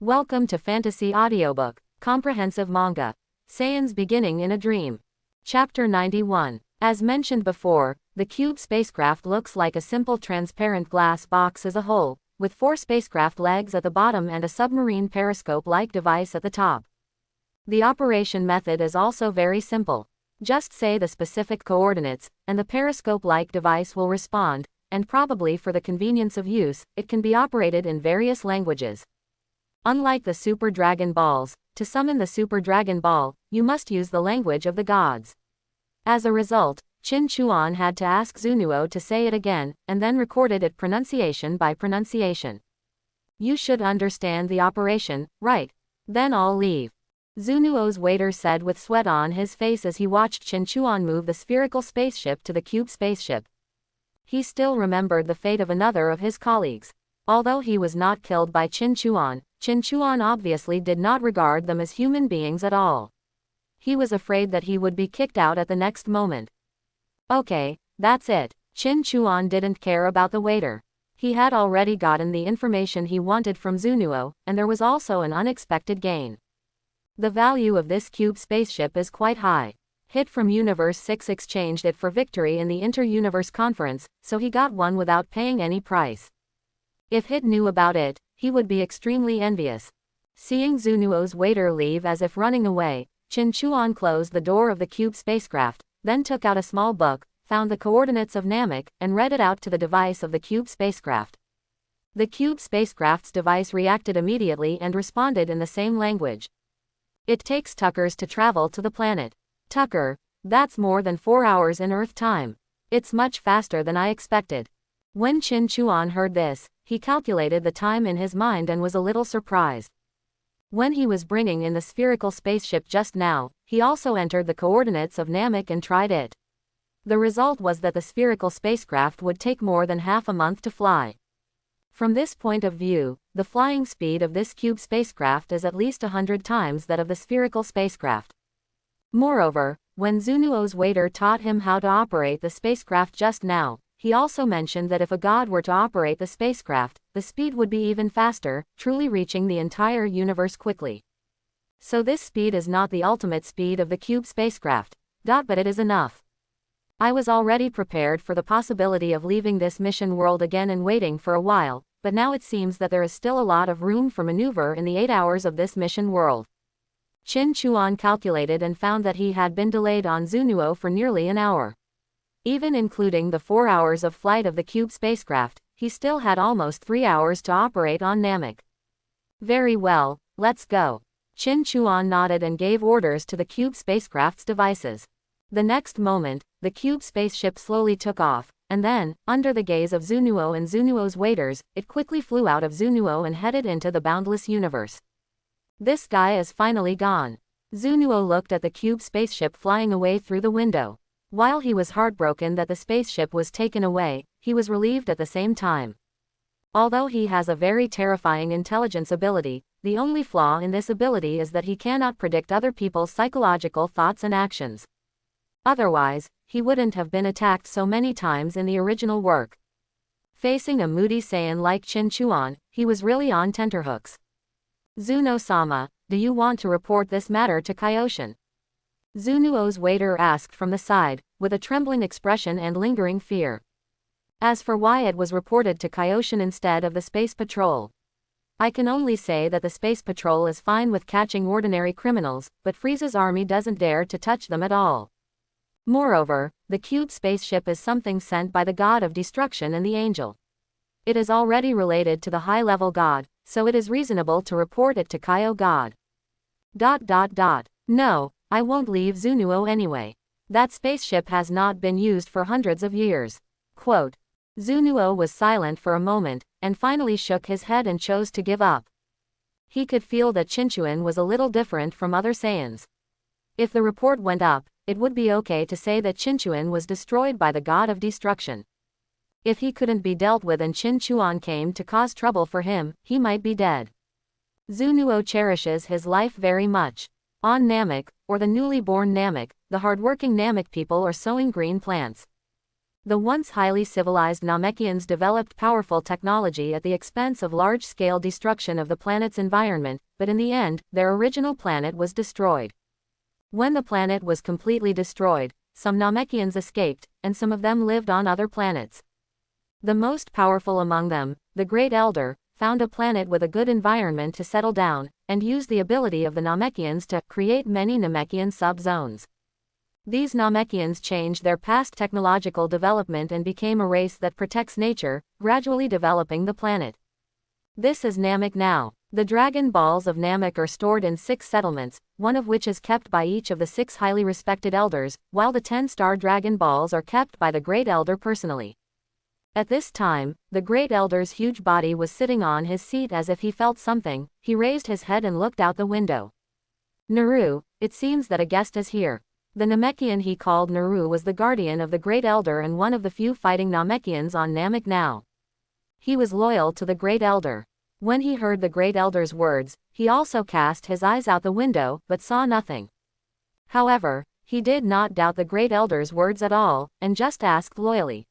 Welcome to Fantasy Audiobook, Comprehensive Manga. Saiyans Beginning in a Dream. Chapter 91. As mentioned before, the cube spacecraft looks like a simple transparent glass box as a whole, with 4 spacecraft legs at the bottom and a submarine periscope-like device at the top. The operation method is also very simple. Just say the specific coordinates, and the periscope-like device will respond, and probably for the convenience of use, it can be operated in various languages. Unlike the Super Dragon Balls, to summon the Super Dragon Ball, you must use the language of the gods. As a result, Chin Chuan had to ask Zunuo to say it again, and then recorded it pronunciation by pronunciation. You should understand the operation, right? Then I'll leave. Zunuo's waiter said with sweat on his face as he watched Chin Chuan move the spherical spaceship to the cube spaceship. He still remembered the fate of another of his colleagues. Although he was not killed by Chin Chuan obviously did not regard them as human beings at all. He was afraid that he would be kicked out at the next moment. Okay, that's it. Chin Chuan didn't care about the waiter. He had already gotten the information he wanted from Zunuo, and there was also an unexpected gain. The value of this cube spaceship is quite high. Hit from Universe 6 exchanged it for victory in the Inter-Universe Conference, so he got one without paying any price. If Hit knew about it, he would be extremely envious. Seeing Zunuo's waiter leave as if running away, Chin Chuan closed the door of the cube spacecraft, then took out a small book, found the coordinates of Namek, and read it out to the device of the cube spacecraft. The cube spacecraft's device reacted immediately and responded in the same language. It takes Tuckers to travel to the planet. Tucker, that's more than 4 hours in Earth time. It's much faster than I expected. When Chin Chuan heard this, he calculated the time in his mind and was a little surprised. When he was bringing in the spherical spaceship just now, he also entered the coordinates of Namek and tried it. The result was that the spherical spacecraft would take more than half a month to fly. From this point of view, the flying speed of this cube spacecraft is at least 100 times that of the spherical spacecraft. Moreover, when Zunuo's waiter taught him how to operate the spacecraft just now, he also mentioned that if a god were to operate the spacecraft, the speed would be even faster, truly reaching the entire universe quickly. So this speed is not the ultimate speed of the cube spacecraft, but it is enough. I was already prepared for the possibility of leaving this mission world again and waiting for a while, but now it seems that there is still a lot of room for maneuver in the 8 hours of this mission world. Chin Chuan calculated and found that he had been delayed on Zunuo for nearly an hour. Even including the 4 hours of flight of the cube spacecraft, he still had almost 3 hours to operate on Namek. Very well, let's go. Chin Chuan nodded and gave orders to the cube spacecraft's devices. The next moment, the cube spaceship slowly took off, and then, under the gaze of Zunuo and Zunuo's waiters, it quickly flew out of Zunuo and headed into the boundless universe. This guy is finally gone. Zunuo looked at the cube spaceship flying away through the window. While he was heartbroken that the spaceship was taken away, he was relieved at the same time. Although he has a very terrifying intelligence ability, the only flaw in this ability is that he cannot predict other people's psychological thoughts and actions. Otherwise, he wouldn't have been attacked so many times in the original work. Facing a moody Saiyan like Chin Chuan, he was really on tenterhooks. Zuno-sama, do you want to report this matter to Kaioshin? Zunuo's waiter asked from the side, with a trembling expression and lingering fear. As for why it was reported to Kaioshin instead of the Space Patrol, I can only say that the Space Patrol is fine with catching ordinary criminals, but Frieza's army doesn't dare to touch them at all. Moreover, the cube spaceship is something sent by the god of destruction and the angel. It is already related to the high-level god, so it is reasonable to report it to Kaio God. No, I won't leave Zunuo anyway. That spaceship has not been used for hundreds of years. Quote. Zunuo was silent for a moment, and finally shook his head and chose to give up. He could feel that Chinchuan was a little different from other Saiyans. If the report went up, it would be okay to say that Chinchuan was destroyed by the god of destruction. If he couldn't be dealt with and Chin Chuan came to cause trouble for him, he might be dead. Zunuo cherishes his life very much. On Namek, or the newly born Namek, the hardworking Namek people are sowing green plants. The once highly civilized Namekians developed powerful technology at the expense of large-scale destruction of the planet's environment, but in the end, their original planet was destroyed. When the planet was completely destroyed, some Namekians escaped, and some of them lived on other planets. The most powerful among them, the Great Elder, found a planet with a good environment to settle down, and used the ability of the Namekians to create many Namekian sub-zones. These Namekians changed their past technological development and became a race that protects nature, gradually developing the planet. This is Namek now. The Dragon Balls of Namek are stored in 6 settlements, one of which is kept by each of the 6 highly respected elders, while the 10-star Dragon Balls are kept by the Great Elder personally. At this time, the Great Elder's huge body was sitting on his seat as if he felt something. He raised his head and looked out the window. Naru, it seems that a guest is here. The Namekian he called Naru was the guardian of the Great Elder and one of the few fighting Namekians on Namek now. He was loyal to the Great Elder. When he heard the Great Elder's words, he also cast his eyes out the window, but saw nothing. However, he did not doubt the Great Elder's words at all, and just asked loyally.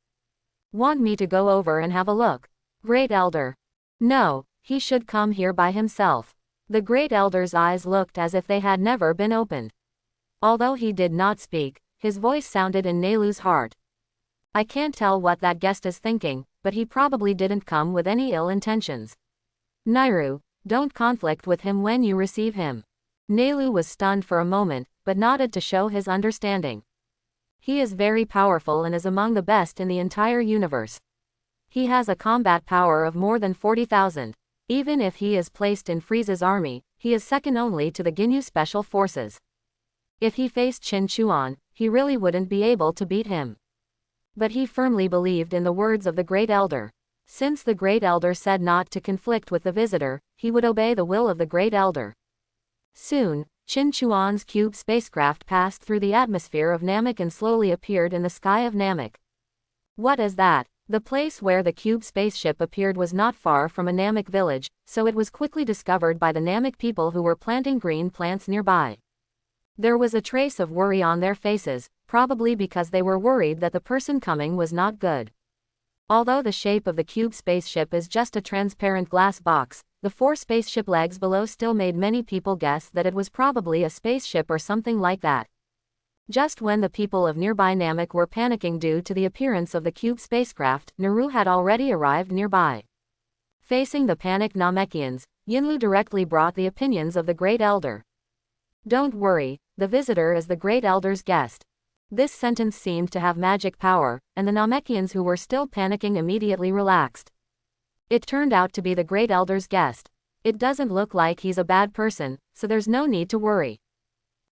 "Want me to go over and have a look?" Great Elder. No, he should come here by himself. The Great Elder's eyes looked as if they had never been opened. Although he did not speak, his voice sounded in Nelu's heart. I can't tell what that guest is thinking, but he probably didn't come with any ill intentions. Nairu, don't conflict with him when you receive him. Nelu was stunned for a moment, but nodded to show his understanding. He is very powerful and is among the best in the entire universe. He has a combat power of more than 40,000. Even if he is placed in Frieza's army, he is second only to the Ginyu Special Forces. If he faced Qin Chuan, he really wouldn't be able to beat him. But he firmly believed in the words of the Great Elder. Since the Great Elder said not to conflict with the visitor, he would obey the will of the Great Elder. Soon, Qin Chuan's cube spacecraft passed through the atmosphere of Namek and slowly appeared in the sky of Namek. What is that? The place where the cube spaceship appeared was not far from a Namek village, so it was quickly discovered by the Namek people who were planting green plants nearby. There was a trace of worry on their faces, probably because they were worried that the person coming was not good. Although the shape of the cube spaceship is just a transparent glass box, the 4 spaceship legs below still made many people guess that it was probably a spaceship or something like that. Just when the people of nearby Namek were panicking due to the appearance of the cube spacecraft, Naru had already arrived nearby. Facing the panicked Namekians, Yinlu directly brought the opinions of the Great Elder. Don't worry, the visitor is the Great Elder's guest. This sentence seemed to have magic power, and the Namekians who were still panicking immediately relaxed. It turned out to be the Great Elder's guest. It doesn't look like he's a bad person, so there's no need to worry.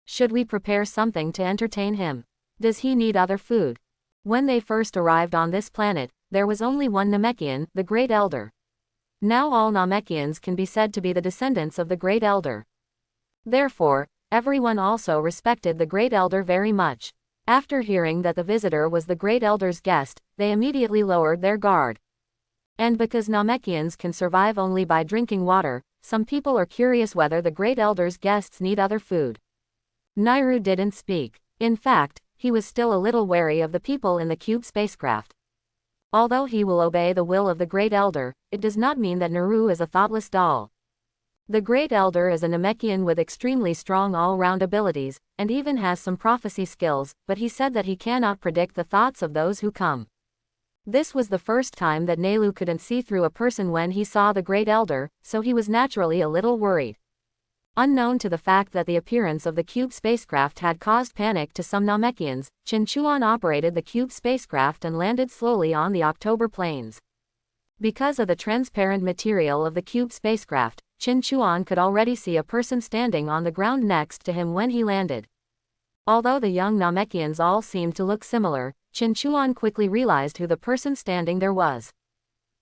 Should we prepare something to entertain him? Does he need other food? When they first arrived on this planet, there was only one Namekian, the Great Elder. Now all Namekians can be said to be the descendants of the Great Elder. Therefore, everyone also respected the Great Elder very much. After hearing that the visitor was the Great Elder's guest, they immediately lowered their guard. And because Namekians can survive only by drinking water, some people are curious whether the Great Elder's guests need other food. Nairu didn't speak. In fact, he was still a little wary of the people in the cube spacecraft. Although he will obey the will of the Great Elder, it does not mean that Naru is a thoughtless doll. The Great Elder is a Namekian with extremely strong all-round abilities, and even has some prophecy skills, but he said that he cannot predict the thoughts of those who come. This was the first time that Nelu couldn't see through a person when he saw the Great Elder, so he was naturally a little worried. Unknown to the fact that the appearance of the cube spacecraft had caused panic to some Namekians, Qin Chuan operated the cube spacecraft and landed slowly on the October plains. Because of the transparent material of the cube spacecraft, Qin Chuan could already see a person standing on the ground next to him when he landed. Although the young Namekians all seemed to look similar, Qin Chuan quickly realized who the person standing there was.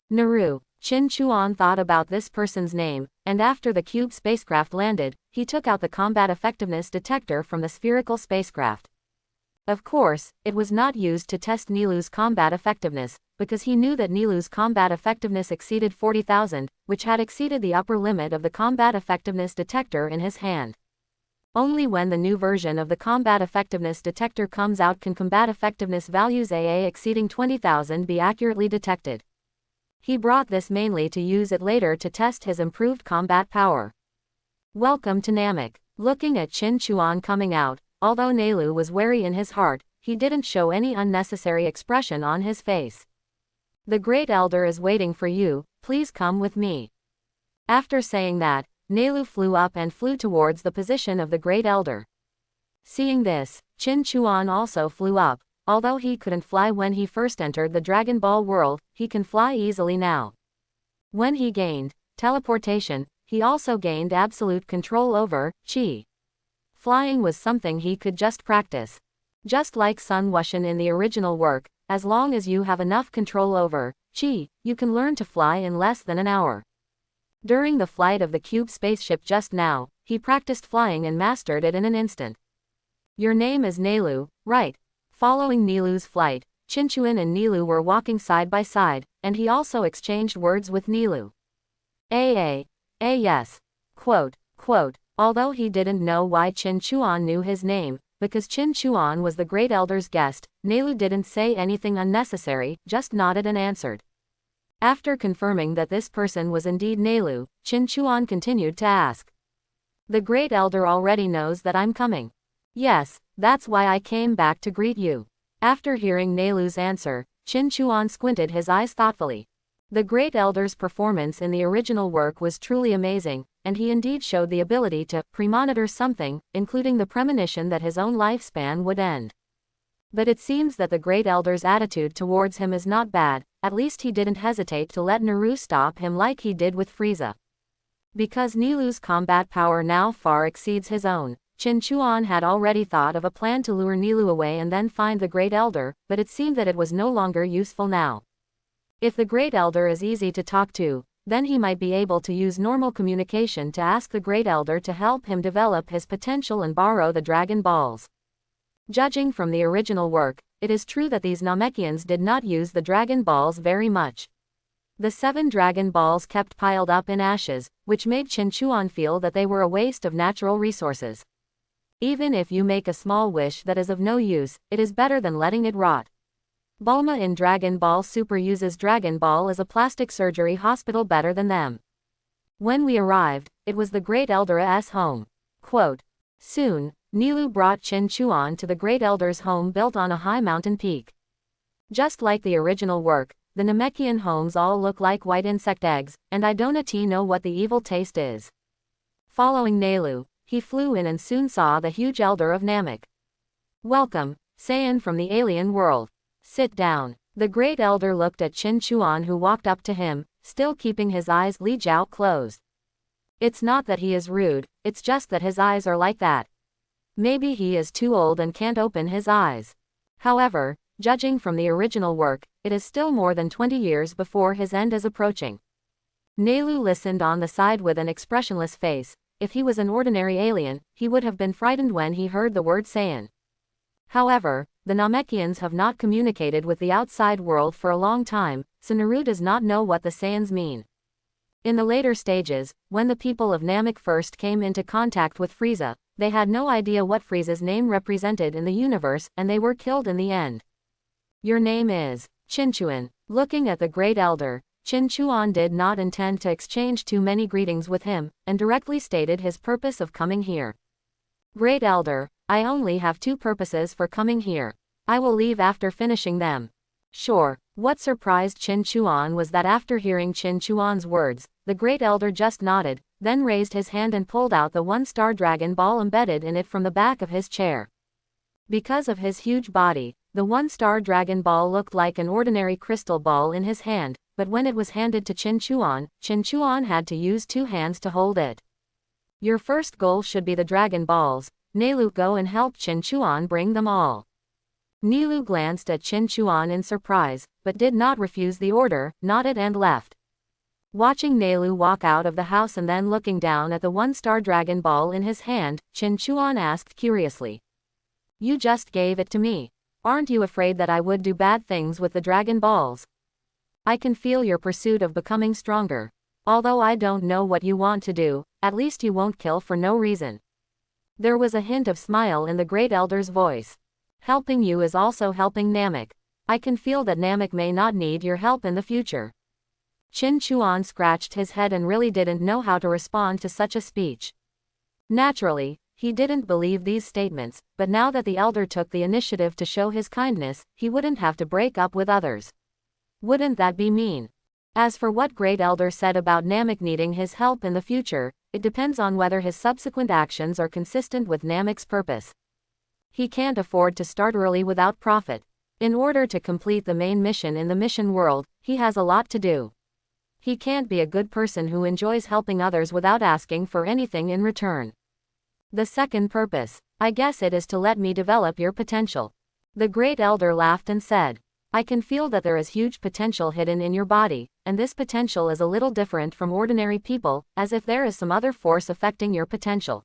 Naru. Qin Chuan thought about this person's name, and after the cube spacecraft landed, he took out the combat effectiveness detector from the spherical spacecraft. Of course, it was not used to test Nilu's combat effectiveness, because he knew that Nilu's combat effectiveness exceeded 40,000, which had exceeded the upper limit of the combat effectiveness detector in his hand. Only when the new version of the Combat Effectiveness Detector comes out can combat effectiveness values AA exceeding 20,000 be accurately detected. He brought this mainly to use it later to test his improved combat power. Welcome to Namek. Looking at Qin Chuan coming out, although Neilu was wary in his heart, he didn't show any unnecessary expression on his face. The Great Elder is waiting for you, please come with me. After saying that, Neilu flew up and flew towards the position of the Great Elder. Seeing this, Qin Chuan also flew up. Although he couldn't fly when he first entered the Dragon Ball world, he can fly easily now. When he gained teleportation, he also gained absolute control over Qi. Flying was something he could just practice. Just like Sun Wuxian in the original work, as long as you have enough control over Qi, you can learn to fly in less than an hour. During the flight of the cube spaceship just now, he practiced flying and mastered it in an instant. Your name is Neilu, right? Following Nilu's flight, Qinchuan and Nilu were walking side by side, and he also exchanged words with Nilu. Yes. Quote. Although he didn't know why Qin Chuan knew his name, because Qin Chuan was the Great Elder's guest, Neilu didn't say anything unnecessary, just nodded and answered. After confirming that this person was indeed Neilu, Qin Chuan continued to ask. The Great Elder already knows that I'm coming. Yes, that's why I came back to greet you. After hearing Neilu's answer, Qin Chuan squinted his eyes thoughtfully. The Great Elder's performance in the original work was truly amazing, and he indeed showed the ability to premonitor something, including the premonition that his own lifespan would end. But it seems that the Great Elder's attitude towards him is not bad, at least he didn't hesitate to let Naru stop him like he did with Frieza. Because Nilu's combat power now far exceeds his own, Qin Chuan had already thought of a plan to lure Nilu away and then find the Great Elder, but it seemed that it was no longer useful now. If the Great Elder is easy to talk to, then he might be able to use normal communication to ask the Great Elder to help him develop his potential and borrow the Dragon Balls. Judging from the original work, it is true that these Namekians did not use the Dragon Balls very much. The 7 Dragon Balls kept piled up in ashes, which made Qin Chuan feel that they were a waste of natural resources. Even if you make a small wish that is of no use, it is better than letting it rot. Bulma in Dragon Ball Super uses Dragon Ball as a plastic surgery hospital better than them. When we arrived, it was the Great Elder's home. Quote. Soon, Nilu brought Qin Chuan to the Great Elder's home built on a high mountain peak. Just like the original work, the Namekian homes all look like white insect eggs, and I don't know what the evil taste is. Following Neilu, he flew in and soon saw the huge Elder of Namek. Welcome, Saiyan from the alien world. Sit down. The Great Elder looked at Qin Chuan who walked up to him, still keeping his eyes Li-Jiao closed. It's not that he is rude, it's just that his eyes are like that. Maybe he is too old and can't open his eyes. However, judging from the original work, it is still more than 20 years before his end is approaching. Neilu listened on the side with an expressionless face. If he was an ordinary alien, he would have been frightened when he heard the word Saiyan. However, the Namekians have not communicated with the outside world for a long time, so Naru does not know what the Saiyans mean. In the later stages, when the people of Namek first came into contact with Frieza, they had no idea what Frieza's name represented in the universe, and they were killed in the end. Your name is Qinchuan. Looking at the Great Elder, Qin Chuan did not intend to exchange too many greetings with him, and directly stated his purpose of coming here. Great Elder, I only have 2 purposes for coming here. I will leave after finishing them. Sure. What surprised Qin Chuan was that after hearing Qin Chuan's words, the Great Elder just nodded, then raised his hand and pulled out the 1-star Dragon Ball embedded in it from the back of his chair. Because of his huge body, the 1-star Dragon Ball looked like an ordinary crystal ball in his hand, but when it was handed to Qin Chuan had to use 2 hands to hold it. Your first goal should be the Dragon Balls. Neilu, go and help Qin Chuan bring them all. Neilu glanced at Qin Chuan in surprise, but did not refuse the order, nodded and left. Watching Neilu walk out of the house and then looking down at the 1-star Dragon Ball in his hand, Qin Chuan asked curiously. You just gave it to me. Aren't you afraid that I would do bad things with the Dragon Balls? I can feel your pursuit of becoming stronger. Although I don't know what you want to do, at least you won't kill for no reason. There was a hint of smile in the Great Elder's voice. Helping you is also helping Namek. I can feel that Namek may not need your help in the future. Qin Chuan scratched his head and really didn't know how to respond to such a speech. Naturally, he didn't believe these statements, but now that the elder took the initiative to show his kindness, he wouldn't have to break up with others. Wouldn't that be mean? As for what Great Elder said about Namek needing his help in the future, it depends on whether his subsequent actions are consistent with Namek's purpose. He can't afford to start early without profit. In order to complete the main mission in the mission world, he has a lot to do. He can't be a good person who enjoys helping others without asking for anything in return. The second purpose, I guess it is to let me develop your potential. The Great Elder laughed and said, I can feel that there is huge potential hidden in your body, and this potential is a little different from ordinary people, as if there is some other force affecting your potential.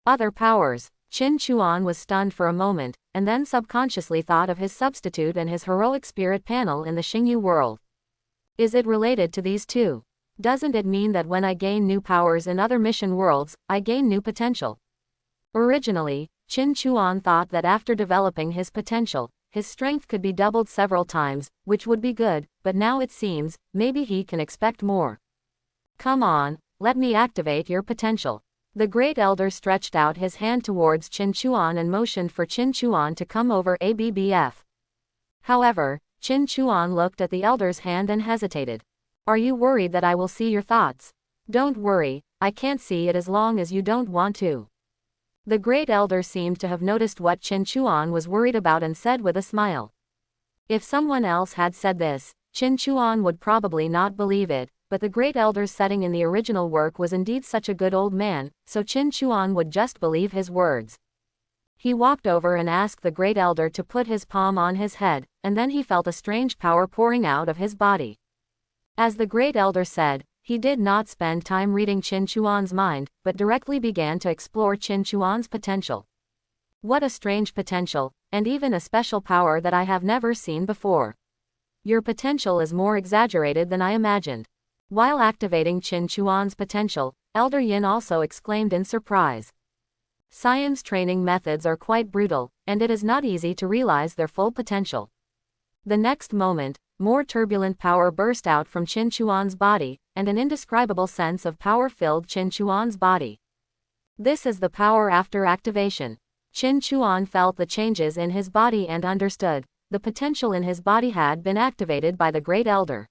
Other powers. Qin Chuan was stunned for a moment, and then subconsciously thought of his substitute and his heroic spirit panel in the Xingyu world. Is it related to these two? Doesn't it mean that when I gain new powers in other mission worlds, I gain new potential? Originally, Qin Chuan thought that after developing his potential, his strength could be doubled several times, which would be good, but now it seems, maybe he can expect more. Come on, let me activate your potential. The Great Elder stretched out his hand towards Qin Chuan and motioned for Qin Chuan to come over ABBF. However, Qin Chuan looked at the Elder's hand and hesitated. Are you worried that I will see your thoughts? Don't worry, I can't see it as long as you don't want to. The Great Elder seemed to have noticed what Qin Chuan was worried about and said with a smile. If someone else had said this, Qin Chuan would probably not believe it, but the Great Elder's setting in the original work was indeed such a good old man, so Qin Chuan would just believe his words. He walked over and asked the Great Elder to put his palm on his head, and then he felt a strange power pouring out of his body. As the Great Elder said, he did not spend time reading Qin Chuan's mind, but directly began to explore Qin Chuan's potential. What a strange potential, and even a special power that I have never seen before. Your potential is more exaggerated than I imagined. While activating Qin Chuan's potential, Elder Yin also exclaimed in surprise. Saiyans training methods are quite brutal, and it is not easy to realize their full potential. The next moment, more turbulent power burst out from Qin Chuan's body, and an indescribable sense of power filled Qin Chuan's body. This is the power after activation. Qin Chuan felt the changes in his body and understood, the potential in his body had been activated by the Great Elder.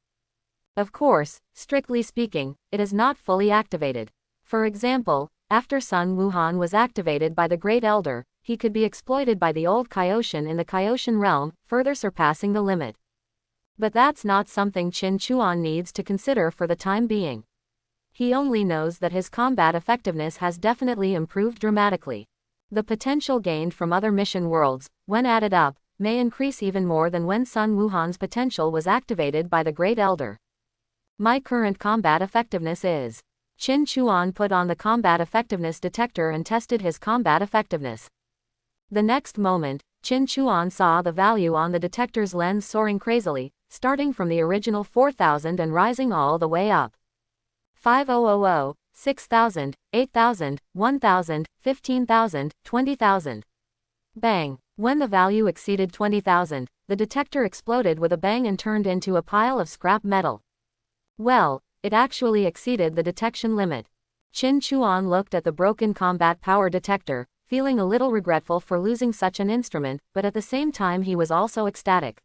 Of course, strictly speaking, it is not fully activated. For example, after Sun Wuhan was activated by the Great Elder, he could be exploited by the old Kaioshin in the Kaioshin realm, further surpassing the limit. But that's not something Qin Chuan needs to consider for the time being. He only knows that his combat effectiveness has definitely improved dramatically. The potential gained from other mission worlds, when added up, may increase even more than when Sun Wuhan's potential was activated by the Great Elder. My current combat effectiveness is. Qin Chuan put on the combat effectiveness detector and tested his combat effectiveness. The next moment, Qin Chuan saw the value on the detector's lens soaring crazily, starting from the original 4,000 and rising all the way up. 5000, 6,000, 8,000, 1,000, 15,000, 20,000. Bang! When the value exceeded 20,000, the detector exploded with a bang and turned into a pile of scrap metal. Well, it actually exceeded the detection limit. Qin Chuan looked at the broken combat power detector, feeling a little regretful for losing such an instrument, but at the same time he was also ecstatic.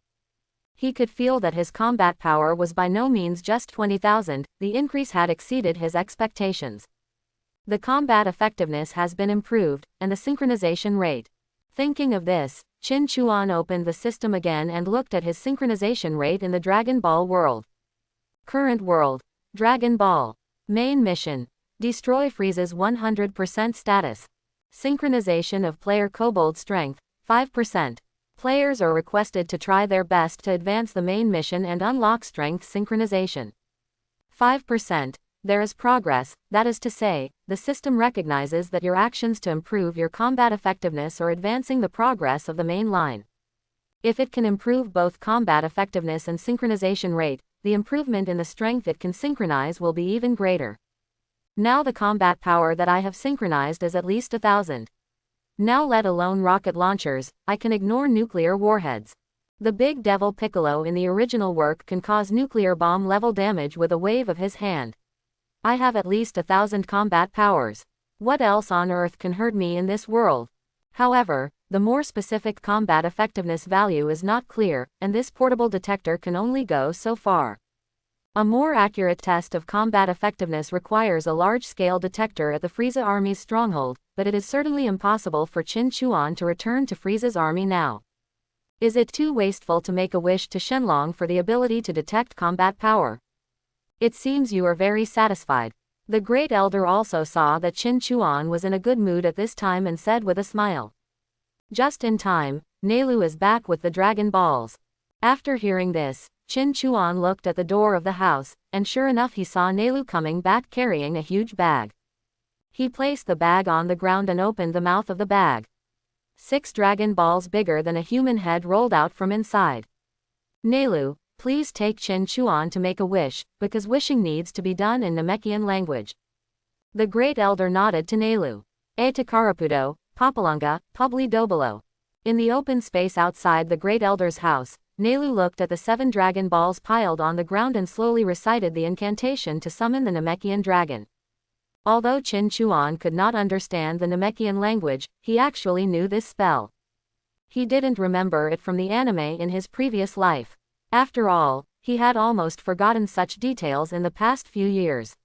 He could feel that his combat power was by no means just 20,000, the increase had exceeded his expectations. The combat effectiveness has been improved, and the synchronization rate. Thinking of this, Qin Chuan opened the system again and looked at his synchronization rate in the Dragon Ball world. Current world. Dragon Ball. Main mission. Destroy Frieza's 100% status. Synchronization of player Kobold strength, 5%. Players are requested to try their best to advance the main mission and unlock strength synchronization. 5%. There is progress, that is to say, the system recognizes that your actions to improve your combat effectiveness are advancing the progress of the main line. If it can improve both combat effectiveness and synchronization rate, the improvement in the strength it can synchronize will be even greater. Now the combat power that I have synchronized is at least 1,000. Now let alone rocket launchers, I can ignore nuclear warheads. The big devil Piccolo in the original work can cause nuclear bomb level damage with a wave of his hand. I have at least 1,000 combat powers. What else on earth can hurt me in this world? However, the more specific combat effectiveness value is not clear, and this portable detector can only go so far. A more accurate test of combat effectiveness requires a large-scale detector at the Frieza army's stronghold, but it is certainly impossible for Qin Chuan to return to Frieza's army now. Is it too wasteful to make a wish to Shenlong for the ability to detect combat power? It seems you are very satisfied. The Great Elder also saw that Qin Chuan was in a good mood at this time and said with a smile. Just in time, Nelu is back with the Dragon Balls. After hearing this, Qin Chuan looked at the door of the house, and sure enough he saw Nelu coming back carrying a huge bag. He placed the bag on the ground and opened the mouth of the bag. 6 Dragon Balls bigger than a human head rolled out from inside. Nelu, please take Qin Chuan to make a wish, because wishing needs to be done in Namekian language. The Great Elder nodded to Nelu. E Takarapudo, Papalanga, Publi Dobolo. In the open space outside the Great Elder's house, Nelu looked at the 7 Dragon Balls piled on the ground and slowly recited the incantation to summon the Namekian dragon. Although Qin Chuan could not understand the Namekian language, he actually knew this spell. He didn't remember it from the anime in his previous life. After all, he had almost forgotten such details in the past few years.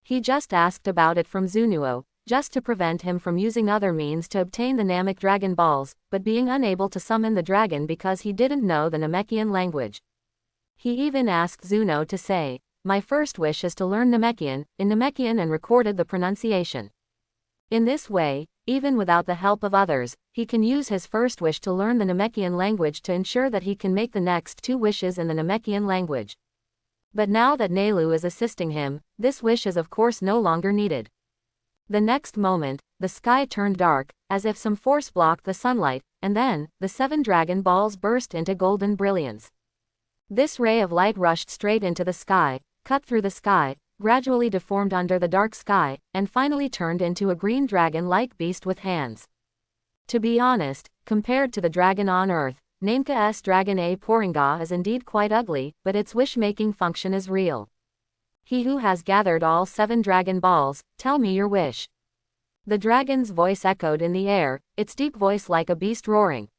He just asked about it from Zunuo, just to prevent him from using other means to obtain the Namek Dragon Balls, but being unable to summon the dragon because he didn't know the Namekian language. He even asked Zuno to say, "My first wish is to learn Namekian," in Namekian and recorded the pronunciation. In this way, even without the help of others, he can use his first wish to learn the Namekian language to ensure that he can make the next 2 wishes in the Namekian language. But now that Nelu is assisting him, this wish is of course no longer needed. The next moment, the sky turned dark, as if some force blocked the sunlight, and then, the 7 Dragon Balls burst into golden brilliance. This ray of light rushed straight into the sky, cut through the sky, gradually deformed under the dark sky, and finally turned into a green dragon-like beast with hands. To be honest, compared to the dragon on Earth, Nameka's Dragon A Poringa is indeed quite ugly, but its wish-making function is real. He who has gathered all 7 Dragon Balls, tell me your wish. The dragon's voice echoed in the air, its deep voice like a beast roaring.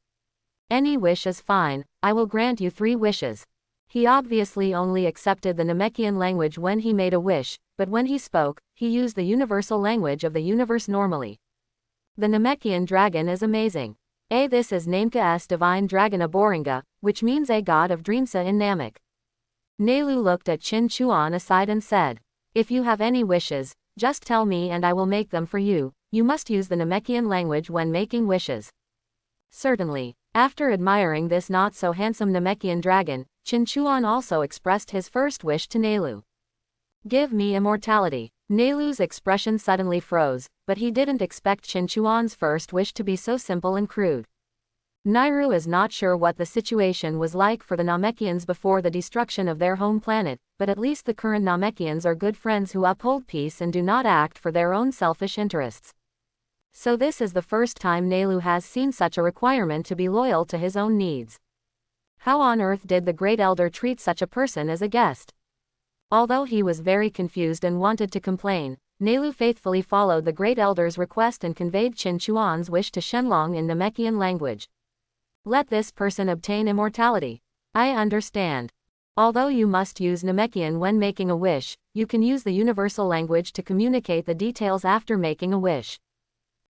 Any wish is fine, I will grant you 3 wishes. He obviously only accepted the Namekian language when he made a wish, but when he spoke, he used the universal language of the universe normally. The Namekian dragon is amazing. This is Nameka's divine dragon Aboringa, which means a god of Dreamsa in Namek. Nelu looked at Qin Chuan aside and said, "If you have any wishes, just tell me and I will make them for you. You must use the Namekian language when making wishes." Certainly. After admiring this not-so-handsome Namekian dragon, Qin Chuan also expressed his first wish to Nelu. "Give me immortality." Nelu's expression suddenly froze, but he didn't expect Qin Chuan's first wish to be so simple and crude. Nairu is not sure what the situation was like for the Namekians before the destruction of their home planet, but at least the current Namekians are good friends who uphold peace and do not act for their own selfish interests. So this is the first time Nelu has seen such a requirement to be loyal to his own needs. How on earth did the Great Elder treat such a person as a guest? Although he was very confused and wanted to complain, Nelu faithfully followed the Great Elder's request and conveyed Qin Chuan's wish to Shenlong in Namekian language. Let this person obtain immortality. I understand. Although you must use Namekian when making a wish, you can use the universal language to communicate the details after making a wish.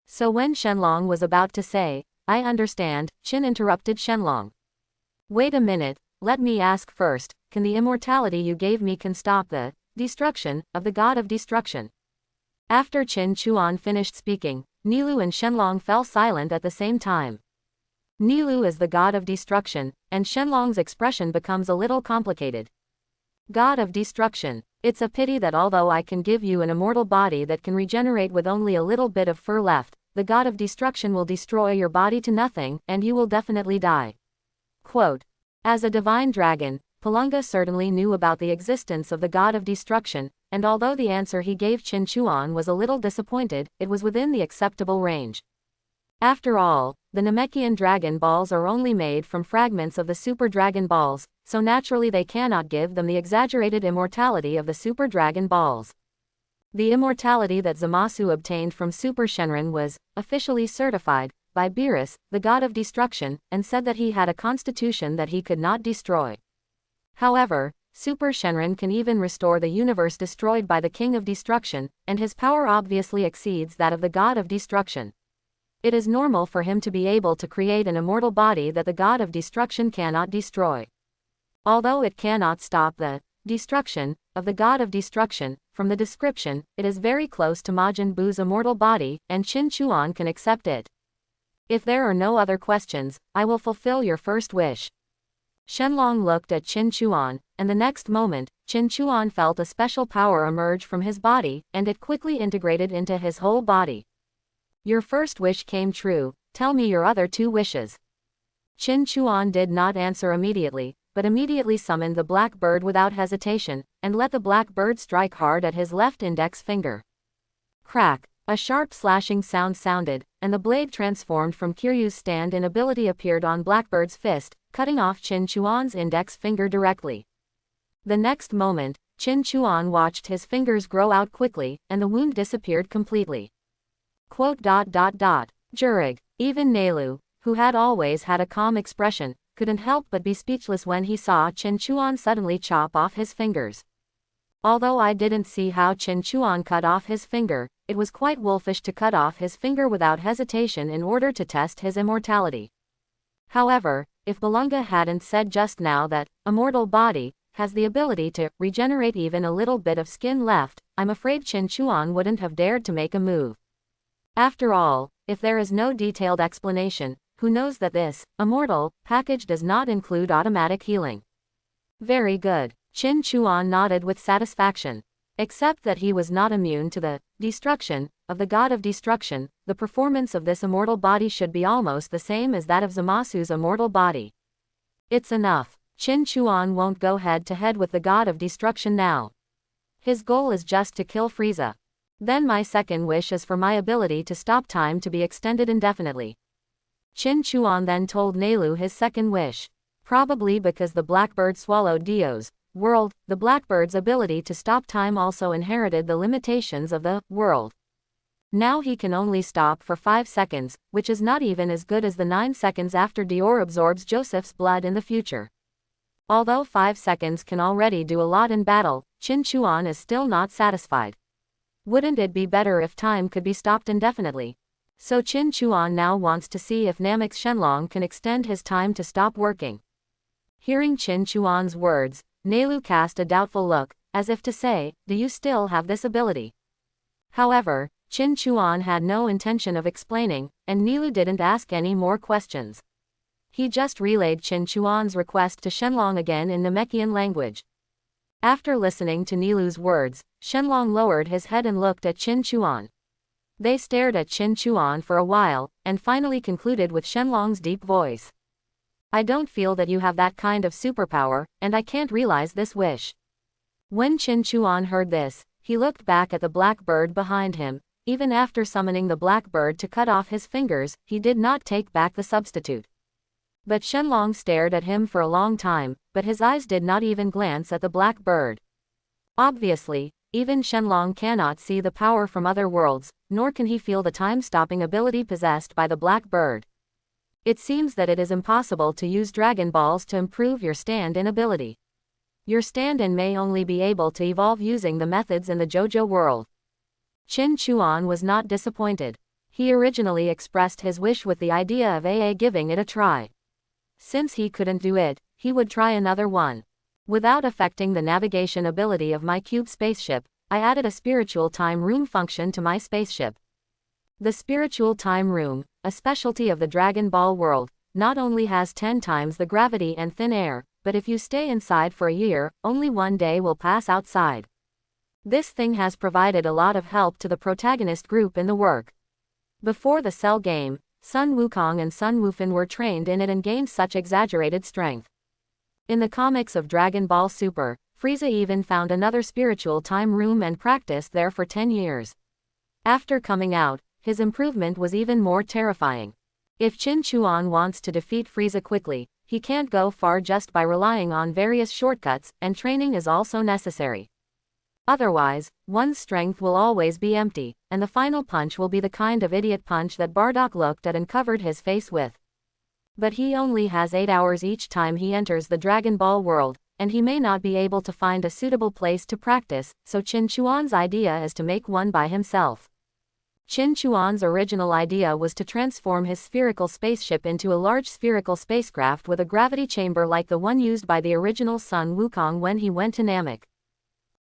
So when Shenlong was about to say, "I understand," Qin interrupted Shenlong. "Wait a minute, let me ask first, can the immortality you gave me can stop the destruction of the god of destruction?" After Qin Chuan finished speaking, Nelu and Shenlong fell silent at the same time. Nelu is the god of destruction, and Shenlong's expression becomes a little complicated. God of destruction. It's a pity that although I can give you an immortal body that can regenerate with only a little bit of fur left, the god of destruction will destroy your body to nothing, and you will definitely die. Quote. As a divine dragon, Palunga certainly knew about the existence of the god of destruction, and although the answer he gave Qin Chuan was a little disappointed, it was within the acceptable range. After all, the Namekian Dragon Balls are only made from fragments of the Super Dragon Balls, so naturally they cannot give them the exaggerated immortality of the Super Dragon Balls. The immortality that Zamasu obtained from Super Shenron was officially certified by Beerus, the god of destruction, and said that he had a constitution that he could not destroy. However, Super Shenron can even restore the universe destroyed by the King of Destruction, and his power obviously exceeds that of the God of Destruction. It is normal for him to be able to create an immortal body that the God of Destruction cannot destroy. Although it cannot stop the destruction of the God of Destruction, from the description, it is very close to Majin Buu's immortal body, and Qin Chuan can accept it. If there are no other questions, I will fulfill your first wish. Shenlong looked at Qin Chuan, and the next moment, Qin Chuan felt a special power emerge from his body, and it quickly integrated into his whole body. Your first wish came true, tell me your other two wishes. Qin Chuan did not answer immediately, but immediately summoned the black bird without hesitation, and let the black bird strike hard at his left index finger. Crack! A sharp slashing sound sounded, and the blade transformed from Kiryu's stand-in ability appeared on Blackbird's fist, cutting off Qin Chuan's index finger directly. The next moment, Qin Chuan watched his fingers grow out quickly, and the wound disappeared completely. Jurig. Even Nelu, who had always had a calm expression, couldn't help but be speechless when he saw Qin Chuan suddenly chop off his fingers. Although I didn't see how Qin Chuan cut off his finger, it was quite wolfish to cut off his finger without hesitation in order to test his immortality. However, if Belunga hadn't said just now that immortal body has the ability to regenerate even a little bit of skin left, I'm afraid Qin Chuan wouldn't have dared to make a move. After all, if there is no detailed explanation, who knows that this immortal package does not include automatic healing? Very good. Qin Chuan nodded with satisfaction. Except that he was not immune to the destruction of the God of Destruction, the performance of this immortal body should be almost the same as that of Zamasu's immortal body. It's enough. Qin Chuan won't go head-to-head with the God of Destruction now. His goal is just to kill Frieza. Then my second wish is for my ability to stop time to be extended indefinitely. Qin Chuan then told Nelu his second wish. Probably because the Blackbird swallowed Dio's world, the Blackbird's ability to stop time also inherited the limitations of the world. Now he can only stop for 5 seconds, which is not even as good as the 9 seconds after Dior absorbs Joseph's blood in the future. Although 5 seconds can already do a lot in battle, Qin Chuan is still not satisfied. Wouldn't it be better if time could be stopped indefinitely? So Qin Chuan now wants to see if Namek's Shenlong can extend his time to stop working. Hearing Qin Chuan's words, Nelu cast a doubtful look, as if to say, do you still have this ability? However, Qin Chuan had no intention of explaining, and Nelu didn't ask any more questions. He just relayed Qin Chuan's request to Shenlong again in Namekian language. After listening to Nilu's words, Shenlong lowered his head and looked at Qin Chuan. They stared at Qin Chuan for a while, and finally concluded with Shenlong's deep voice. I don't feel that you have that kind of superpower, and I can't realize this wish. When Qin Chuan heard this, he looked back at the black bird behind him. Even after summoning the black bird to cut off his fingers, he did not take back the substitute. But Shenlong stared at him for a long time, but his eyes did not even glance at the black bird. Obviously, even Shenlong cannot see the power from other worlds, nor can he feel the time-stopping ability possessed by the black bird. It seems that it is impossible to use Dragon Balls to improve your stand-in ability. Your stand-in may only be able to evolve using the methods in the JoJo world. Qin Chuan was not disappointed. He originally expressed his wish with the idea of giving it a try. Since he couldn't do it, he would try another one. Without affecting the navigation ability of my cube spaceship, I added a spiritual time room function to my spaceship. The spiritual time room, a specialty of the Dragon Ball world, not only has 10 times the gravity and thin air, but if you stay inside for a year, only 1 day will pass outside. This thing has provided a lot of help to the protagonist group in the work. Before the Cell game, Sun Wukong and Sun Wufan were trained in it and gained such exaggerated strength. In the comics of Dragon Ball Super, Frieza even found another spiritual time room and practiced there for 10 years. After coming out, his improvement was even more terrifying. If Qin Chuan wants to defeat Frieza quickly, he can't go far just by relying on various shortcuts, and training is also necessary. Otherwise, one's strength will always be empty, and the final punch will be the kind of idiot punch that Bardock looked at and covered his face with. But he only has 8 hours each time he enters the Dragon Ball world, and he may not be able to find a suitable place to practice, so Qin Chuan's idea is to make one by himself. Qin Chuan's original idea was to transform his spherical spaceship into a large spherical spacecraft with a gravity chamber like the one used by the original Sun Wukong when he went to Namek.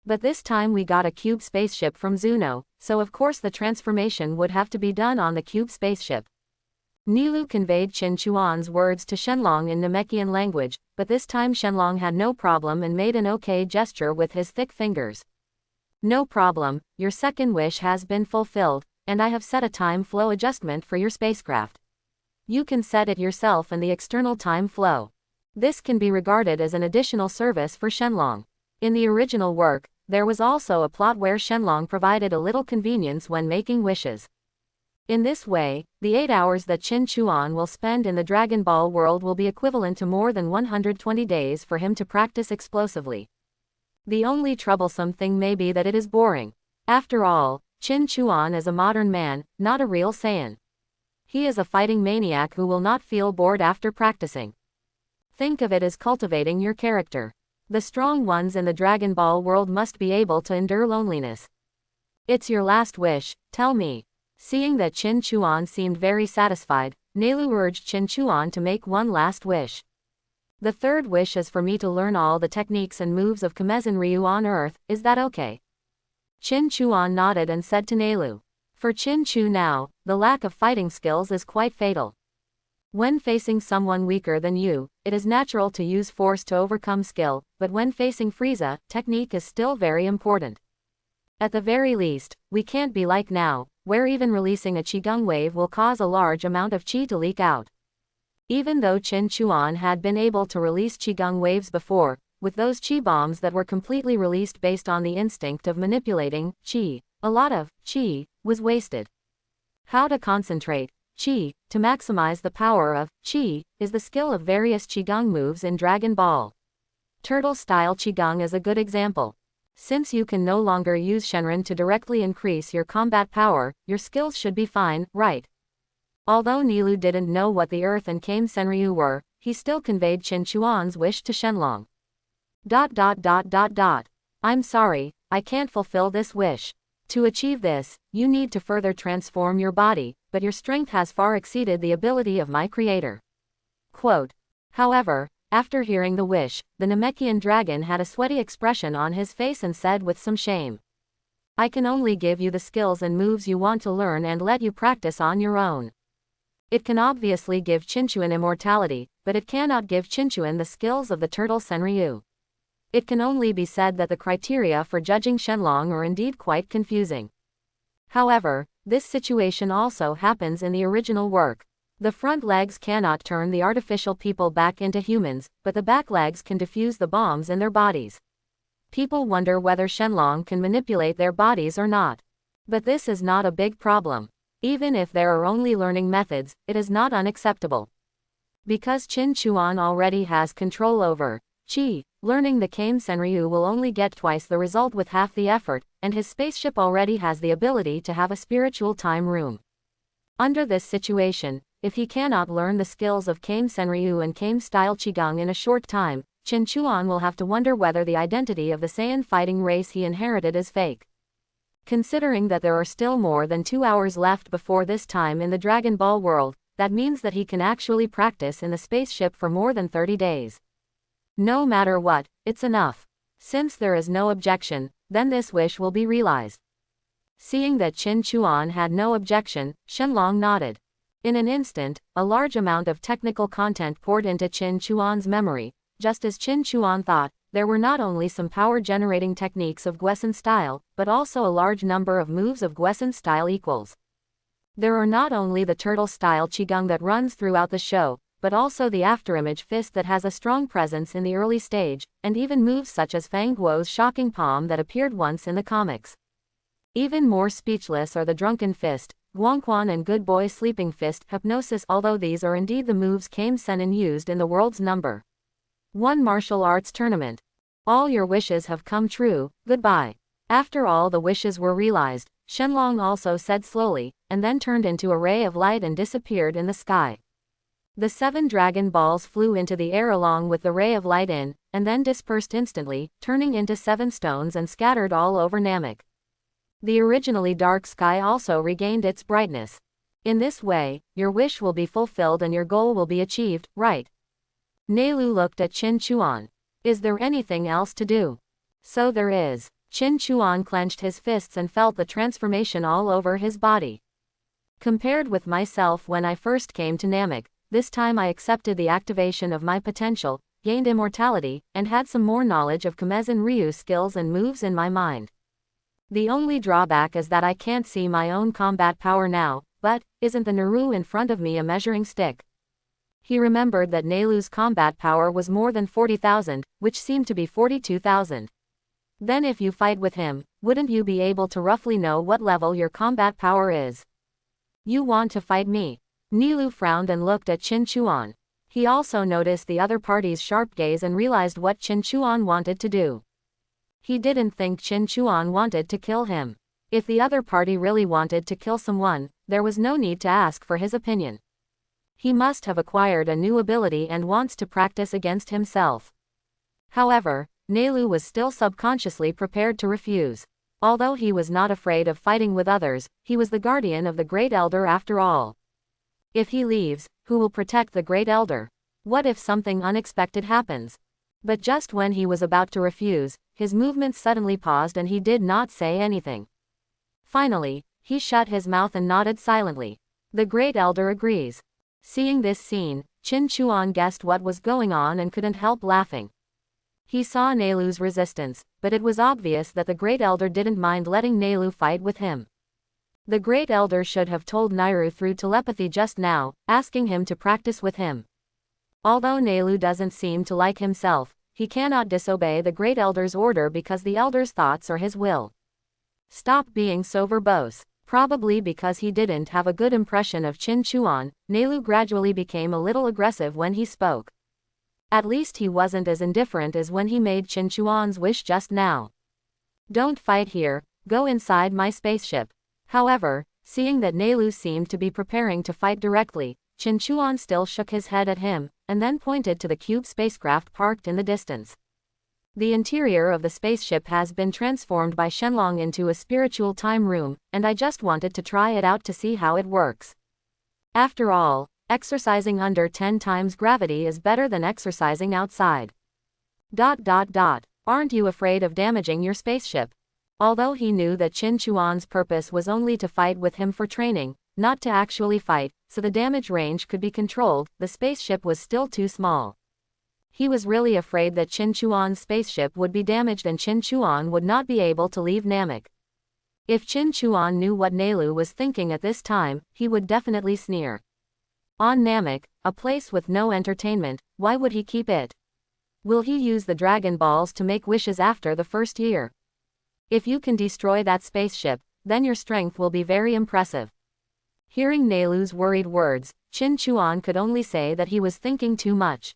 But this time we got a cube spaceship from Zuno, so of course the transformation would have to be done on the cube spaceship. Nilu conveyed Qin Chuan's words to Shenlong in Namekian language, but this time Shenlong had no problem and made an okay gesture with his thick fingers. No problem, your second wish has been fulfilled, and I have set a time flow adjustment for your spacecraft. You can set it yourself in the external time flow. This can be regarded as an additional service for Shenlong. In the original work, there was also a plot where Shenlong provided a little convenience when making wishes. In this way, the 8 hours that Qin Chuan will spend in the Dragon Ball world will be equivalent to more than 120 days for him to practice explosively. The only troublesome thing may be that it is boring. After all, Qin Chuan is a modern man, not a real Saiyan. He is a fighting maniac who will not feel bored after practicing. Think of it as cultivating your character. The strong ones in the Dragon Ball world must be able to endure loneliness. It's your last wish, tell me. Seeing that Qin Chuan seemed very satisfied, Nelu urged Qin Chuan to make one last wish. The third wish is for me to learn all the techniques and moves of Kamazen Ryu on Earth, is that okay? Qin Chuan nodded and said to Nelu. For Qin Chu now, the lack of fighting skills is quite fatal. When facing someone weaker than you, it is natural to use force to overcome skill, but when facing Frieza, technique is still very important. At the very least, we can't be like now, where even releasing a Qigong wave will cause a large amount of Qi to leak out. Even though Qin Chuan had been able to release Qigong waves before, with those Qi bombs that were completely released based on the instinct of manipulating Qi, a lot of Qi was wasted. How to concentrate Qi to maximize the power of Qi is the skill of various Qigong moves in Dragon Ball. Turtle-style Qigong is a good example. Since you can no longer use Shenron to directly increase your combat power, your skills should be fine, right? Although Nelu didn't know what the Earth and Kame Senryu were, he still conveyed Qin Chuan's wish to Shenlong. I'm sorry, I can't fulfill this wish. To achieve this, you need to further transform your body, but your strength has far exceeded the ability of my creator. Quote. However, after hearing the wish, the Namekian dragon had a sweaty expression on his face and said with some shame. I can only give you the skills and moves you want to learn and let you practice on your own. It can obviously give Qinchuan immortality, but it cannot give Qinchuan the skills of the Turtle Senryu. It can only be said that the criteria for judging Shenlong are indeed quite confusing. However, this situation also happens in the original work. The front legs cannot turn the artificial people back into humans, but the back legs can defuse the bombs in their bodies. People wonder whether Shenlong can manipulate their bodies or not. But this is not a big problem. Even if there are only learning methods, it is not unacceptable. Because Qin Chuan already has control over Qi, learning the Kame Senryu will only get twice the result with half the effort, and his spaceship already has the ability to have a spiritual time room. Under this situation, if he cannot learn the skills of Kame Senryu and Kame-style Qigong in a short time, Qin Chuan will have to wonder whether the identity of the Saiyan fighting race he inherited is fake. Considering that there are still more than 2 hours left before this time in the Dragon Ball world, that means that he can actually practice in the spaceship for more than 30 days. No matter what, it's enough. Since there is no objection, then this wish will be realized. Seeing that Qin Chuan had no objection, Shenlong nodded. In an instant, a large amount of technical content poured into Qin Chuan's memory. Just as Qin Chuan thought, there were not only some power-generating techniques of Guesan style, but also a large number of moves of Guesan style equals. There are not only the turtle-style Qigong that runs throughout the show, but also the afterimage fist that has a strong presence in the early stage, and even moves such as Fang Guo's shocking palm that appeared once in the comics. Even more speechless are the drunken fist, Guangquan and Good Boy Sleeping Fist Hypnosis. Although these are indeed the moves Kame Sennin used in the world's number 1 martial arts tournament. All your wishes have come true, goodbye. After all the wishes were realized, Shenlong also said slowly, and then turned into a ray of light and disappeared in the sky. The 7 dragon balls flew into the air along with the ray of light in, and then dispersed instantly, turning into 7 stones and scattered all over Namek. The originally dark sky also regained its brightness. In this way, your wish will be fulfilled and your goal will be achieved, right? Neilu looked at Qin Chuan. Is there anything else to do? So there is. Qin Chuan clenched his fists and felt the transformation all over his body. Compared with myself when I first came to Namek, this time I accepted the activation of my potential, gained immortality, and had some more knowledge of Kamezen Ryu skills and moves in my mind. The only drawback is that I can't see my own combat power now, but, isn't the Naru in front of me a measuring stick? He remembered that Neilu's combat power was more than 40,000, which seemed to be 42,000. Then if you fight with him, wouldn't you be able to roughly know what level your combat power is? You want to fight me? Neilu frowned and looked at Qin Chuan. He also noticed the other party's sharp gaze and realized what Qin Chuan wanted to do. He didn't think Qin Chuan wanted to kill him. If the other party really wanted to kill someone, there was no need to ask for his opinion. He must have acquired a new ability and wants to practice against himself. However, Neilu was still subconsciously prepared to refuse. Although he was not afraid of fighting with others, he was the guardian of the Great Elder after all. If he leaves, who will protect the Great Elder? What if something unexpected happens? But just when he was about to refuse, his movements suddenly paused and he did not say anything. Finally, he shut his mouth and nodded silently. The Great Elder agrees. Seeing this scene, Qin Chuan guessed what was going on and couldn't help laughing. He saw Neilu's resistance, but it was obvious that the Great Elder didn't mind letting Neilu fight with him. The Great Elder should have told Nairu through telepathy just now, asking him to practice with him. Although Neilu doesn't seem to like himself, he cannot disobey the Great Elder's order because the Elder's thoughts are his will. Stop being so verbose. Probably because he didn't have a good impression of Qin Chuan, Neilu gradually became a little aggressive when he spoke. At least he wasn't as indifferent as when he made Qin Chuan's wish just now. Don't fight here, go inside my spaceship. However, seeing that Neilu seemed to be preparing to fight directly, Qin Chuan still shook his head at him, and then pointed to the cube spacecraft parked in the distance. The interior of the spaceship has been transformed by Shenlong into a spiritual time room, and I just wanted to try it out to see how it works. After all, exercising under 10 times gravity is better than exercising outside. Aren't you afraid of damaging your spaceship? Although he knew that Qin Chuan's purpose was only to fight with him for training, not to actually fight, so the damage range could be controlled, the spaceship was still too small. He was really afraid that Qin Chuan's spaceship would be damaged and Qin Chuan would not be able to leave Namek. If Qin Chuan knew what Neilu was thinking at this time, he would definitely sneer. On Namek, a place with no entertainment, why would he keep it? Will he use the Dragon Balls to make wishes after the first year? If you can destroy that spaceship, then your strength will be very impressive. Hearing Neilu's worried words, Qin Chuan could only say that he was thinking too much.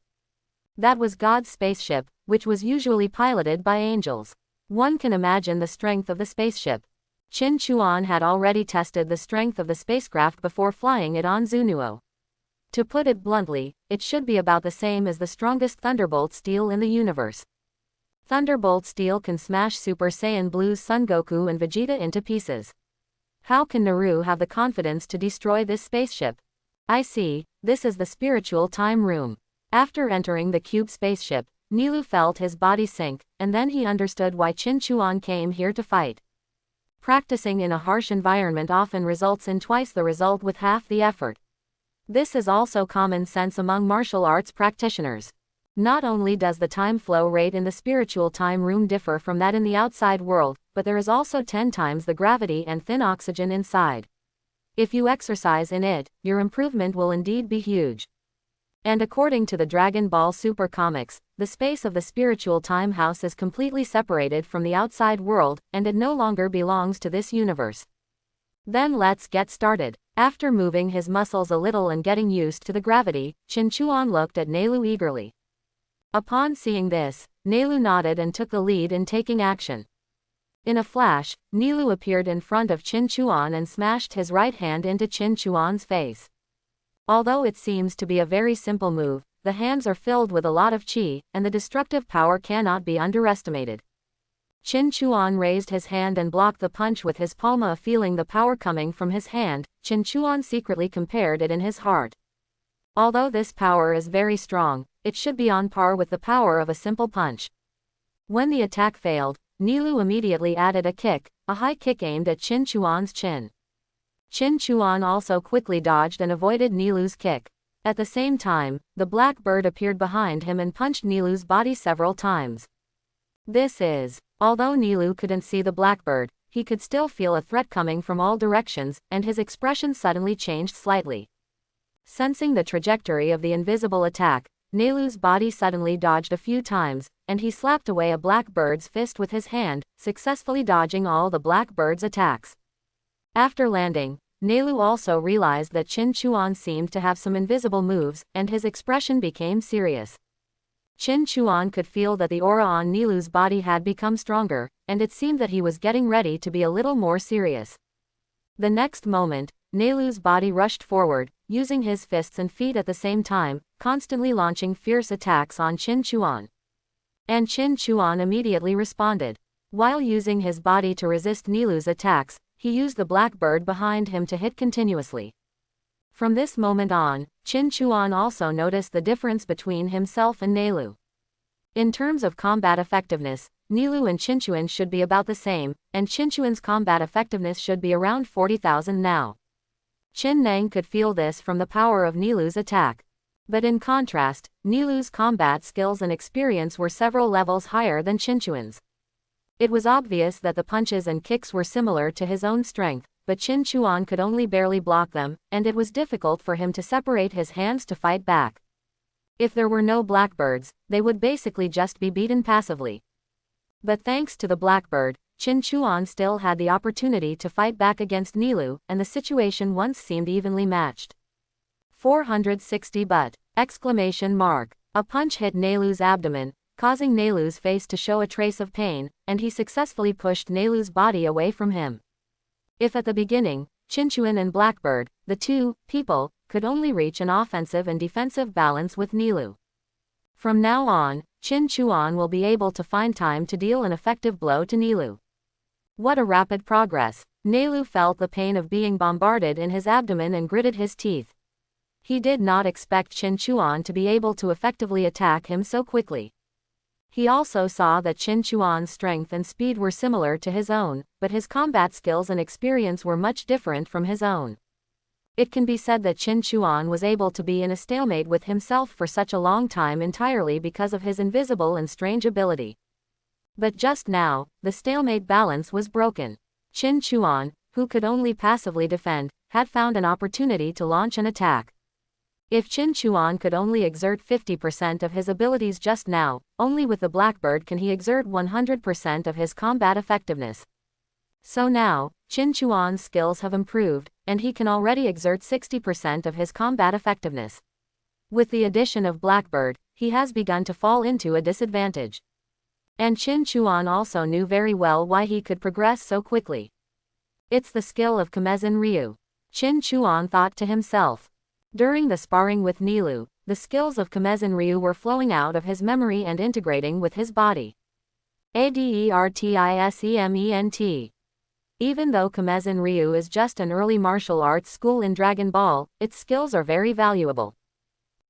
That was God's spaceship, which was usually piloted by angels. One can imagine the strength of the spaceship. Qin Chuan had already tested the strength of the spacecraft before flying it on Zunuo. To put it bluntly, it should be about the same as the strongest Thunderbolt steel in the universe. Thunderbolt steel can smash Super Saiyan Blue's Son Goku and Vegeta into pieces. How can Naru have the confidence to destroy this spaceship? I see, this is the spiritual time room. After entering the cube spaceship, Neilu felt his body sink, and then he understood why Qin Chuan came here to fight. Practicing in a harsh environment often results in twice the result with half the effort. This is also common sense among martial arts practitioners. Not only does the time flow rate in the spiritual time room differ from that in the outside world, but there is also 10 times the gravity and thin oxygen inside. If you exercise in it, your improvement will indeed be huge. And according to the Dragon Ball Super comics, the space of the spiritual time house is completely separated from the outside world, and it no longer belongs to this universe. Then let's get started. After moving his muscles a little and getting used to the gravity, Qin Chuan looked at Nelu eagerly. Upon seeing this, Nelu nodded and took the lead in taking action. In a flash, Nelu appeared in front of Qin Chuan and smashed his right hand into Qin Chuan's face. Although it seems to be a very simple move, the hands are filled with a lot of qi, and the destructive power cannot be underestimated. Qin Chuan raised his hand and blocked the punch with his palm. Feeling the power coming from his hand, Qin Chuan secretly compared it in his heart. Although this power is very strong, it should be on par with the power of a simple punch. When the attack failed, Nelu immediately added a kick, a high kick aimed at Qin Chuan's chin. Qin Chuan also quickly dodged and avoided Nelu's kick. At the same time, the black bird appeared behind him and punched Nelu's body several times. Although Nelu couldn't see the blackbird, he could still feel a threat coming from all directions, and his expression suddenly changed slightly. Sensing the trajectory of the invisible attack, Nelu's body suddenly dodged a few times, and he slapped away a blackbird's fist with his hand, successfully dodging all the blackbird's attacks. After landing, Nelu also realized that Qin Chuan seemed to have some invisible moves, and his expression became serious. Qin Chuan could feel that the aura on Nelu's body had become stronger, and it seemed that he was getting ready to be a little more serious. The next moment, Nelu's body rushed forward, using his fists and feet at the same time, constantly launching fierce attacks on Qin Chuan. And Qin Chuan immediately responded. While using his body to resist Nelu's attacks, he used the blackbird behind him to hit continuously. From this moment on, Qin Chuan also noticed the difference between himself and Nelu. In terms of combat effectiveness, Nelu and Qin Chuan should be about the same, and Qin Chuan's combat effectiveness should be around 40,000 now. Qin Nang could feel this from the power of Nelu's attack. But in contrast, Nelu's combat skills and experience were several levels higher than Qin Chuan's. It was obvious that the punches and kicks were similar to his own strength, but Qin Chuan could only barely block them, and it was difficult for him to separate his hands to fight back. If there were no blackbirds, they would basically just be beaten passively. But thanks to the blackbird, Qin Chuan still had the opportunity to fight back against Nelu, and the situation once seemed evenly matched. 460 but! A punch hit Nelu's abdomen, causing Nelu's face to show a trace of pain, and he successfully pushed Nelu's body away from him. If at the beginning, Qin Chuan and Blackbird, the two people, could only reach an offensive and defensive balance with Nelu. From now on, Qin Chuan will be able to find time to deal an effective blow to Nelu. What a rapid progress! Nelu felt the pain of being bombarded in his abdomen and gritted his teeth. He did not expect Qin Chuan to be able to effectively attack him so quickly. He also saw that Qin Chuan's strength and speed were similar to his own, but his combat skills and experience were much different from his own. It can be said that Qin Chuan was able to be in a stalemate with himself for such a long time entirely because of his invisible and strange ability. But just now, the stalemate balance was broken. Qin Chuan, who could only passively defend, had found an opportunity to launch an attack. If Qin Chuan could only exert 50% of his abilities just now, only with the Blackbird can he exert 100% of his combat effectiveness. So now, Qin Chuan's skills have improved, and he can already exert 60% of his combat effectiveness. With the addition of Blackbird, he has begun to fall into a disadvantage. And Qin Chuan also knew very well why he could progress so quickly. It's the skill of Kamezan Ryu. Qin Chuan thought to himself. During the sparring with Nelu, the skills of Kamezan Ryu were flowing out of his memory and integrating with his body. Adertisement. Even though Kamezan Ryu is just an early martial arts school in Dragon Ball, its skills are very valuable.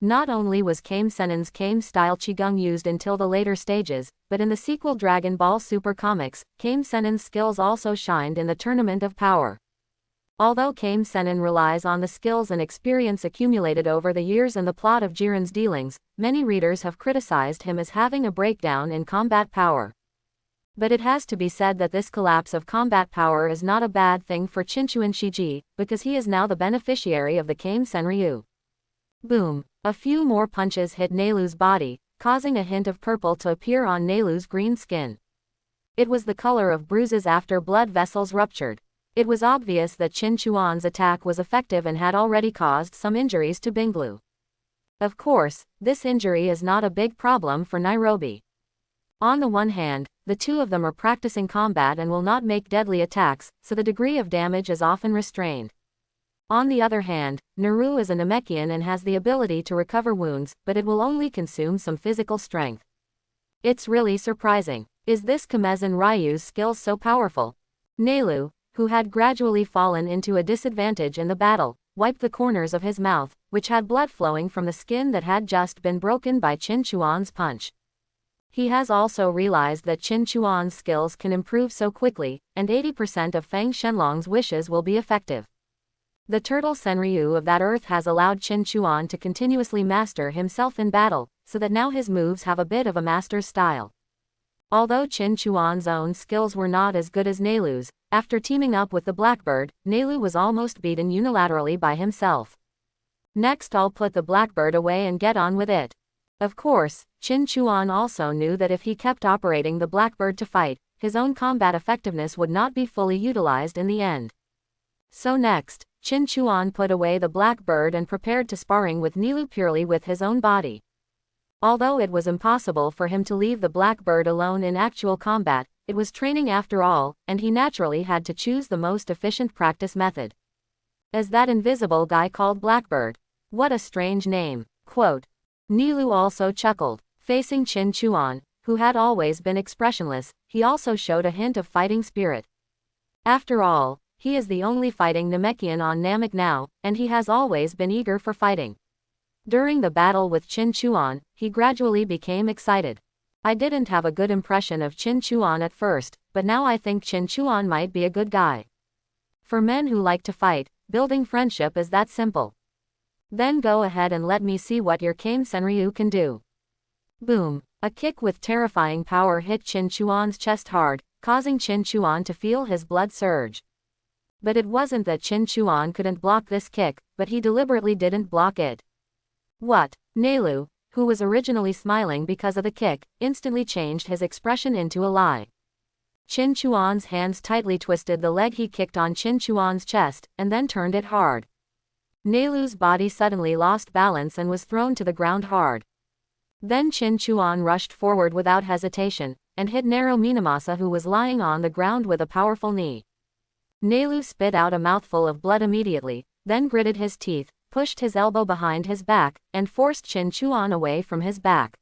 Not only was Kame Sennin's Kame-style Qigong used until the later stages, but in the sequel Dragon Ball Super Comics, Kame Sennin's skills also shined in the Tournament of Power. Although Kame Sennin relies on the skills and experience accumulated over the years and the plot of Jiren's dealings, many readers have criticized him as having a breakdown in combat power. But it has to be said that this collapse of combat power is not a bad thing for Qinchuan Shiji, because he is now the beneficiary of the Kame Sen Ryu. Boom! A few more punches hit Nelu's body, causing a hint of purple to appear on Nelu's green skin. It was the color of bruises after blood vessels ruptured. It was obvious that Qin Chuan's attack was effective and had already caused some injuries to Binglu. Of course, this injury is not a big problem for Nairobi. On the one hand, the two of them are practicing combat and will not make deadly attacks, so the degree of damage is often restrained. On the other hand, Naru is a Namekian and has the ability to recover wounds, but it will only consume some physical strength. It's really surprising. Is this Kamezen Ryu's skills so powerful? Nelu, who had gradually fallen into a disadvantage in the battle, wiped the corners of his mouth, which had blood flowing from the skin that had just been broken by Qin Chuan's punch. He has also realized that Qin Chuan's skills can improve so quickly, and 80% of Feng Shenlong's wishes will be effective. The turtle Senryu of that earth has allowed Qin Chuan to continuously master himself in battle, so that now his moves have a bit of a master's style. Although Qin Chuan's own skills were not as good as Nelu's, after teaming up with the Blackbird, Nelu was almost beaten unilaterally by himself. Next, I'll put the Blackbird away and get on with it. Of course, Qin Chuan also knew that if he kept operating the Blackbird to fight, his own combat effectiveness would not be fully utilized in the end. So next, Qin Chuan put away the Blackbird and prepared to sparring with Nelu purely with his own body. Although it was impossible for him to leave the Blackbird alone in actual combat, it was training after all, and he naturally had to choose the most efficient practice method. As that invisible guy called Blackbird. What a strange name. Quote. Nelu also chuckled. Facing Qin Chuan, who had always been expressionless, he also showed a hint of fighting spirit. After all, he is the only fighting Namekian on Namek now, and he has always been eager for fighting. During the battle with Qin Chuan, he gradually became excited. I didn't have a good impression of Qin Chuan at first, but now I think Qin Chuan might be a good guy. For men who like to fight, building friendship is that simple. Then go ahead and let me see what your Kame Senryu can do. Boom! A kick with terrifying power hit Qin Chuan's chest hard, causing Qin Chuan to feel his blood surge. But it wasn't that Qin Chuan couldn't block this kick, but he deliberately didn't block it. What? Nelu, who was originally smiling because of the kick, instantly changed his expression into a lie. Qin Chuan's hands tightly twisted the leg he kicked on Qin Chuan's chest, and then turned it hard. Nelu's body suddenly lost balance and was thrown to the ground hard. Then Qin Chuan rushed forward without hesitation, and hit Naro Minamasa, who was lying on the ground, with a powerful knee. Nelu spit out a mouthful of blood immediately, then gritted his teeth, pushed his elbow behind his back, and forced Qin Chuan away from his back.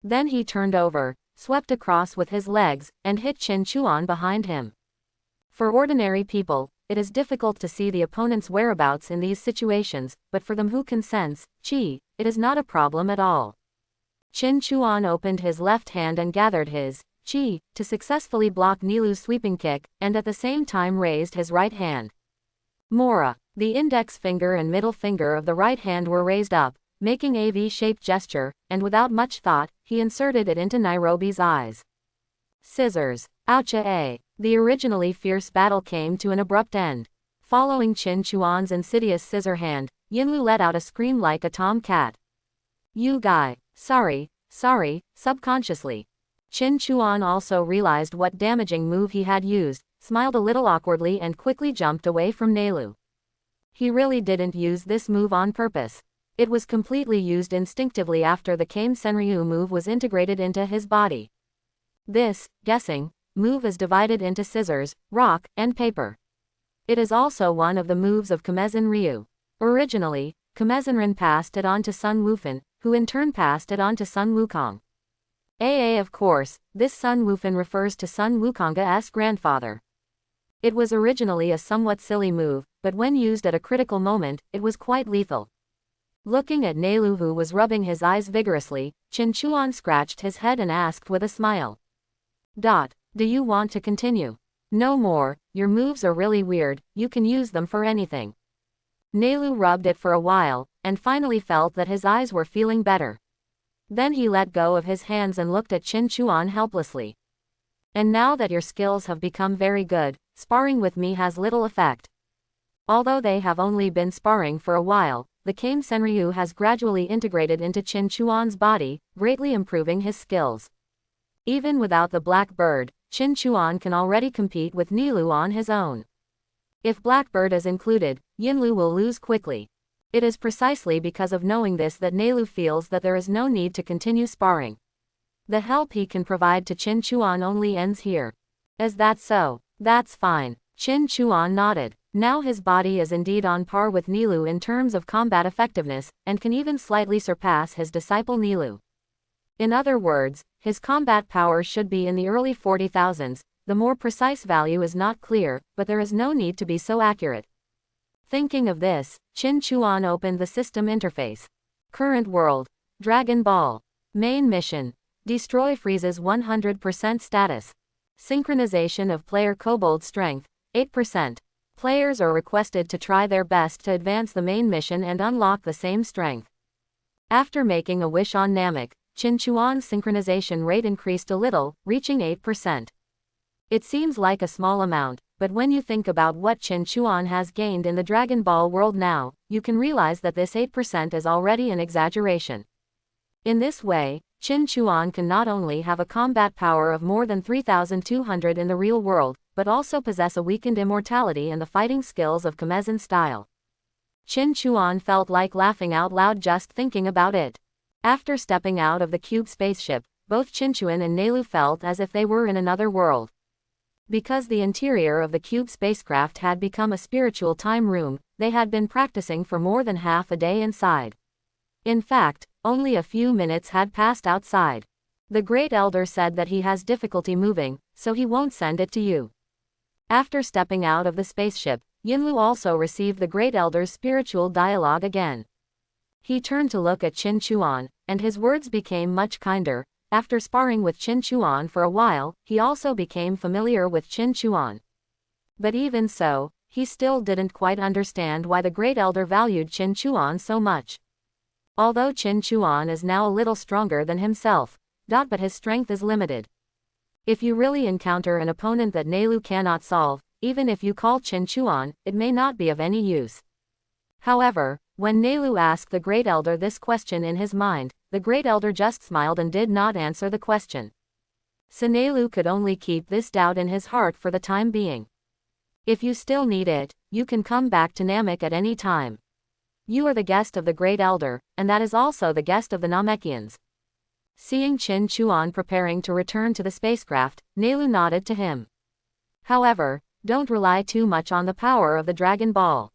Then he turned over, swept across with his legs, and hit Qin Chuan behind him. For ordinary people, it is difficult to see the opponent's whereabouts in these situations, but for them who can sense qi, it is not a problem at all. Qin Chuan opened his left hand and gathered his qi to successfully block Nelu's sweeping kick, and at the same time raised his right hand. Mora. The index finger and middle finger of the right hand were raised up, making a V-shaped gesture, and without much thought, he inserted it into Nairobi's eyes. Scissors. Oucha! The originally fierce battle came to an abrupt end. Following Qin Chuan's insidious scissor hand, Yinlu let out a scream like a tomcat. You guy. Sorry, subconsciously. Qin Chuan also realized what damaging move he had used, smiled a little awkwardly and quickly jumped away from Nelu. He really didn't use this move on purpose. It was completely used instinctively after the Kame Senryu move was integrated into his body. This, guessing, move is divided into scissors, rock, and paper. It is also one of the moves of Kamezen Ryu. Originally, Kamezen Rin passed it on to Sun Wufan, who in turn passed it on to Sun Wukong. Of course, this Sun Wufan refers to Sun Wukong's grandfather. It was originally a somewhat silly move, but when used at a critical moment, it was quite lethal. Looking at Nelu, who was rubbing his eyes vigorously, Qin Chuan scratched his head and asked with a smile. Do you want to continue? No more, your moves are really weird, you can use them for anything. Nelu rubbed it for a while, and finally felt that his eyes were feeling better. Then he let go of his hands and looked at Qin Chuan helplessly. And now that your skills have become very good, sparring with me has little effect. Although they have only been sparring for a while, the Kame Senryu has gradually integrated into Qin Chuan's body, greatly improving his skills. Even without the Black Bird, Qin Chuan can already compete with Nelu on his own. If Blackbird is included, Yinlu will lose quickly. It is precisely because of knowing this that Nelu feels that there is no need to continue sparring. The help he can provide to Qin Chuan only ends here. Is that so? That's fine. Qin Chuan nodded. Now his body is indeed on par with Nelu in terms of combat effectiveness, and can even slightly surpass his disciple Nelu. In other words, his combat power should be in the early 40,000s, the more precise value is not clear, but there is no need to be so accurate. Thinking of this, Qin Chuan opened the system interface. Current world. Dragon Ball. Main mission. Destroy Frieza's 100% status. Synchronization of player kobold strength, 8%. Players are requested to try their best to advance the main mission and unlock the same strength. After making a wish on Namek, Qin Chuan's synchronization rate increased a little, reaching 8%. It seems like a small amount, but when you think about what Qin Chuan has gained in the Dragon Ball world now, you can realize that this 8% is already an exaggeration. In this way, Qin Chuan can not only have a combat power of more than 3,200 in the real world, but also possess a weakened immortality and the fighting skills of Kamazen style. Qin Chuan felt like laughing out loud just thinking about it. After stepping out of the cube spaceship, both Qinchuan and Nelu felt as if they were in another world. Because the interior of the cube spacecraft had become a spiritual time room, they had been practicing for more than half a day inside. In fact, only a few minutes had passed outside. The Great Elder said that he has difficulty moving, so he won't send it to you. After stepping out of the spaceship, Yinlu also received the Great Elder's spiritual dialogue again. He turned to look at Qin Chuan, and his words became much kinder. After sparring with Qin Chuan for a while, he also became familiar with Qin Chuan. But even so, he still didn't quite understand why the Great Elder valued Qin Chuan so much. Although Qin Chuan is now a little stronger than himself, but his strength is limited. If you really encounter an opponent that Nelu cannot solve, even if you call Qin Chuan, it may not be of any use. However, when Nelu asked the Great Elder this question in his mind, the Great Elder just smiled and did not answer the question. So Nelu could only keep this doubt in his heart for the time being. If you still need it, you can come back to Namek at any time. You are the guest of the Great Elder, and that is also the guest of the Namekians. Seeing Qin Chuan preparing to return to the spacecraft, Nelu nodded to him. However, don't rely too much on the power of the Dragon Ball.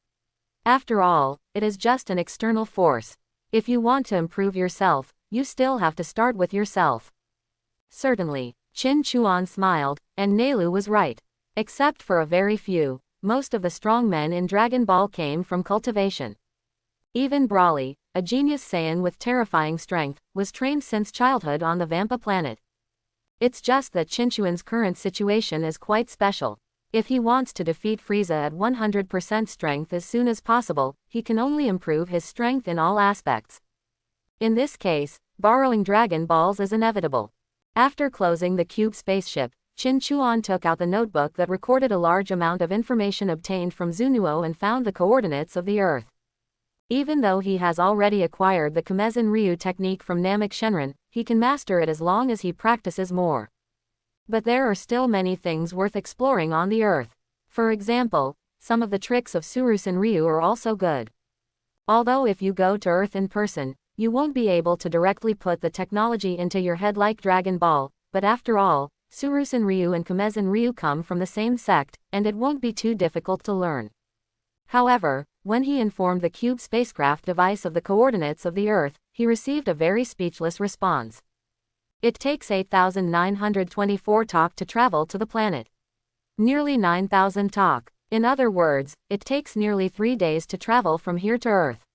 After all, it is just an external force. If you want to improve yourself, you still have to start with yourself. Certainly, Qin Chuan smiled, and Nelu was right. Except for a very few, most of the strong men in Dragon Ball came from cultivation. Even Broly, a genius Saiyan with terrifying strength, was trained since childhood on the Vampa planet. It's just that Qinchuan's current situation is quite special. If he wants to defeat Frieza at 100% strength as soon as possible, he can only improve his strength in all aspects. In this case, borrowing Dragon Balls is inevitable. After closing the cube spaceship, Qin Chuan took out the notebook that recorded a large amount of information obtained from Zunuo and found the coordinates of the Earth. Even though he has already acquired the Kamazen Ryu technique from Namek Shenron, he can master it as long as he practices more. But there are still many things worth exploring on the Earth. For example, some of the tricks of Surusen Ryu are also good. Although if you go to Earth in person, you won't be able to directly put the technology into your head like Dragon Ball, but after all, Surusen Ryu and Kamazen Ryu come from the same sect, and it won't be too difficult to learn. However, when he informed the cube spacecraft device of the coordinates of the Earth, he received a very speechless response. It takes 8,924 talk to travel to the planet. Nearly 9,000 talk. In other words, it takes nearly 3 days to travel from here to Earth.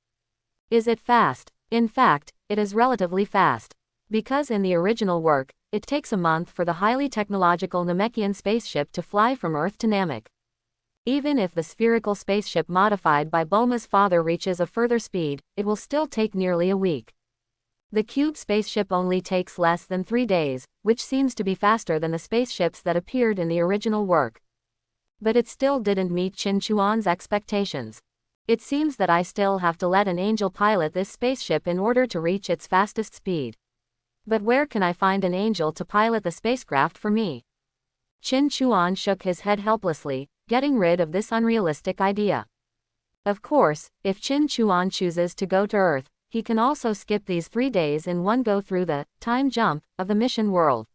Is it fast? In fact, it is relatively fast. Because in the original work, it takes a month for the highly technological Namekian spaceship to fly from Earth to Namek. Even if the spherical spaceship modified by Bulma's father reaches a further speed, it will still take nearly a week. The cube spaceship only takes less than 3 days, which seems to be faster than the spaceships that appeared in the original work. But it still didn't meet Qin Chuan's expectations. It seems that I still have to let an angel pilot this spaceship in order to reach its fastest speed. But where can I find an angel to pilot the spacecraft for me? Qin Chuan shook his head helplessly, getting rid of this unrealistic idea. Of course, if Qin Chuan chooses to go to Earth, he can also skip these 3 days in one go through the time jump of the mission world.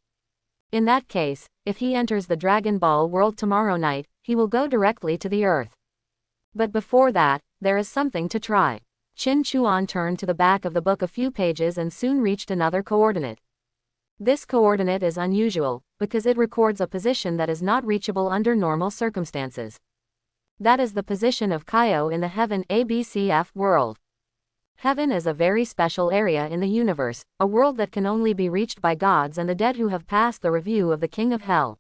In that case, if he enters the Dragon Ball world tomorrow night, he will go directly to the Earth. But before that, there is something to try. Qin Chuan turned to the back of the book a few pages and soon reached another coordinate. This coordinate is unusual, because it records a position that is not reachable under normal circumstances. That is the position of Kaio in the Heaven ABCF world. Heaven is a very special area in the universe, a world that can only be reached by gods and the dead who have passed the review of the King of Hell.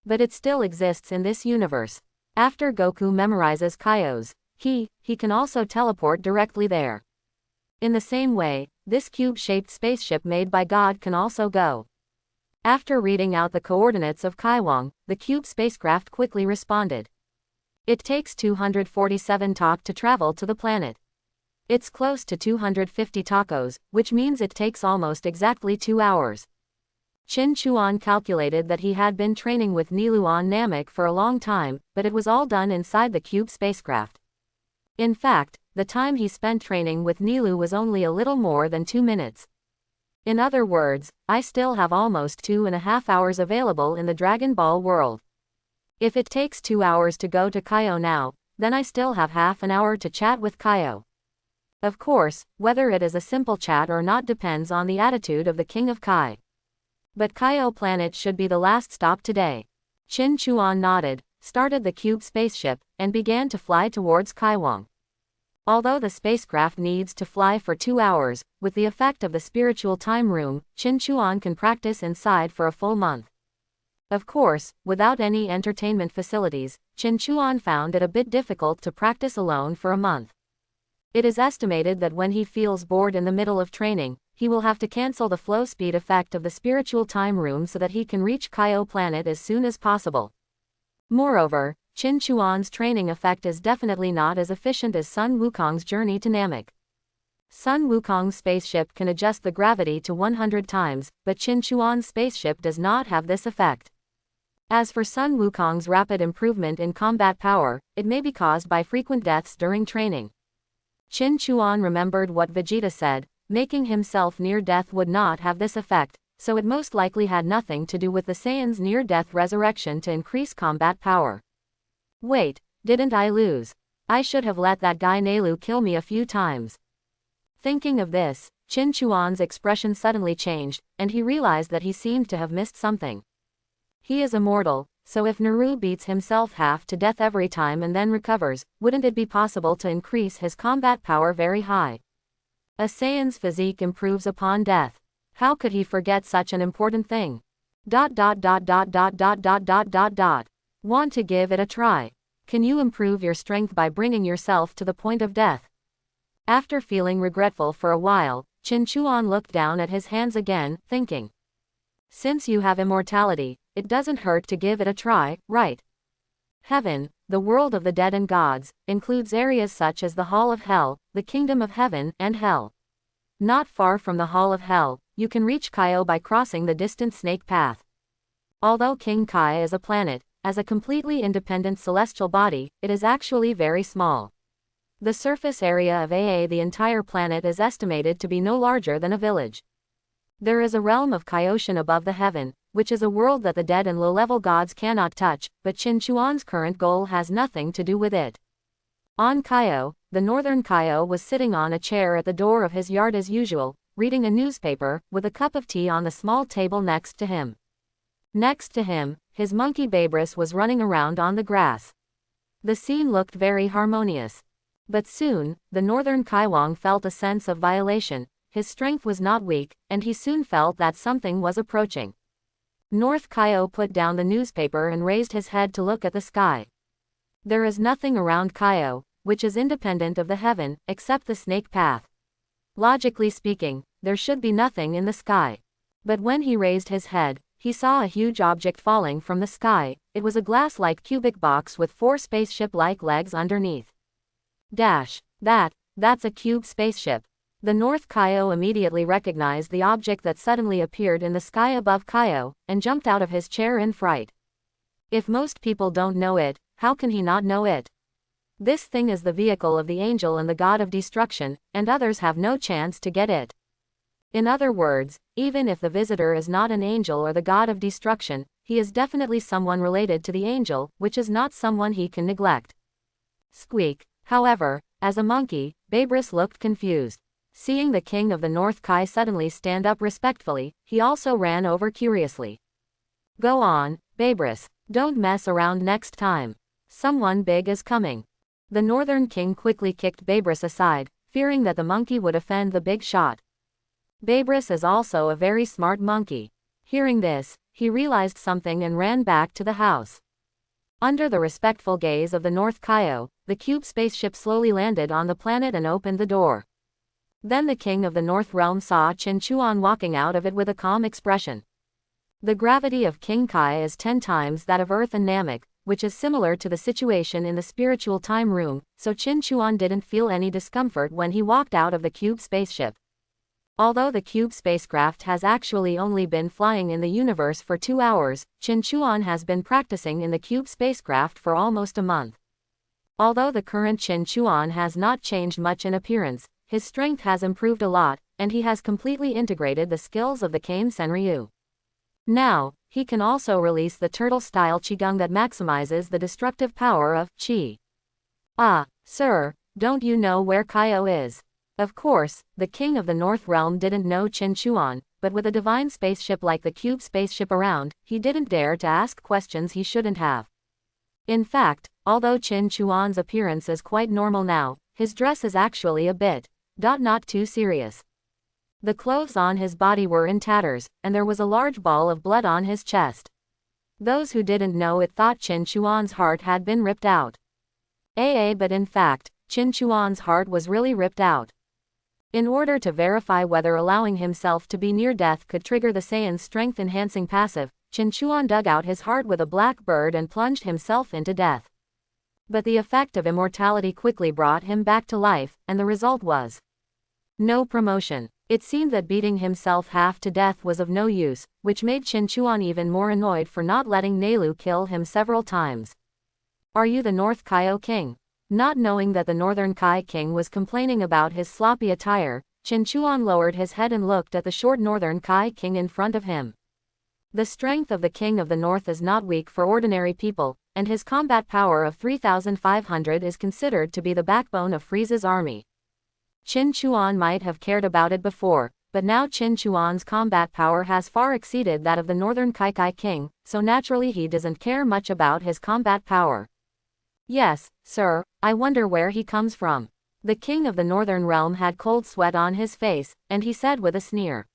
But it still exists in this universe. After Goku memorizes Kaio's, he can also teleport directly there. In the same way, this cube-shaped spaceship made by God can also go. After reading out the coordinates of Kaiwang, the cube spacecraft quickly responded. It takes 247 talk to travel to the planet. It's close to 250 tacos, which means it takes almost exactly 2 hours. Qin Chuan calculated that he had been training with Nilu on Namek for a long time, but it was all done inside the cube spacecraft. In fact, the time he spent training with Nilu was only a little more than 2 minutes. In other words, I still have almost 2.5 hours available in the Dragon Ball world. If it takes 2 hours to go to Kaio now, then I still have half an hour to chat with Kaio. Of course, whether it is a simple chat or not depends on the attitude of the King of Kai. But Kaio planet should be the last stop today. Qin Chuan nodded, started the cube spaceship, and began to fly towards Kaiwang. Although the spacecraft needs to fly for 2 hours, with the effect of the spiritual time room, Qin Chuan can practice inside for a full month. Of course, without any entertainment facilities, Qin Chuan found it a bit difficult to practice alone for a month. It is estimated that when he feels bored in the middle of training, he will have to cancel the flow speed effect of the spiritual time room so that he can reach Kaio planet as soon as possible. Moreover, Qin Chuan's training effect is definitely not as efficient as Sun Wukong's journey to Namek. Sun Wukong's spaceship can adjust the gravity to 100 times, but Qin Chuan's spaceship does not have this effect. As for Sun Wukong's rapid improvement in combat power, it may be caused by frequent deaths during training. Qin Chuan remembered what Vegeta said, making himself near death would not have this effect, so it most likely had nothing to do with the Saiyans' near-death resurrection to increase combat power. Wait, didn't I lose? I should have let that guy Nelu kill me a few times. Thinking of this, Qin Chuan's expression suddenly changed, and he realized that he seemed to have missed something. He is immortal, so if Naru beats himself half to death every time and then recovers, wouldn't it be possible to increase his combat power very high? A Saiyan's physique improves upon death. How could he forget such an important thing? ... Want to give it a try? Can you improve your strength by bringing yourself to the point of death? After feeling regretful for a while, Qin Chuan looked down at his hands again, thinking. Since you have immortality, it doesn't hurt to give it a try, right? Heaven, the world of the dead and gods, includes areas such as the Hall of Hell, the Kingdom of Heaven and Hell. Not far from the Hall of Hell, you can reach Kaio by crossing the distant snake path. Although King Kai is a planet, as a completely independent celestial body, it is actually very small. The surface area of the entire planet is estimated to be no larger than a village. There is a realm of Kaioshin above the heaven, which is a world that the dead and low-level gods cannot touch, but Qin Chuan's current goal has nothing to do with it. On Kaio, the northern Kaio was sitting on a chair at the door of his yard as usual, reading a newspaper, with a cup of tea on the small table next to him. Next to him, his monkey Babris was running around on the grass. The scene looked very harmonious. But soon, the northern Kaiwang felt a sense of violation. His strength was not weak, and he soon felt that something was approaching. North Kaio put down the newspaper and raised his head to look at the sky. There is nothing around Kaio, which is independent of the heaven, except the snake path. Logically speaking, there should be nothing in the sky. But when he raised his head, he saw a huge object falling from the sky. It was a glass-like cubic box with 4 spaceship-like legs underneath. That's a cube spaceship. The North Kaio immediately recognized the object that suddenly appeared in the sky above Kaio, and jumped out of his chair in fright. If most people don't know it, how can he not know it? This thing is the vehicle of the angel and the god of destruction, and others have no chance to get it. In other words, even if the visitor is not an angel or the god of destruction, he is definitely someone related to the angel, which is not someone he can neglect. Squeak. However, as a monkey, Babris looked confused. Seeing the king of the North Kai suddenly stand up respectfully, he also ran over curiously. Go on, Babris. Don't mess around next time. Someone big is coming. The Northern King quickly kicked Babris aside, fearing that the monkey would offend the big shot. Babris is also a very smart monkey. Hearing this, he realized something and ran back to the house. Under the respectful gaze of the North Kaio, the cube spaceship slowly landed on the planet and opened the door. Then the king of the North Realm saw Qin Chuan walking out of it with a calm expression. The gravity of King Kai is 10 times that of Earth and Namek, which is similar to the situation in the spiritual time room, so Qin Chuan didn't feel any discomfort when he walked out of the cube spaceship. Although the cube spacecraft has actually only been flying in the universe for 2 hours, Qin Chuan has been practicing in the cube spacecraft for almost a month. Although the current Qin Chuan has not changed much in appearance, his strength has improved a lot, and he has completely integrated the skills of the Kame Senryu. Now, he can also release the turtle-style Qigong that maximizes the destructive power of Qi. Ah, sir, don't you know where Kaio is? Of course, the king of the North Realm didn't know Qin Chuan, but with a divine spaceship like the cube spaceship around, he didn't dare to ask questions he shouldn't have. In fact, although Qin Chuan's appearance is quite normal now, his dress is actually a bit not too serious. The clothes on his body were in tatters, and there was a large ball of blood on his chest. Those who didn't know it thought Qin Chuan's heart had been ripped out. But in fact, Qin Chuan's heart was really ripped out. In order to verify whether allowing himself to be near death could trigger the Saiyan's strength-enhancing passive, Qin Chuan dug out his heart with a black bird and plunged himself into death. But the effect of immortality quickly brought him back to life, and the result was no promotion. It seemed that beating himself half to death was of no use, which made Qin Chuan even more annoyed for not letting Nelu kill him several times. Are you the North Kaio King? Not knowing that the Northern Kai King was complaining about his sloppy attire, Qin Chuan lowered his head and looked at the short Northern Kai King in front of him. The strength of the King of the North is not weak for ordinary people, and his combat power of 3,500 is considered to be the backbone of Frieza's army. Qin Chuan might have cared about it before, but now Qin Chuan's combat power has far exceeded that of the Northern Kai King, so naturally he doesn't care much about his combat power. Yes, sir, I wonder where he comes from. The king of the Northern Realm had cold sweat on his face, and he said with a sneer.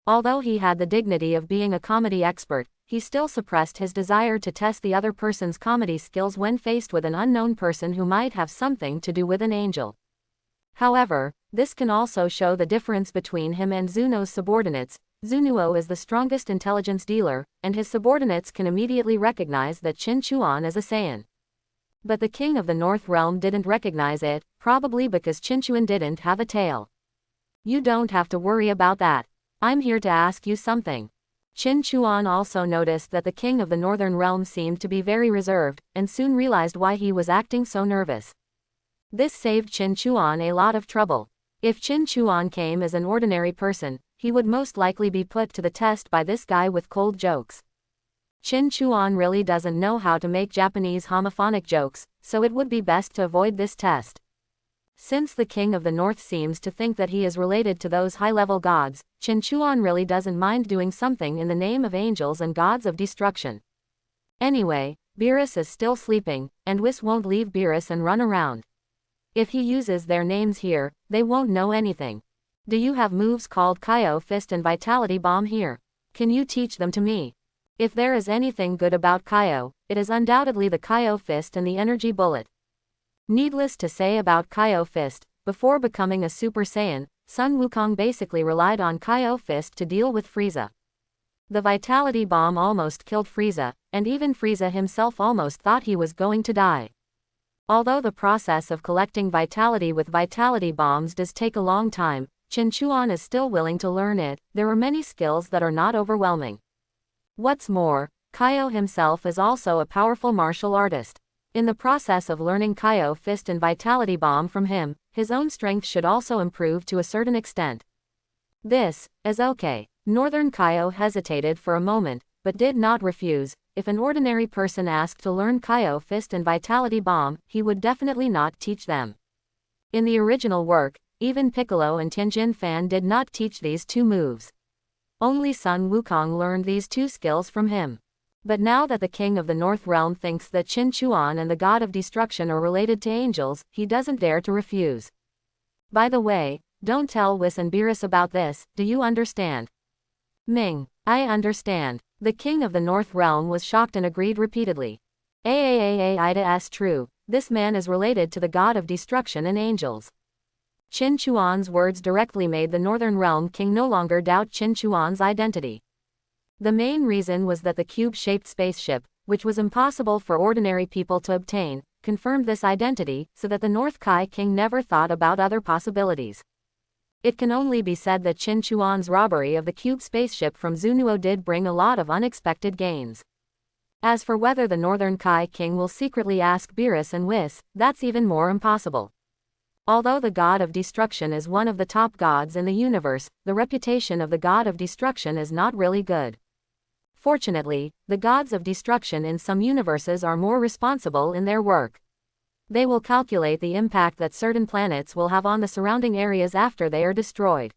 Although he had the dignity of being a comedy expert, he still suppressed his desire to test the other person's comedy skills when faced with an unknown person who might have something to do with an angel. However, this can also show the difference between him and Zuno's subordinates. Zunuo is the strongest intelligence dealer, and his subordinates can immediately recognize that Qin Chuan is a Saiyan. But the king of the North Realm didn't recognize it, probably because Qin Chuan didn't have a tail. You don't have to worry about that. I'm here to ask you something. Qin Chuan also noticed that the king of the Northern Realm seemed to be very reserved, and soon realized why he was acting so nervous. This saved Qin Chuan a lot of trouble. If Qin Chuan came as an ordinary person, he would most likely be put to the test by this guy with cold jokes. Qin Chuan really doesn't know how to make Japanese homophonic jokes, so it would be best to avoid this test. Since the king of the North seems to think that he is related to those high-level gods, Qin Chuan really doesn't mind doing something in the name of angels and gods of destruction. Anyway, Beerus is still sleeping, and Whis won't leave Beerus and run around. If he uses their names here, they won't know anything. Do you have moves called Kaio Fist and Vitality Bomb here? Can you teach them to me? If there is anything good about Kaio, it is undoubtedly the Kaio Fist and the Energy Bullet. Needless to say about Kaio Fist, before becoming a Super Saiyan, Sun Wukong basically relied on Kaio Fist to deal with Frieza. The Vitality Bomb almost killed Frieza, and even Frieza himself almost thought he was going to die. Although the process of collecting vitality with vitality bombs does take a long time, Qin Chuan is still willing to learn it. There are many skills that are not overwhelming. What's more, Kaio himself is also a powerful martial artist. In the process of learning Kaio Fist and Vitality Bomb from him, his own strength should also improve to a certain extent. This is okay. Northern Kaio hesitated for a moment, but did not refuse. If an ordinary person asked to learn Kaio Fist and Vitality Bomb, he would definitely not teach them. In the original work, even Piccolo and Tianjin Fan did not teach these two moves. Only Sun Wukong learned these two skills from him. But now that the King of the North Realm thinks that Qin Chuan and the God of Destruction are related to angels, he doesn't dare to refuse. By the way, don't tell Whis and Beerus about this, do you understand? Ming, I understand. The King of the North Realm was shocked and agreed repeatedly. Ida true, this man is related to the God of Destruction and angels. Qin Chuan's words directly made the Northern Realm King no longer doubt Qin Chuan's identity. The main reason was that the cube-shaped spaceship, which was impossible for ordinary people to obtain, confirmed this identity, so that the North Kai King never thought about other possibilities. It can only be said that Qin Chuan's robbery of the cube spaceship from Zunuo did bring a lot of unexpected gains. As for whether the Northern Kai King will secretly ask Beerus and Whis, that's even more impossible. Although the God of Destruction is one of the top gods in the universe, the reputation of the God of Destruction is not really good. Fortunately, the gods of destruction in some universes are more responsible in their work. They will calculate the impact that certain planets will have on the surrounding areas after they are destroyed.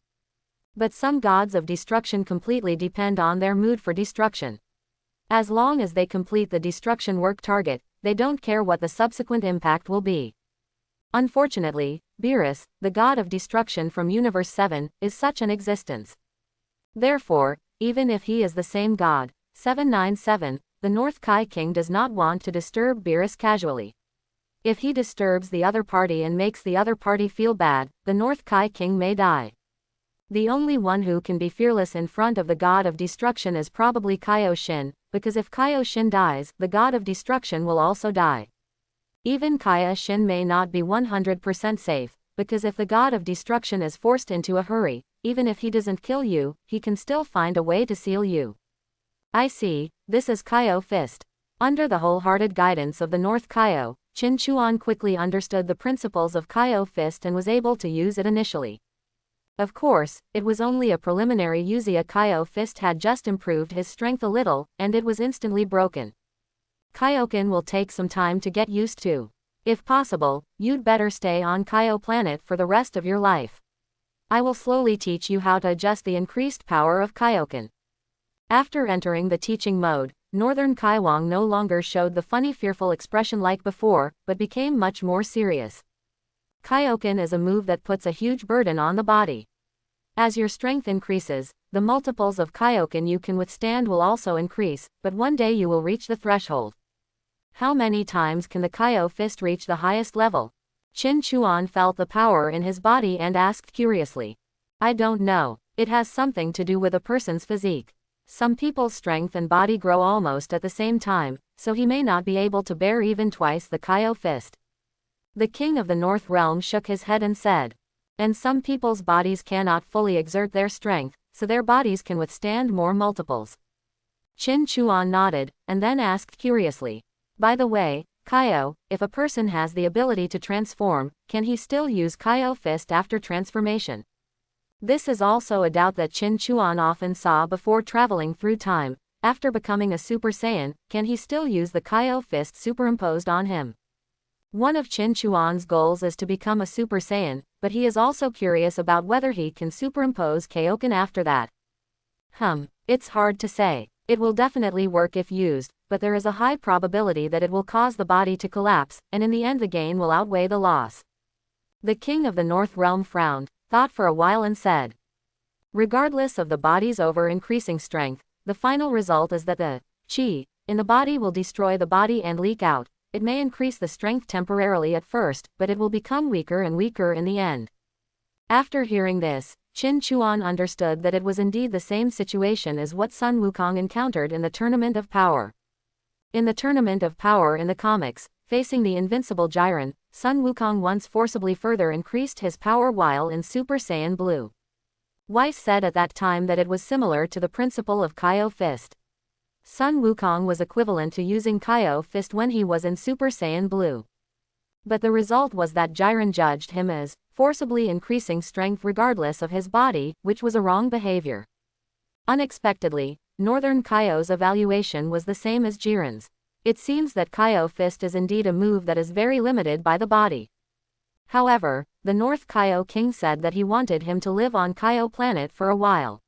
But some gods of destruction completely depend on their mood for destruction. As long as they complete the destruction work target, they don't care what the subsequent impact will be. Unfortunately, Beerus, the god of destruction from Universe 7, is such an existence. Therefore, even if he is the same god, 797, the North Kai King does not want to disturb Beerus casually. If he disturbs the other party and makes the other party feel bad, the North Kai King may die. The only one who can be fearless in front of the god of destruction is probably Kaio Shin, because if Kaio Shin dies, the god of destruction will also die. Even Kaio Shin may not be 100% safe, because if the god of destruction is forced into a hurry, even if he doesn't kill you, he can still find a way to seal you. I see, this is Kaio Fist. Under the wholehearted guidance of the North Kaio, Qin Chuan quickly understood the principles of Kaio Fist and was able to use it initially. Of course, it was only a preliminary use. Kaio Fist had just improved his strength a little, and it was instantly broken. Kaioken will take some time to get used to. If possible, you'd better stay on Kaio planet for the rest of your life. I will slowly teach you how to adjust the increased power of Kaioken. After entering the teaching mode, Northern Kaiwang no longer showed the funny fearful expression like before, but became much more serious. Kaioken is a move that puts a huge burden on the body. As your strength increases, the multiples of Kaioken you can withstand will also increase, but one day you will reach the threshold. How many times can the Kaio Fist reach the highest level? Qin Chuan felt the power in his body and asked curiously. I don't know. It has something to do with a person's physique. Some people's strength and body grow almost at the same time, so he may not be able to bear even twice the Kaio Fist. The King of the North Realm shook his head and said. And some people's bodies cannot fully exert their strength, so their bodies can withstand more multiples. Qin Chuan nodded, and then asked curiously. By the way, Kaio, if a person has the ability to transform, can he still use Kaio Fist after transformation? This is also a doubt that Qin Chuan often saw before traveling through time. After becoming a Super Saiyan, can he still use the Kaio Fist superimposed on him? One of Qin Chuan's goals is to become a Super Saiyan, but he is also curious about whether he can superimpose Kaioken after that. It's hard to say. It will definitely work if used, but there is a high probability that it will cause the body to collapse, and in the end the gain will outweigh the loss. The King of the North Realm frowned, thought for a while and said. Regardless of the body's over-increasing strength, the final result is that the qi in the body will destroy the body and leak out. It may increase the strength temporarily at first, but it will become weaker and weaker in the end. After hearing this, Qin Chuan understood that it was indeed the same situation as what Sun Wukong encountered in the Tournament of Power. In the Tournament of Power in the comics, facing the invincible Jiren, Sun Wukong once forcibly further increased his power while in Super Saiyan Blue. Weiss said at that time that it was similar to the principle of Kaio Fist. Sun Wukong was equivalent to using Kaio Fist when he was in Super Saiyan Blue. But the result was that Jiren judged him as forcibly increasing strength regardless of his body, which was a wrong behavior. Unexpectedly, Northern Kaio's evaluation was the same as Jiren's. It seems that Kaio Fist is indeed a move that is very limited by the body. However, the North Kaio King said that he wanted him to live on Kaio Planet for a while.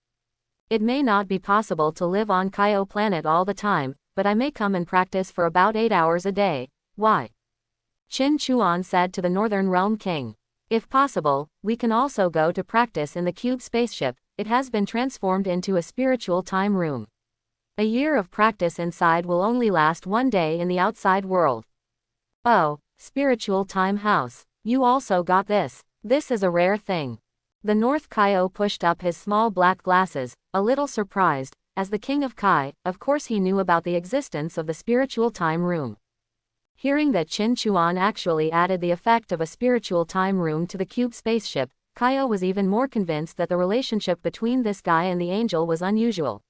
It may not be possible to live on Kaio Planet all the time, but I may come and practice for about 8 hours a day. Why? Qin Chuan said to the Northern Realm King. If possible, we can also go to practice in the cube spaceship. It has been transformed into a spiritual time room. A year of practice inside will only last 1 day in the outside world. Oh, spiritual time house. You also got this. This is a rare thing. The North Kaio pushed up his small black glasses, a little surprised. As the King of Kai, of course he knew about the existence of the spiritual time room. Hearing that Qin Chuan actually added the effect of a spiritual time room to the cube spaceship, Kaio was even more convinced that the relationship between this guy and the angel was unusual.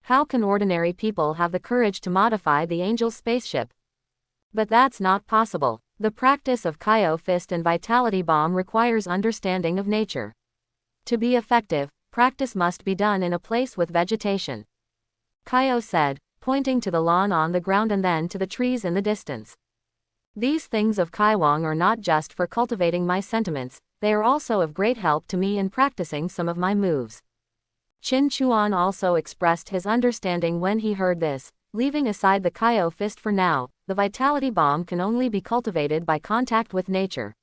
How can ordinary people have the courage to modify the angel's spaceship? But that's not possible. The practice of Kaio Fist and Vitality Bomb requires understanding of nature. To be effective, practice must be done in a place with vegetation. Kaio said, pointing to the lawn on the ground and then to the trees in the distance. These things of Kaiwang are not just for cultivating my sentiments, they are also of great help to me in practicing some of my moves. Qin Chuan also expressed his understanding when he heard this. Leaving aside the Kaio Fist for now, the Vitality Bomb can only be cultivated by contact with nature.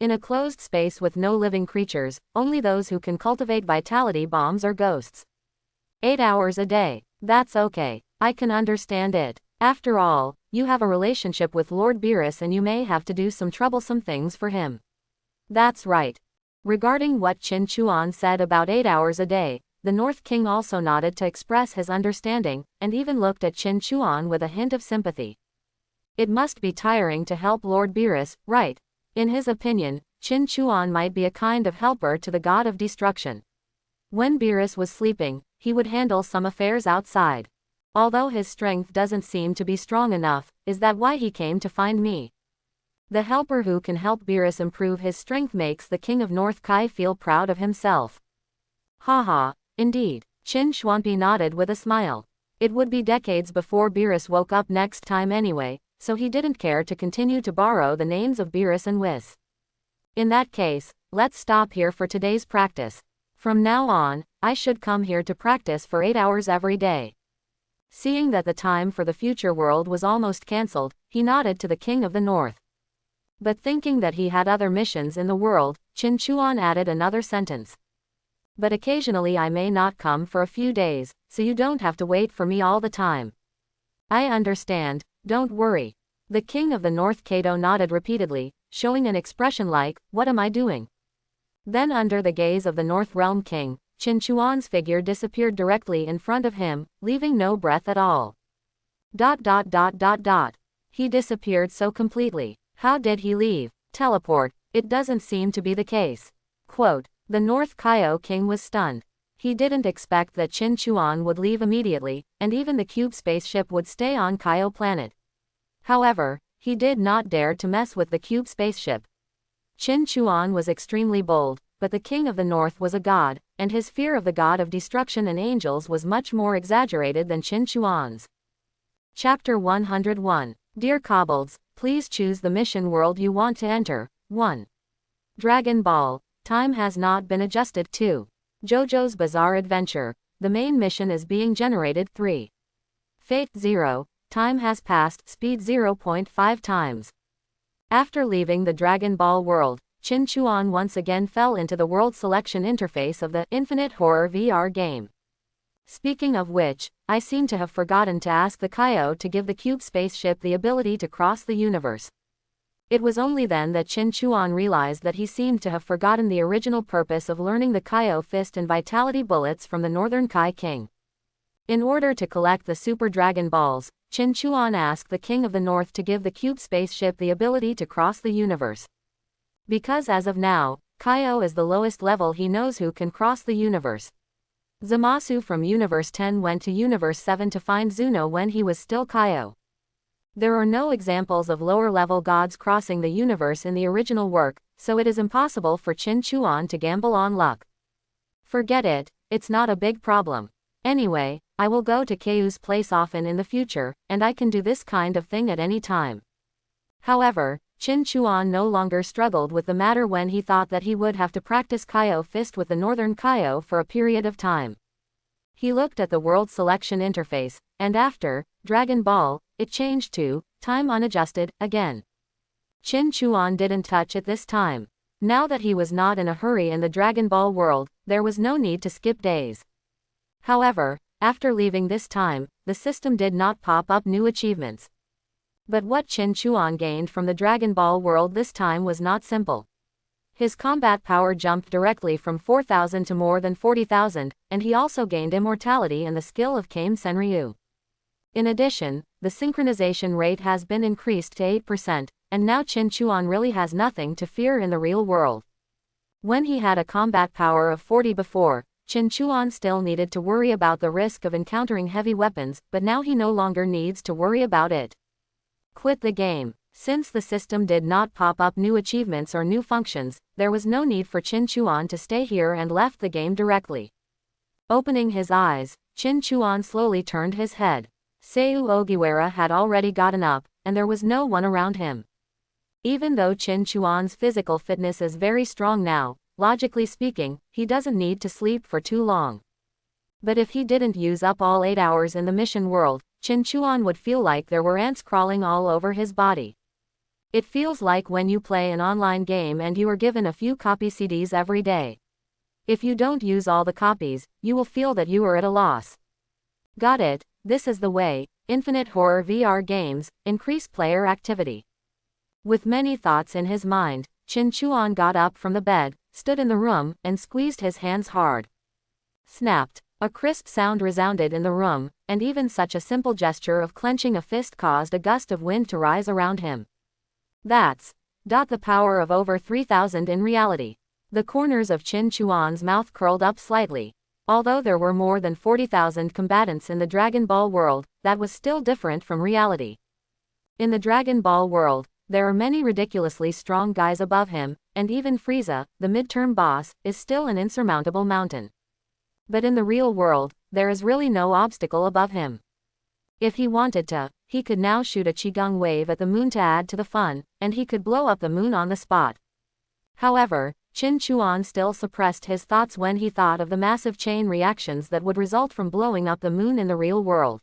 In a closed space with no living creatures, only those who can cultivate Vitality Bombs are ghosts. 8 hours a day. That's okay. I can understand it. After all, you have a relationship with Lord Beerus and you may have to do some troublesome things for him. That's right. Regarding what Qin Chuan said about 8 hours a day, the North King also nodded to express his understanding, and even looked at Qin Chuan with a hint of sympathy. It must be tiring to help Lord Beerus, right? In his opinion, Qin Chuan might be a kind of helper to the god of destruction. When Beerus was sleeping, he would handle some affairs outside. Although his strength doesn't seem to be strong enough, is that why he came to find me? The helper who can help Beerus improve his strength makes the King of North Kai feel proud of himself. Haha, indeed. Qin Xuanpi nodded with a smile. It would be decades before Beerus woke up next time anyway, so he didn't care to continue to borrow the names of Beerus and Whis. In that case, let's stop here for today's practice. From now on, I should come here to practice for 8 hours every day. Seeing that the time for the future world was almost cancelled, he nodded to the King of the North. But thinking that he had other missions in the world, Qin Chuan added another sentence. But occasionally I may not come for a few days, so you don't have to wait for me all the time. I understand, don't worry. The King of the North Kato nodded repeatedly, showing an expression like, what am I doing? Then under the gaze of the North Realm King, Qin Chuan's figure disappeared directly in front of him, leaving no breath at all. ... He disappeared so completely. How did he leave? Teleport? It doesn't seem to be the case. Quote, the North Kaio King was stunned. He didn't expect that Qin Chuan would leave immediately, and even the cube spaceship would stay on Kaio Planet. However, he did not dare to mess with the cube spaceship. Qin Chuan was extremely bold, but the King of the North was a god, and his fear of the god of destruction and angels was much more exaggerated than Qin Chuan's. Chapter 101. Dear Kobolds, please choose the mission world you want to enter. 1. Dragon Ball. Time has not been adjusted to. JoJo's Bizarre Adventure. The main mission is being generated. 3. Fate 0. Time has passed. Speed 0.5 times. After leaving the Dragon Ball world, Qin Chuan once again fell into the world selection interface of the Infinite Horror VR game. Speaking of which, I seem to have forgotten to ask the Kaio to give the cube spaceship the ability to cross the universe. It was only then that Qin Chuan realized that he seemed to have forgotten the original purpose of learning the Kaio Fist and Vitality Bullets from the Northern Kai King. In order to collect the Super Dragon Balls, Qin Chuan asked the King of the North to give the cube spaceship the ability to cross the universe. Because as of now, Kaio is the lowest level he knows who can cross the universe. Zamasu from Universe 10 went to Universe 7 to find Zuno when he was still Kaio. There are no examples of lower-level gods crossing the universe in the original work, so it is impossible for Qin Chuan to gamble on luck. Forget it, it's not a big problem. Anyway, I will go to Keiu's place often in the future, and I can do this kind of thing at any time. However, Qin Chuan no longer struggled with the matter when he thought that he would have to practice Kaio Fist with the Northern Kaio for a period of time. He looked at the World Selection interface, and after Dragon Ball, it changed to Time Unadjusted again. Qin Chuan didn't touch it this time. Now that he was not in a hurry in the Dragon Ball world, there was no need to skip days. However, after leaving this time, the system did not pop up new achievements. But what Qin Chuan gained from the Dragon Ball world this time was not simple. His combat power jumped directly from 4,000 to more than 40,000, and he also gained immortality and the skill of Kame Senryu. In addition, the synchronization rate has been increased to 8%, and now Qin Chuan really has nothing to fear in the real world. When he had a combat power of 40 before, Qin Chuan still needed to worry about the risk of encountering heavy weapons, but now he no longer needs to worry about it. Quit the game. Since the system did not pop up new achievements or new functions, there was no need for Qin Chuan to stay here and left the game directly. Opening his eyes, Qin Chuan slowly turned his head. Seiyu Ogiwara had already gotten up, and there was no one around him. Even though Qin Chuan's physical fitness is very strong now, logically speaking, he doesn't need to sleep for too long. But if he didn't use up all 8 hours in the mission world, Qin Chuan would feel like there were ants crawling all over his body. It feels like when you play an online game and you are given a few copy CDs every day. If you don't use all the copies, you will feel that you are at a loss. Got it, this is the way. Infinite Horror VR games increase player activity. With many thoughts in his mind, Qin Chuan got up from the bed, stood in the room, and squeezed his hands hard. Snapped. A crisp sound resounded in the room, and even such a simple gesture of clenching a fist caused a gust of wind to rise around him. That's the power of over 3,000 in reality. The corners of Qin Chuan's mouth curled up slightly. Although there were more than 40,000 combatants in the Dragon Ball world, that was still different from reality. In the Dragon Ball world, there are many ridiculously strong guys above him, and even Frieza, the midterm boss, is still an insurmountable mountain. But in the real world, there is really no obstacle above him. If he wanted to, he could now shoot a Qigong wave at the moon to add to the fun, and he could blow up the moon on the spot. However, Qin Chuan still suppressed his thoughts when he thought of the massive chain reactions that would result from blowing up the moon in the real world.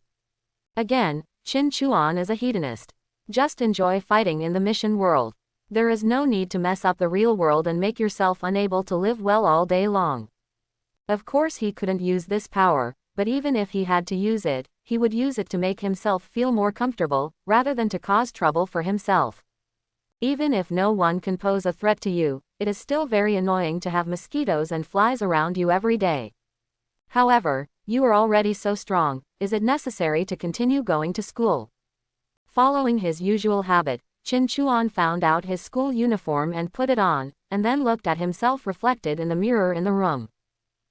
Again, Qin Chuan is a hedonist. Just enjoy fighting in the mission world. There is no need to mess up the real world and make yourself unable to live well all day long. Of course he couldn't use this power, but even if he had to use it, he would use it to make himself feel more comfortable, rather than to cause trouble for himself. Even if no one can pose a threat to you, it is still very annoying to have mosquitoes and flies around you every day. However, you are already so strong, is it necessary to continue going to school? Following his usual habit, Qin Chuan found out his school uniform and put it on, and then looked at himself reflected in the mirror in the room.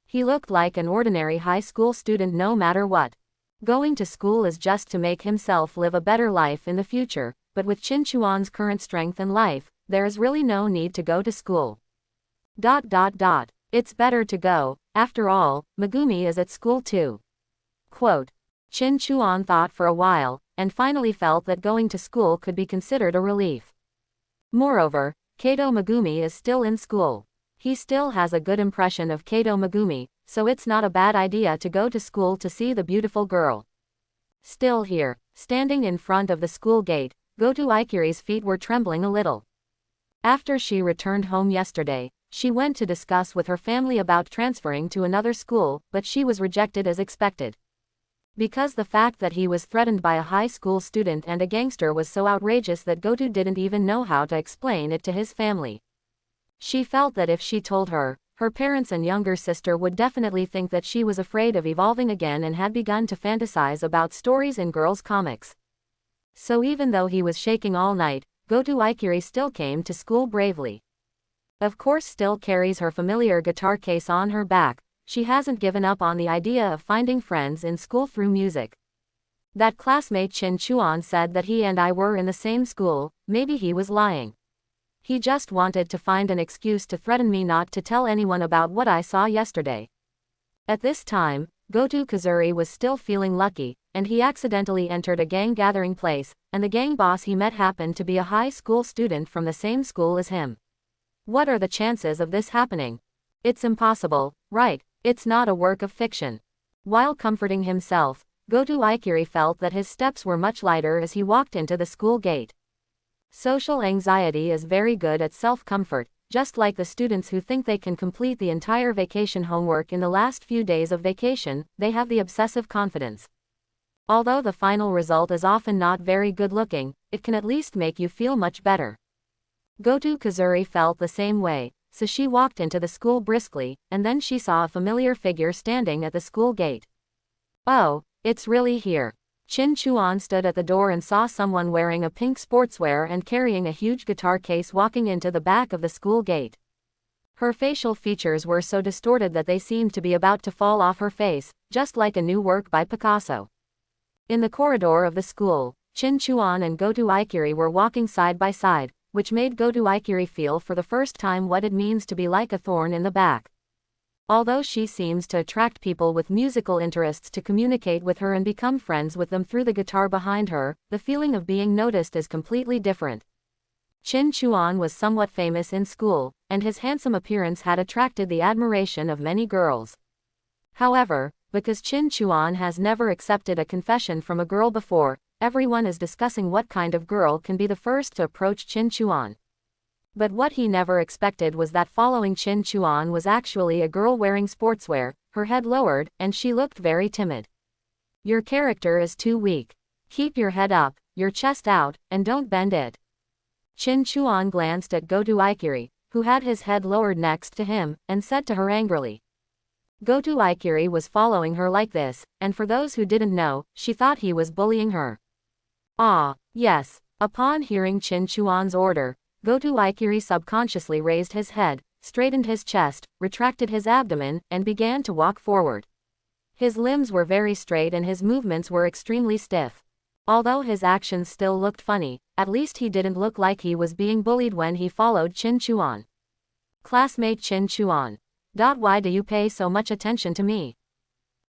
He looked like an ordinary high school student no matter what. Going to school is just to make himself live a better life in the future, but with Qin Chuan's current strength and life, there is really no need to go to school. It's better to go, after all, Megumi is at school too. Quote. Qin Chuan thought for a while, and finally felt that going to school could be considered a relief. Moreover, Kato Megumi is still in school. He still has a good impression of Kato Megumi, so it's not a bad idea to go to school to see the beautiful girl. Still here, standing in front of the school gate, Goto Ikiri's feet were trembling a little. After she returned home yesterday, she went to discuss with her family about transferring to another school, but she was rejected as expected. Because the fact that he was threatened by a high school student and a gangster was so outrageous that Goto didn't even know how to explain it to his family. She felt that if she told her parents and younger sister would definitely think that she was afraid of evolving again and had begun to fantasize about stories in girls' comics. So even though he was shaking all night, Goto Ikiri still came to school bravely. Of course still carries her familiar guitar case on her back. she hasn't given up on the idea of finding friends in school through music. That classmate Chin Chuan said that he and I were in the same school, maybe he was lying. He just wanted to find an excuse to threaten me not to tell anyone about what I saw yesterday. At this time, Goto Kazuri was still feeling lucky, and he accidentally entered a gang gathering place, and the gang boss he met happened to be a high school student from the same school as him. What are the chances of this happening? It's impossible, right? It's not a work of fiction. While comforting himself, Goto Ikiri felt that his steps were much lighter as he walked into the school gate. Social anxiety is very good at self-comfort, just like the students who think they can complete the entire vacation homework in the last few days of vacation, they have the obsessive confidence. Although the final result is often not very good-looking, it can at least make you feel much better. Goto Kazuri felt the same way, so she walked into the school briskly, and then she saw a familiar figure standing at the school gate. Oh, it's really here. Chin Chuan stood at the door and saw someone wearing a pink sportswear and carrying a huge guitar case walking into the back of the school gate. Her facial features were so distorted that they seemed to be about to fall off her face, just like a new work by Picasso. In the corridor of the school, Chin Chuan and Goto Ikiri were walking side by side, which made Goto Ikiri feel for the first time what it means to be like a thorn in the back. Although she seems to attract people with musical interests to communicate with her and become friends with them through the guitar behind her, the feeling of being noticed is completely different. Chin Chuan was somewhat famous in school, and his handsome appearance had attracted the admiration of many girls. However, because Chin Chuan has never accepted a confession from a girl before, everyone is discussing what kind of girl can be the first to approach Chin Chuan. But what he never expected was that following Chin Chuan was actually a girl wearing sportswear, her head lowered, and she looked very timid. Your character is too weak. Keep your head up, your chest out, and don't bend it. Chin Chuan glanced at Goto Ikiri, who had his head lowered next to him, and said to her angrily. Goto Ikiri was following her like this, and for those who didn't know, she thought he was bullying her. Ah, yes. Upon hearing Chin Chuan's order, Goto Ikiri subconsciously raised his head, straightened his chest, retracted his abdomen, and began to walk forward. His limbs were very straight and his movements were extremely stiff. Although his actions still looked funny, at least he didn't look like he was being bullied when he followed Chin Chuan. Classmate Chin Chuan. Why do you pay so much attention to me?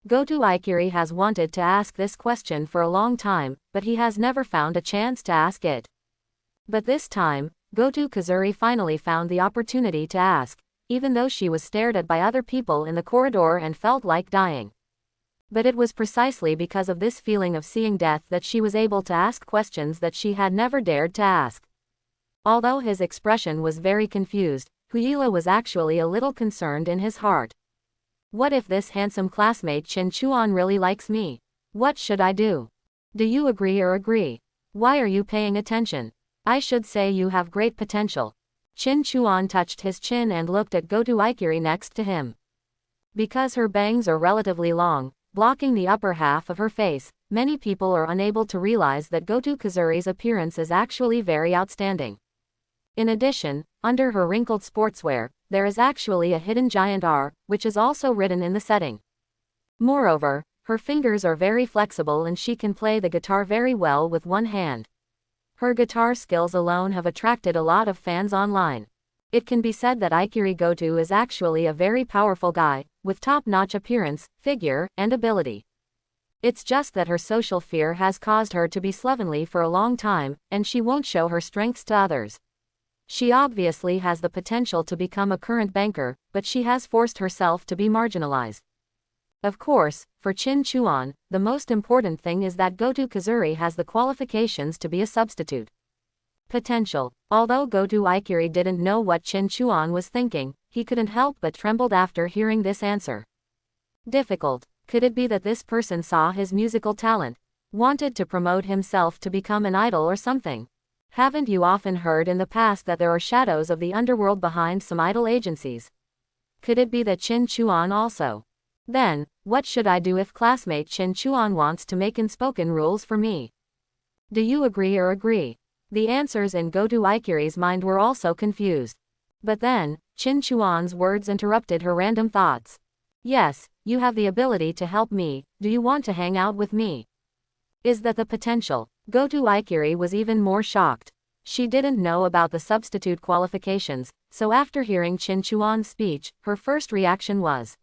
Goto Ikiri has wanted to ask this question for a long time, but he has never found a chance to ask it. But this time, Goto Kazuri finally found the opportunity to ask, even though she was stared at by other people in the corridor and felt like dying. But it was precisely because of this feeling of seeing death that she was able to ask questions that she had never dared to ask. Although his expression was very confused, Huila was actually a little concerned in his heart. What if this handsome classmate Chin Chuan really likes me? What should I do? Do you agree or agree? Why are you paying attention? I should say you have great potential. Chin Chuan touched his chin and looked at Goto Ikiri next to him. Because her bangs are relatively long, blocking the upper half of her face, many people are unable to realize that Goto Kazuri's appearance is actually very outstanding. In addition, under her wrinkled sportswear, there is actually a hidden giant R, which is also written in the setting. Moreover, her fingers are very flexible and she can play the guitar very well with one hand. Her guitar skills alone have attracted a lot of fans online. It can be said that Ikiri Goto is actually a very powerful guy, with top-notch appearance, figure, and ability. It's just that her social fear has caused her to be slovenly for a long time, and she won't show her strengths to others. She obviously has the potential to become a current banker, but she has forced herself to be marginalized. Of course, for Chin Chuan, the most important thing is that Goto Kazuri has the qualifications to be a substitute. Potential. Although Goto Ikiri didn't know what Chin Chuan was thinking, he couldn't help but trembled after hearing this answer. Difficult. Could it be that this person saw his musical talent, wanted to promote himself to become an idol or something? Haven't you often heard in the past that there are shadows of the underworld behind some idol agencies? Could it be that Chin Chuan also? Then, what should I do if classmate Chin Chuan wants to make unspoken rules for me? Do you agree or agree? The answers in Goto Ikiri's mind were also confused. But then, Chin Chuan's words interrupted her random thoughts. Yes, you have the ability to help me, do you want to hang out with me? Is that the potential? Goto Ikiri was even more shocked. She didn't know about the substitute qualifications, so after hearing Qin Chuan's speech, her first reaction was,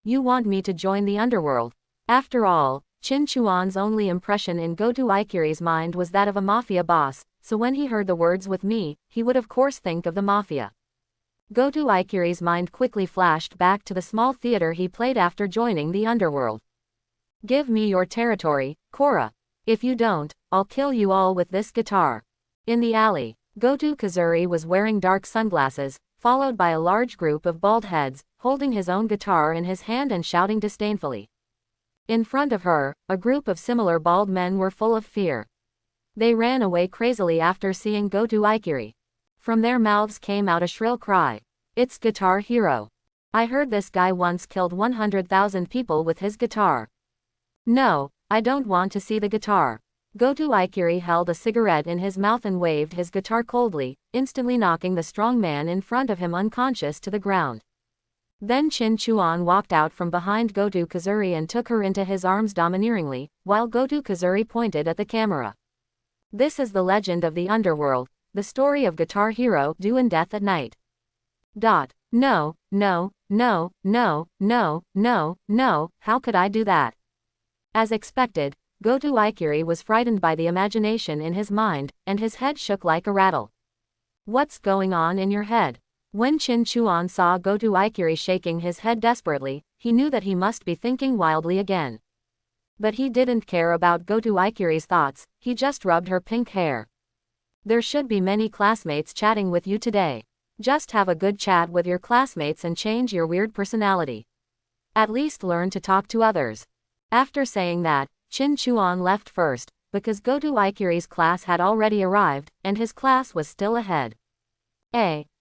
"You want me to join the underworld?" After all, Qin Chuan's only impression in Goto Ikiri's mind was that of a mafia boss, so when he heard the words "with me," he would of course think of the mafia. Goto Ikiri's mind quickly flashed back to the small theater he played after joining the underworld. "Give me your territory, Korra. If you don't, I'll kill you all with this guitar." In the alley, Goto Kazuri was wearing dark sunglasses, followed by a large group of bald heads, holding his own guitar in his hand and shouting disdainfully. In front of her, a group of similar bald men were full of fear. They ran away crazily after seeing Goto Ikiri. From their mouths came out a shrill cry. "It's Guitar Hero. I heard this guy once killed 100,000 people with his guitar. No, I don't want to see the guitar." Goto Ikiri held a cigarette in his mouth and waved his guitar coldly, instantly knocking the strong man in front of him unconscious to the ground. Then Qin Chuan walked out from behind Goto Kazuri and took her into his arms domineeringly, while Goto Kazuri pointed at the camera. "This is the legend of the underworld, the story of Guitar Hero, due in death at night. No, no, no, no, no, no, no, how could I do that?" As expected, Goto Ikiri was frightened by the imagination in his mind, and his head shook like a rattle. "What's going on in your head?" When Qin Chuan saw Goto Ikiri shaking his head desperately, he knew that he must be thinking wildly again. But he didn't care about Goto Ikiri's thoughts, he just rubbed her pink hair. "There should be many classmates chatting with you today. Just have a good chat with your classmates and change your weird personality. At least learn to talk to others." After saying that, Qin Chuan left first, because Goto Ikiri's class had already arrived, and his class was still ahead.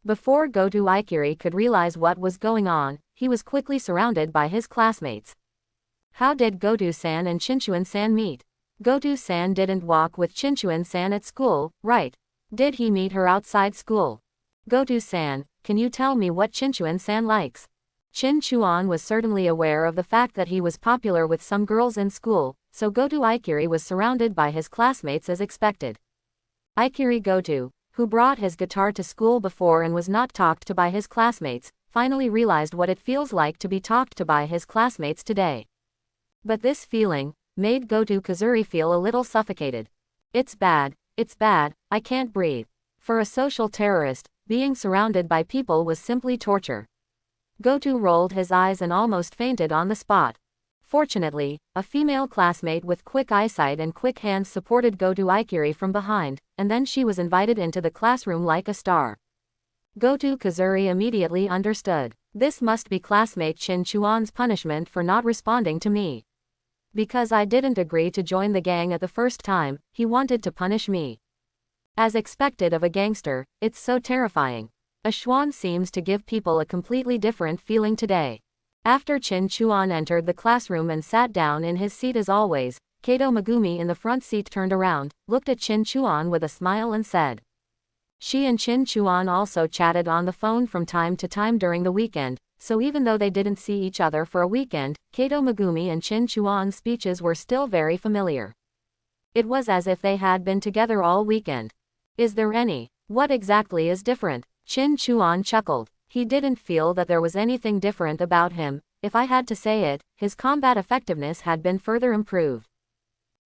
Before Goto Ikiri could realize what was going on, he was quickly surrounded by his classmates. How did Goto-san and Chinchuan-san meet? Goto-san didn't walk with Chinchuan-san at school, right? Did he meet her outside school? Goto-san, can you tell me what Chinchuan-san likes? Qin Chuan was certainly aware of the fact that he was popular with some girls in school, so Goto Ikiri was surrounded by his classmates as expected. Ikiri Goto, who brought his guitar to school before and was not talked to by his classmates, finally realized what it feels like to be talked to by his classmates today. But this feeling made Goto Kazuri feel a little suffocated. It's bad, I can't breathe. For a social terrorist, being surrounded by people was simply torture. Goto rolled his eyes and almost fainted on the spot. Fortunately, a female classmate with quick eyesight and quick hands supported Goto Ikiri from behind, and then she was invited into the classroom like a star. Goto Kazuri immediately understood. This must be classmate Qin Chuan's punishment for not responding to me. Because I didn't agree to join the gang at the first time, he wanted to punish me. As expected of a gangster, it's so terrifying. A Xuan seems to give people a completely different feeling today. After Qin Chuan entered the classroom and sat down in his seat as always, Kato Megumi in the front seat turned around, looked at Qin Chuan with a smile and said. She and Qin Chuan also chatted on the phone from time to time during the weekend, so even though they didn't see each other for a weekend, Kato Megumi and Qin Chuan's speeches were still very familiar. It was as if they had been together all weekend. Is there any? What exactly is different? Qin Chuan chuckled. He didn't feel that there was anything different about him. If I had to say it, his combat effectiveness had been further improved.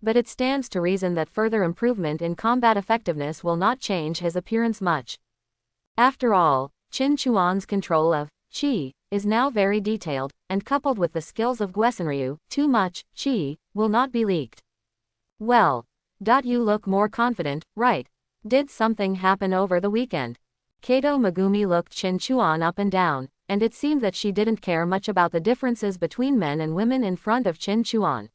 But it stands to reason that further improvement in combat effectiveness will not change his appearance much. After all, Qin Chuan's control of Qi is now very detailed, and coupled with the skills of Guesenryu, too much Qi will not be leaked. Well, you look more confident, right? Did something happen over the weekend? Kato Megumi looked Qin Chuan up and down, and it seemed that she didn't care much about the differences between men and women in front of Qin Chuan.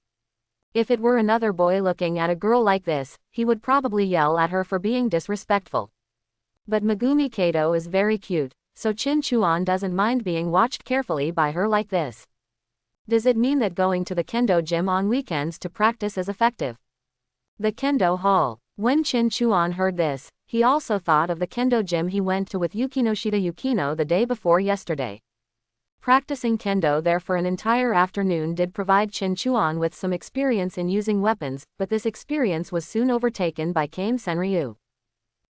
If it were another boy looking at a girl like this, he would probably yell at her for being disrespectful. But Megumi Kato is very cute, so Qin Chuan doesn't mind being watched carefully by her like this. Does it mean that going to the kendo gym on weekends to practice is effective? The kendo hall. When Qin Chuan heard this, he also thought of the kendo gym he went to with Yukinoshita Yukino the day before yesterday. Practicing kendo there for an entire afternoon did provide Qin Chuan with some experience in using weapons, but this experience was soon overtaken by Kame Senryu.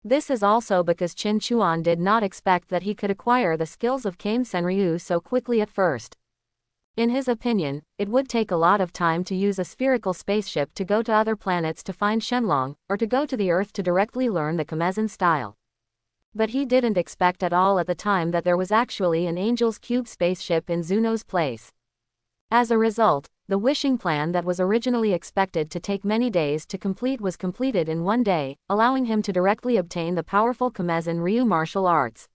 This is also because Qin Chuan did not expect that he could acquire the skills of Kame Senryu so quickly at first. In his opinion, it would take a lot of time to use a spherical spaceship to go to other planets to find Shenlong, or to go to the Earth to directly learn the Kamezen style. But he didn't expect at all at the time that there was actually an Angel's Cube spaceship in Zuno's place. As a result, the wishing plan that was originally expected to take many days to complete was completed in one day, allowing him to directly obtain the powerful Kamezen Ryu martial arts.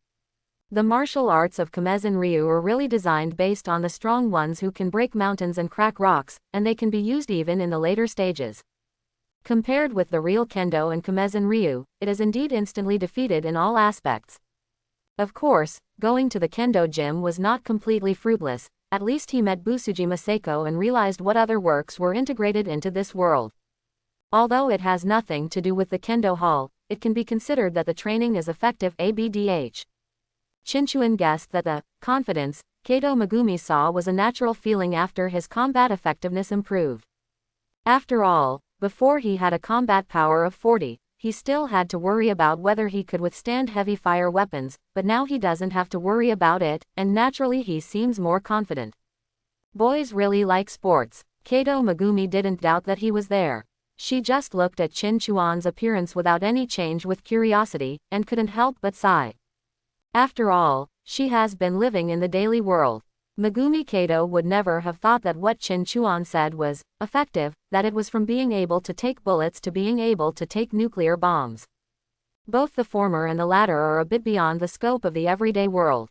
The martial arts of Kamezen Ryu are really designed based on the strong ones who can break mountains and crack rocks, and they can be used even in the later stages. Compared with the real Kendo and Kamezen Ryu, it is indeed instantly defeated in all aspects. Of course, going to the Kendo gym was not completely fruitless. At least he met Busuji Maseko and realized what other works were integrated into this world. Although it has nothing to do with the Kendo Hall, it can be considered that the training is effective abdh. Qin guessed that the confidence Kato Megumi saw was a natural feeling after his combat effectiveness improved. After all, before he had a combat power of 40, he still had to worry about whether he could withstand heavy fire weapons, but now he doesn't have to worry about it, and naturally he seems more confident. Boys really like sports. Kato Megumi didn't doubt that he was there. She just looked at Qin Chuan's appearance without any change with curiosity, and couldn't help but sigh. After all, she has been living in the daily world. Megumi Kato would never have thought that what Qin Chuan said was effective, that it was from being able to take bullets to being able to take nuclear bombs. Both the former and the latter are a bit beyond the scope of the everyday world.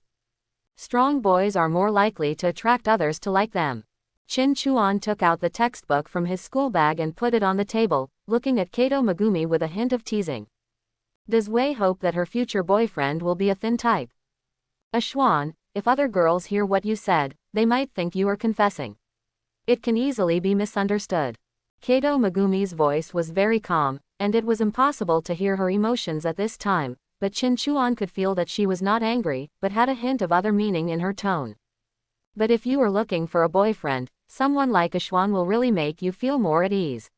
Strong boys are more likely to attract others to like them. Qin Chuan took out the textbook from his school bag and put it on the table, looking at Kato Megumi with a hint of teasing. Does Wei hope that her future boyfriend will be a thin type? Chuan, if other girls hear what you said, they might think you are confessing. It can easily be misunderstood. Kato Megumi's voice was very calm, and it was impossible to hear her emotions at this time, but Qin Chuan could feel that she was not angry, but had a hint of other meaning in her tone. But if you are looking for a boyfriend, someone like Chuan will really make you feel more at ease.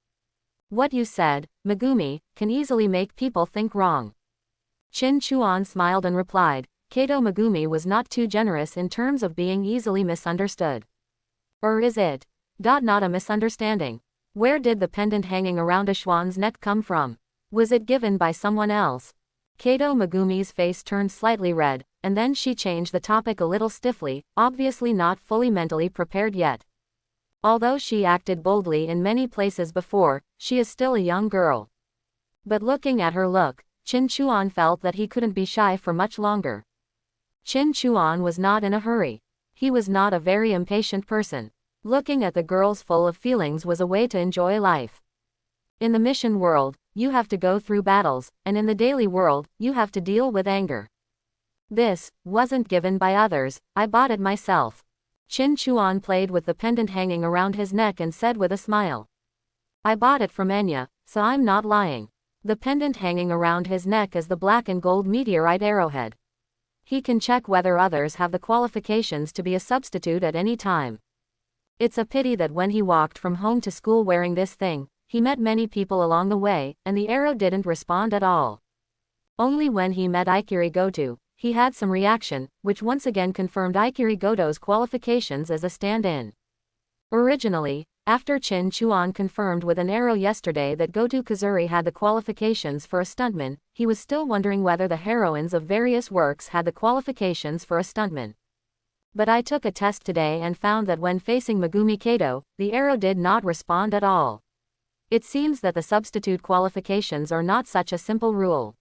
What you said, Megumi, can easily make people think wrong. Qin Chuan smiled and replied, Kato Megumi was not too generous in terms of being easily misunderstood. Or is it? Not a misunderstanding. Where did the pendant hanging around Chuan's neck come from? Was it given by someone else? Kato Megumi's face turned slightly red, and then she changed the topic a little stiffly, obviously not fully mentally prepared yet. Although she acted boldly in many places before, she is still a young girl. But looking at her look, Qin Chuan felt that he couldn't be shy for much longer. Qin Chuan was not in a hurry. He was not a very impatient person. Looking at the girls full of feelings was a way to enjoy life. In the mission world, you have to go through battles, and in the daily world, you have to deal with anger. This wasn't given by others, I bought it myself. Qin Chuan played with the pendant hanging around his neck and said with a smile. I bought it from Enya, so I'm not lying. The pendant hanging around his neck is the black and gold meteorite arrowhead. He can check whether others have the qualifications to be a substitute at any time. It's a pity that when he walked from home to school wearing this thing, he met many people along the way, and the arrow didn't respond at all. Only when he met Ikiri Goto, he had some reaction, which once again confirmed Ikiri Goto's qualifications as a stand-in. Originally, after Qin Chuan confirmed with an arrow yesterday that Goto Kazuri had the qualifications for a stuntman, he was still wondering whether the heroines of various works had the qualifications for a stuntman. But I took a test today and found that when facing Megumi Kato, the arrow did not respond at all. It seems that the substitute qualifications are not such a simple rule.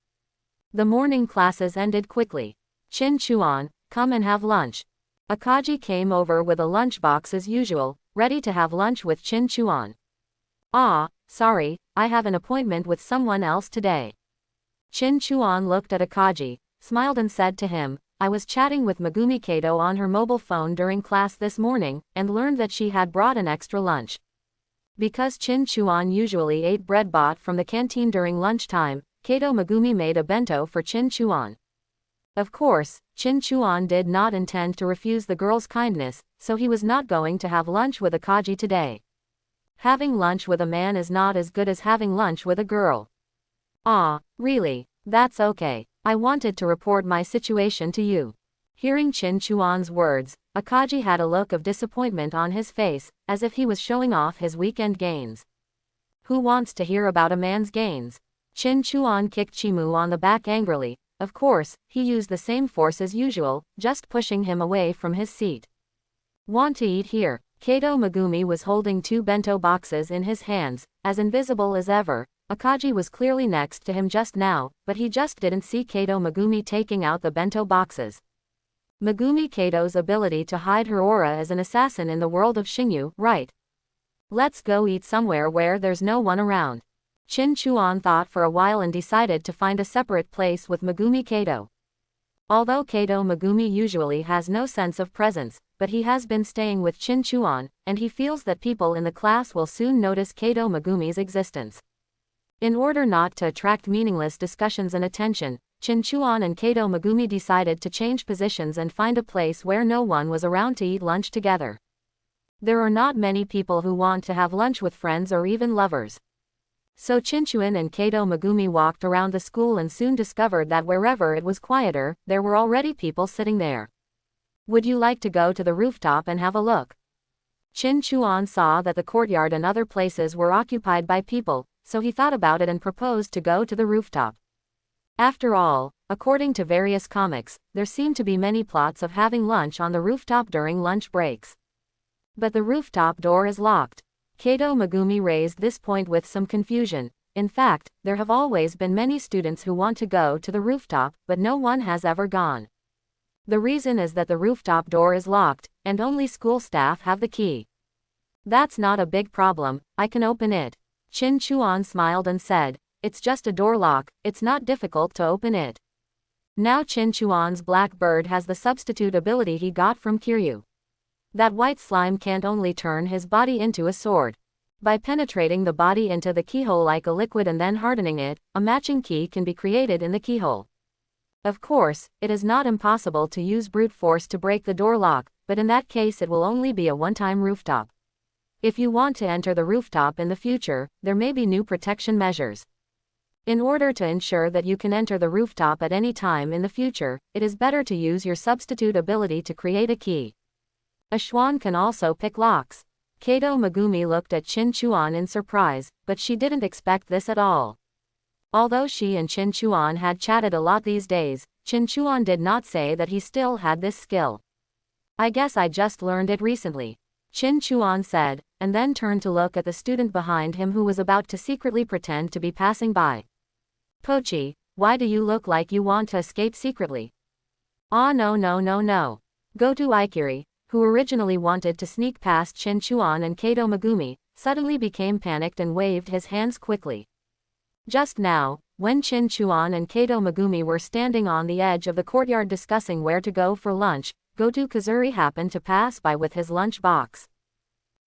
The morning classes ended quickly. Qin Chuan, come and have lunch. Akaji came over with a lunchbox as usual, ready to have lunch with Qin Chuan. Ah, sorry, I have an appointment with someone else today. Qin Chuan looked at Akaji, smiled and said to him, I was chatting with Megumi Kato on her mobile phone during class this morning, and learned that she had brought an extra lunch. Because Qin Chuan usually ate bread bought from the canteen during lunchtime, Kato Megumi made a bento for Qin Chuan. Of course, Chin Chuan did not intend to refuse the girl's kindness, so he was not going to have lunch with Akaji today. Having lunch with a man is not as good as having lunch with a girl. Ah, really? That's okay. I wanted to report my situation to you. Hearing Chin Chuan's words, Akaji had a look of disappointment on his face, as if he was showing off his weekend gains. Who wants to hear about a man's gains? Chin Chuan kicked Chimu on the back angrily. Of course, he used the same force as usual, just pushing him away from his seat. Want to eat here? Kato Megumi was holding 2 bento boxes in his hands, as invisible as ever. Akaji was clearly next to him just now, but he just didn't see Kato Megumi taking out the bento boxes. Megumi Kato's ability to hide her aura as an assassin in the world of Xingyu, right? Let's go eat somewhere where there's no one around. Chin Chuan thought for a while and decided to find a separate place with Megumi Kato. Although Kato Megumi usually has no sense of presence, but he has been staying with Chin Chuan, and he feels that people in the class will soon notice Kato Megumi's existence. In order not to attract meaningless discussions and attention, Chin Chuan and Kato Megumi decided to change positions and find a place where no one was around to eat lunch together. There are not many people who want to have lunch with friends or even lovers. So Chin Chuan and Kato Megumi walked around the school and soon discovered that wherever it was quieter, there were already people sitting there. Would you like to go to the rooftop and have a look? Chin Chuan saw that the courtyard and other places were occupied by people, so he thought about it and proposed to go to the rooftop. After all, according to various comics, there seem to be many plots of having lunch on the rooftop during lunch breaks. But the rooftop door is locked. Kato Megumi raised this point with some confusion. In fact, there have always been many students who want to go to the rooftop, but no one has ever gone. The reason is that the rooftop door is locked, and only school staff have the key. That's not a big problem, I can open it. Chin Chuan smiled and said, it's just a door lock, it's not difficult to open it. Now Chin Chuan's black bird has the substitute ability he got from Kiryu. That white slime can't only turn his body into a sword. By penetrating the body into the keyhole like a liquid and then hardening it, a matching key can be created in the keyhole. Of course, it is not impossible to use brute force to break the door lock, but in that case it will only be a one-time rooftop. If you want to enter the rooftop in the future, there may be new protection measures. In order to ensure that you can enter the rooftop at any time in the future, it is better to use your substitute ability to create a key. A swan can also pick locks. Kato Megumi looked at Chin Chuan in surprise, but she didn't expect this at all. Although she and Chin Chuan had chatted a lot these days, Chin Chuan did not say that he still had this skill. I guess I just learned it recently, Chin Chuan said, and then turned to look at the student behind him who was about to secretly pretend to be passing by. Pochi, why do you look like you want to escape secretly? Ah, no. Go to Ikiri, who originally wanted to sneak past Chin Chuan and Kato Megumi, suddenly became panicked and waved his hands quickly. Just now, when Chin Chuan and Kato Megumi were standing on the edge of the courtyard discussing where to go for lunch, Goto Kazuri happened to pass by with his lunch box.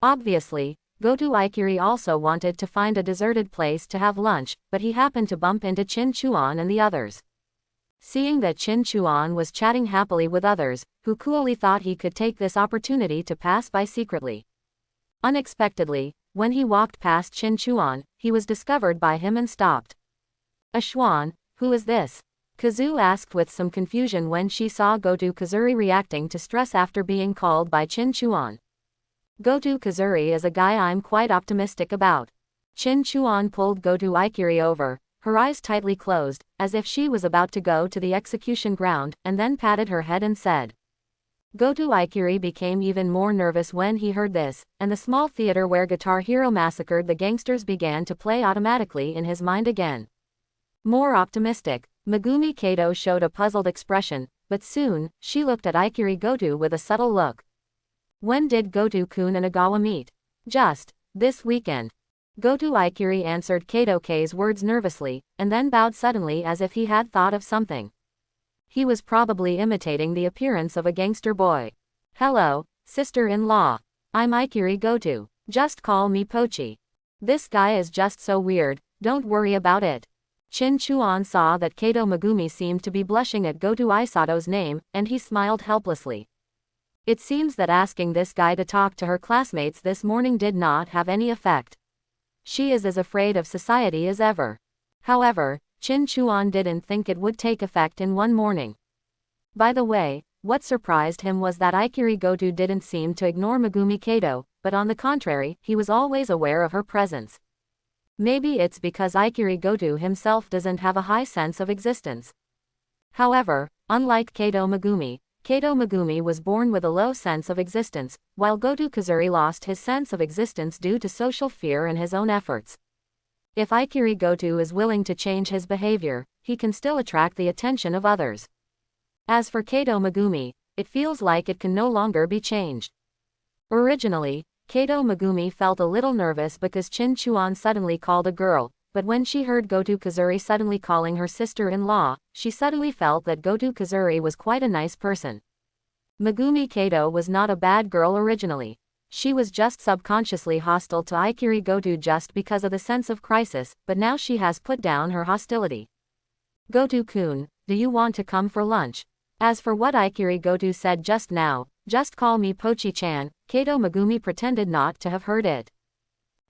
Obviously, Goto Ikiri also wanted to find a deserted place to have lunch, but he happened to bump into Chin Chuan and the others. Seeing that Chin Chuan was chatting happily with others, who coolly thought he could take this opportunity to pass by secretly. Unexpectedly, when he walked past Chin Chuan, he was discovered by him and stopped. A swan, who is this? Kazu asked with some confusion when she saw Goto Kazuri reacting to stress after being called by Chin Chuan. Goto Kazuri is a guy I'm quite optimistic about. Chin Chuan pulled Goto Ikiri over, her eyes tightly closed, as if she was about to go to the execution ground, and then patted her head and said. Goto Ikiri became even more nervous when he heard this, and the small theater where Guitar Hero massacred the gangsters began to play automatically in his mind again. More optimistic, Megumi Kato showed a puzzled expression, but soon, she looked at Ikiri Goto with a subtle look. When did Goto-kun and Agawa meet? Just this weekend. Goto Ikiri answered Kato-k's words nervously, and then bowed suddenly as if he had thought of something. He was probably imitating the appearance of a gangster boy. Hello, sister-in-law. I'm Ikiri Goto. Just call me Pochi. This guy is just so weird, don't worry about it. Chin Chuan saw that Kato Megumi seemed to be blushing at Goto Isato's name, and he smiled helplessly. It seems that asking this guy to talk to her classmates this morning did not have any effect. She is as afraid of society as ever. However, Chin Chuan didn't think it would take effect in one morning. By the way, what surprised him was that Ikiri Goto didn't seem to ignore Megumi Kato, but on the contrary, he was always aware of her presence. Maybe it's because Ikiri Goto himself doesn't have a high sense of existence. However, unlike Kato Megumi was born with a low sense of existence, while Goto Kazuri lost his sense of existence due to social fear and his own efforts. If Ikiri Goto is willing to change his behavior, he can still attract the attention of others. As for Kato Megumi, it feels like it can no longer be changed. Originally, Kato Megumi felt a little nervous because Chin Chuan suddenly called a girl, but when she heard Goto Kazuri suddenly calling her sister-in-law, she suddenly felt that Goto Kazuri was quite a nice person. Megumi Kato was not a bad girl originally. She was just subconsciously hostile to Ikiri Goto just because of the sense of crisis, but now she has put down her hostility. Goto-kun, do you want to come for lunch? As for what Ikiri Goto said just now, just call me Pochi-chan, Kato Megumi pretended not to have heard it.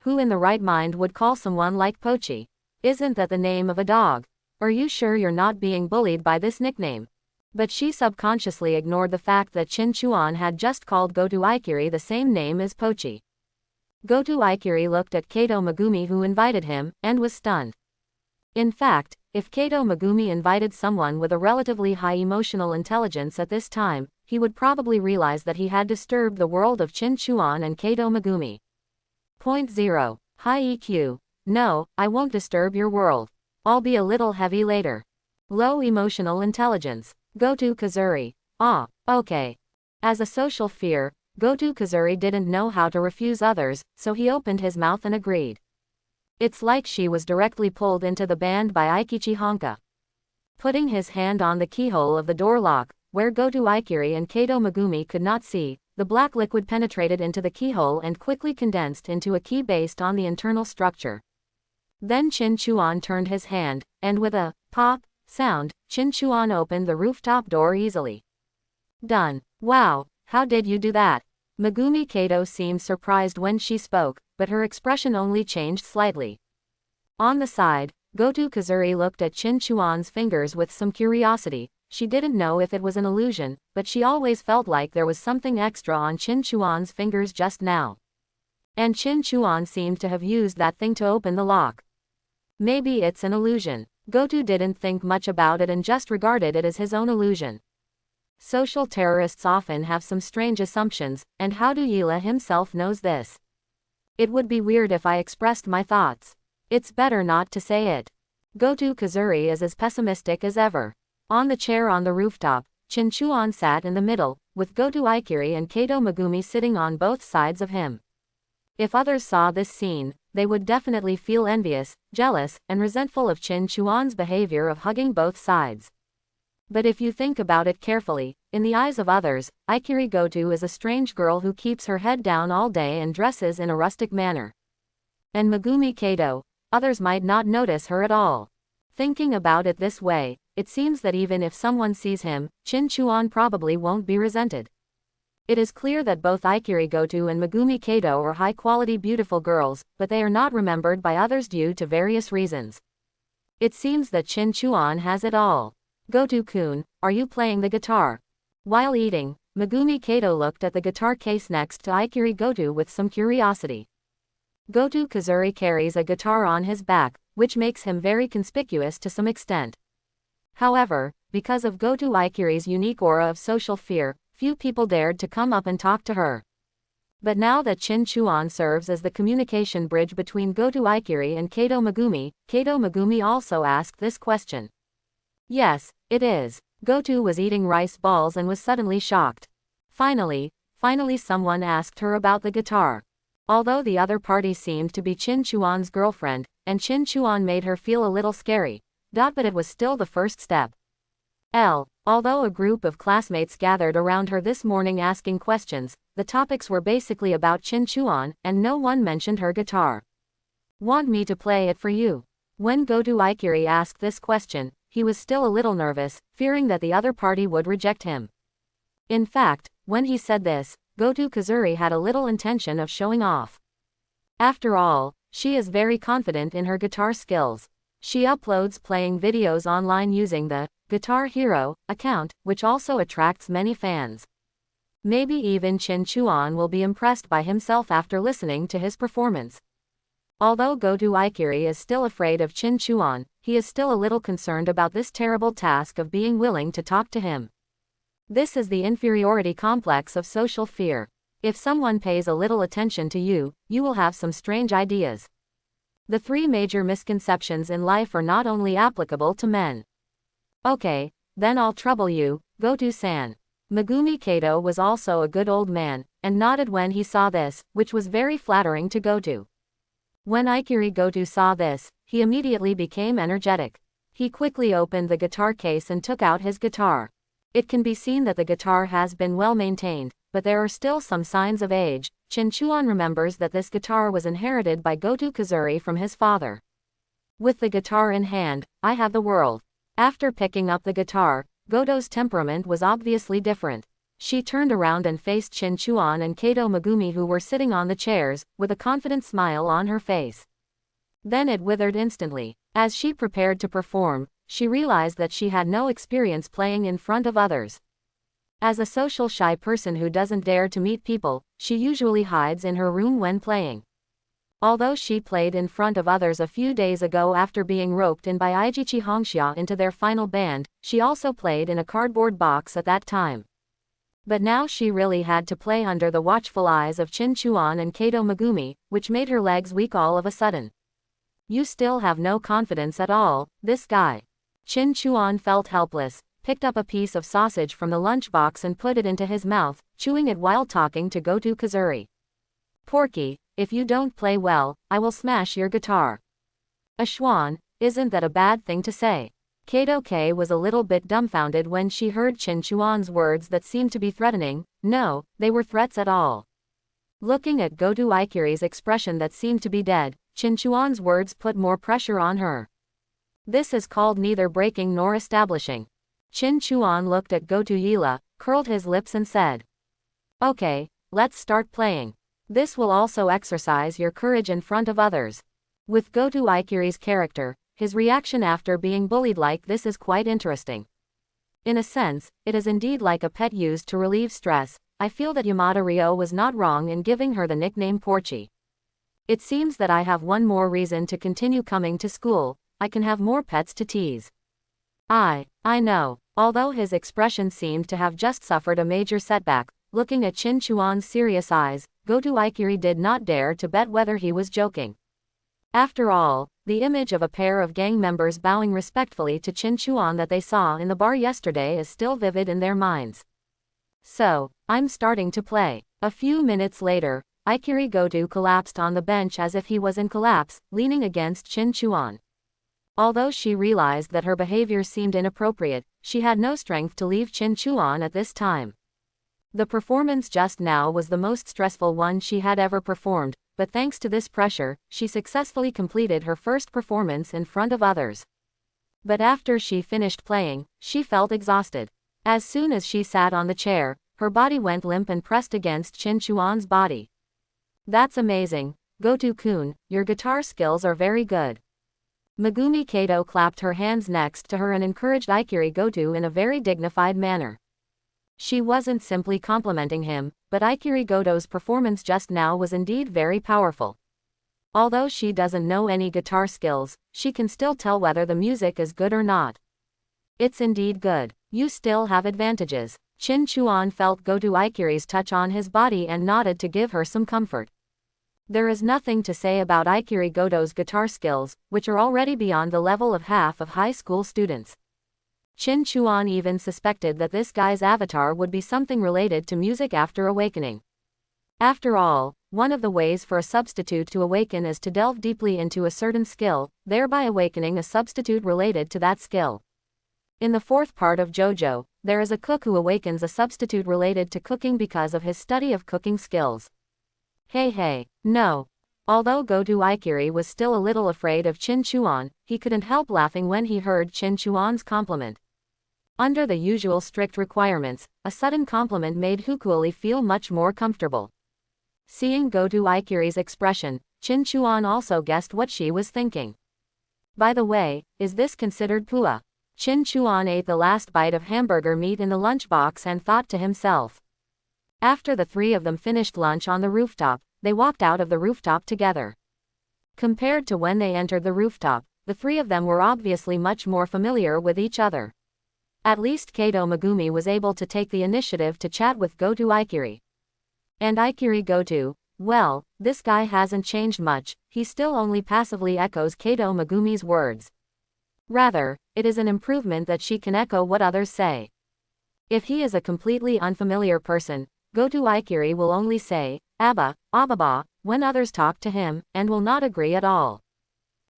Who in the right mind would call someone like Pochi? Isn't that the name of a dog? Are you sure you're not being bullied by this nickname? But she subconsciously ignored the fact that Chin Chuan had just called Goto Ikiri the same name as Pochi. Goto Ikiri looked at Kato Megumi who invited him, and was stunned. In fact, if Kato Megumi invited someone with a relatively high emotional intelligence at this time, he would probably realize that he had disturbed the world of Chin Chuan and Kato Megumi. Point 0. High EQ. No, I won't disturb your world. I'll be a little heavy later. Low emotional intelligence. Goto Kazuri. Ah, okay. As a social fear, Goto Kazuri didn't know how to refuse others, so he opened his mouth and agreed. It's like she was directly pulled into the band by Aikichi Honka. Putting his hand on the keyhole of the door lock, where Goto Ikiri and Kato Megumi could not see, the black liquid penetrated into the keyhole and quickly condensed into a key based on the internal structure. Then Chin Chuan turned his hand, and with a pop sound, Chin Chuan opened the rooftop door easily. Done. Wow, how did you do that? Megumi Kato seemed surprised when she spoke, but her expression only changed slightly. On the side, Goto Kazuri looked at Chin Chuan's fingers with some curiosity. She didn't know if it was an illusion, but she always felt like there was something extra on Chin Chuan's fingers just now. And Chin Chuan seemed to have used that thing to open the lock. Maybe it's an illusion. Goto didn't think much about it and just regarded it as his own illusion. Social terrorists often have some strange assumptions, and how do Yila himself knows this? It would be weird if I expressed my thoughts. It's better not to say it. Goto Kazuri is as pessimistic as ever. On the chair on the rooftop, Chin Chuan sat in the middle, with Goto Ikiri and Kato Megumi sitting on both sides of him. If others saw this scene, they would definitely feel envious, jealous, and resentful of Chin Chuan's behavior of hugging both sides. But if you think about it carefully, in the eyes of others, Ikiri Goto is a strange girl who keeps her head down all day and dresses in a rustic manner. And Megumi Kato, others might not notice her at all. Thinking about it this way, it seems that even if someone sees him, Chin Chuan probably won't be resented. It is clear that both Ikiri Goto and Megumi Kato are high-quality beautiful girls, but they are not remembered by others due to various reasons. It seems that Chin Chuan has it all. Goto-kun, are you playing the guitar? While eating, Megumi Kato looked at the guitar case next to Ikiri Goto with some curiosity. Goto Kazuri carries a guitar on his back, which makes him very conspicuous to some extent. However, because of Goto Ikiri's unique aura of social fear, few people dared to come up and talk to her. But now that Chin Chuan serves as the communication bridge between Goto Ikiri and Kato Megumi also asked this question. Yes, it is. Goto was eating rice balls and was suddenly shocked. Finally someone asked her about the guitar. Although the other party seemed to be Chin Chuan's girlfriend, and Chin Chuan made her feel a little scary, but it was still the first step. Although a group of classmates gathered around her this morning asking questions, the topics were basically about Chin Chuan, and no one mentioned her guitar. Want me to play it for you? When Goto Ikiri asked this question, he was still a little nervous, fearing that the other party would reject him. In fact, when he said this, Goto Kazuri had a little intention of showing off. After all, she is very confident in her guitar skills. She uploads playing videos online using the Guitar Hero account, which also attracts many fans. Maybe even Chin Chuan will be impressed by himself after listening to his performance. Although Goto Ikiri is still afraid of Chin Chuan, he is still a little concerned about this terrible task of being willing to talk to him. This is the inferiority complex of social fear. If someone pays a little attention to you, you will have some strange ideas. The 3 major misconceptions in life are not only applicable to men. Okay, then I'll trouble you, Goto-san. Megumi Kato was also a good old man, and nodded when he saw this, which was very flattering to Goto. When Ikiri Goto saw this, he immediately became energetic. He quickly opened the guitar case and took out his guitar. It can be seen that the guitar has been well maintained, but there are still some signs of age. Chin Chuan remembers that this guitar was inherited by Goto Kazuri from his father. With the guitar in hand, I have the world. After picking up the guitar, Goto's temperament was obviously different. She turned around and faced Chin Chuan and Kato Megumi, who were sitting on the chairs, with a confident smile on her face. Then it withered instantly. As she prepared to perform, she realized that she had no experience playing in front of others. As a social shy person who doesn't dare to meet people, she usually hides in her room when playing. Although she played in front of others a few days ago after being roped in by Eijichi Hongxia into their final band, she also played in a cardboard box at that time. But now she really had to play under the watchful eyes of Chin Chuan and Kato Megumi, which made her legs weak all of a sudden. You still have no confidence at all, this guy. Chin Chuan felt helpless, picked up a piece of sausage from the lunchbox and put it into his mouth, chewing it while talking to Goto Kazuri. Porky, if you don't play well, I will smash your guitar. Ashwan, isn't that a bad thing to say? Kato K was a little bit dumbfounded when she heard Chin Chuan's words that seemed to be threatening. No, they were threats at all. Looking at Goto Ikiri's expression that seemed to be dead, Chin Chuan's words put more pressure on her. This is called neither breaking nor establishing. Chin Chuan looked at Goto Yila, curled his lips and said, "Okay, let's start playing. This will also exercise your courage in front of others." With Goto Ikiri's character, his reaction after being bullied like this is quite interesting. In a sense, it is indeed like a pet used to relieve stress. I feel that Yamada Ryo was not wrong in giving her the nickname Porchi. It seems that I have one more reason to continue coming to school. I can have more pets to tease. I know. Although his expression seemed to have just suffered a major setback, looking at Chin Chuan's serious eyes, Goto Ikiri did not dare to bet whether he was joking. After all, the image of a pair of gang members bowing respectfully to Chin Chuan that they saw in the bar yesterday is still vivid in their minds. So, I'm starting to play. A few minutes later, Ikiri Goto collapsed on the bench as if he was in collapse, leaning against Chin Chuan. Although she realized that her behavior seemed inappropriate, she had no strength to leave Chin Chuan at this time. The performance just now was the most stressful one she had ever performed, but thanks to this pressure, she successfully completed her first performance in front of others. But after she finished playing, she felt exhausted. As soon as she sat on the chair, her body went limp and pressed against Chin Chuan's body. That's amazing, Goto-kun, your guitar skills are very good. Megumi Kato clapped her hands next to her and encouraged Ikiri Goto in a very dignified manner. She wasn't simply complimenting him, but Ikiri Goto's performance just now was indeed very powerful. Although she doesn't know any guitar skills, she can still tell whether the music is good or not. It's indeed good. You still have advantages. Chin Chuan felt Goto Ikiri's touch on his body and nodded to give her some comfort. There is nothing to say about Ikiri Goto's guitar skills, which are already beyond the level of half of high school students. Chin Chuan even suspected that this guy's avatar would be something related to music after awakening. After all, one of the ways for a substitute to awaken is to delve deeply into a certain skill, thereby awakening a substitute related to that skill. In the fourth part of JoJo, there is a cook who awakens a substitute related to cooking because of his study of cooking skills. Hey, no. Although Goto Ikiri was still a little afraid of Chin Chuan, he couldn't help laughing when he heard Chin Chuan's compliment. Under the usual strict requirements, a sudden compliment made Hukuali feel much more comfortable. Seeing Goto Ikiri's expression, Chin Chuan also guessed what she was thinking. By the way, is this considered pua? Chin Chuan ate the last bite of hamburger meat in the lunchbox and thought to himself. After the three of them finished lunch on the rooftop, they walked out of the rooftop together. Compared to when they entered the rooftop, the three of them were obviously much more familiar with each other. At least Kato Megumi was able to take the initiative to chat with Goto Ikiri. And Ikiri Goto, well, this guy hasn't changed much, he still only passively echoes Kato Megumi's words. Rather, it is an improvement that she can echo what others say. If he is a completely unfamiliar person, Goto Ikiri will only say, Abba, Ababa, when others talk to him, and will not agree at all.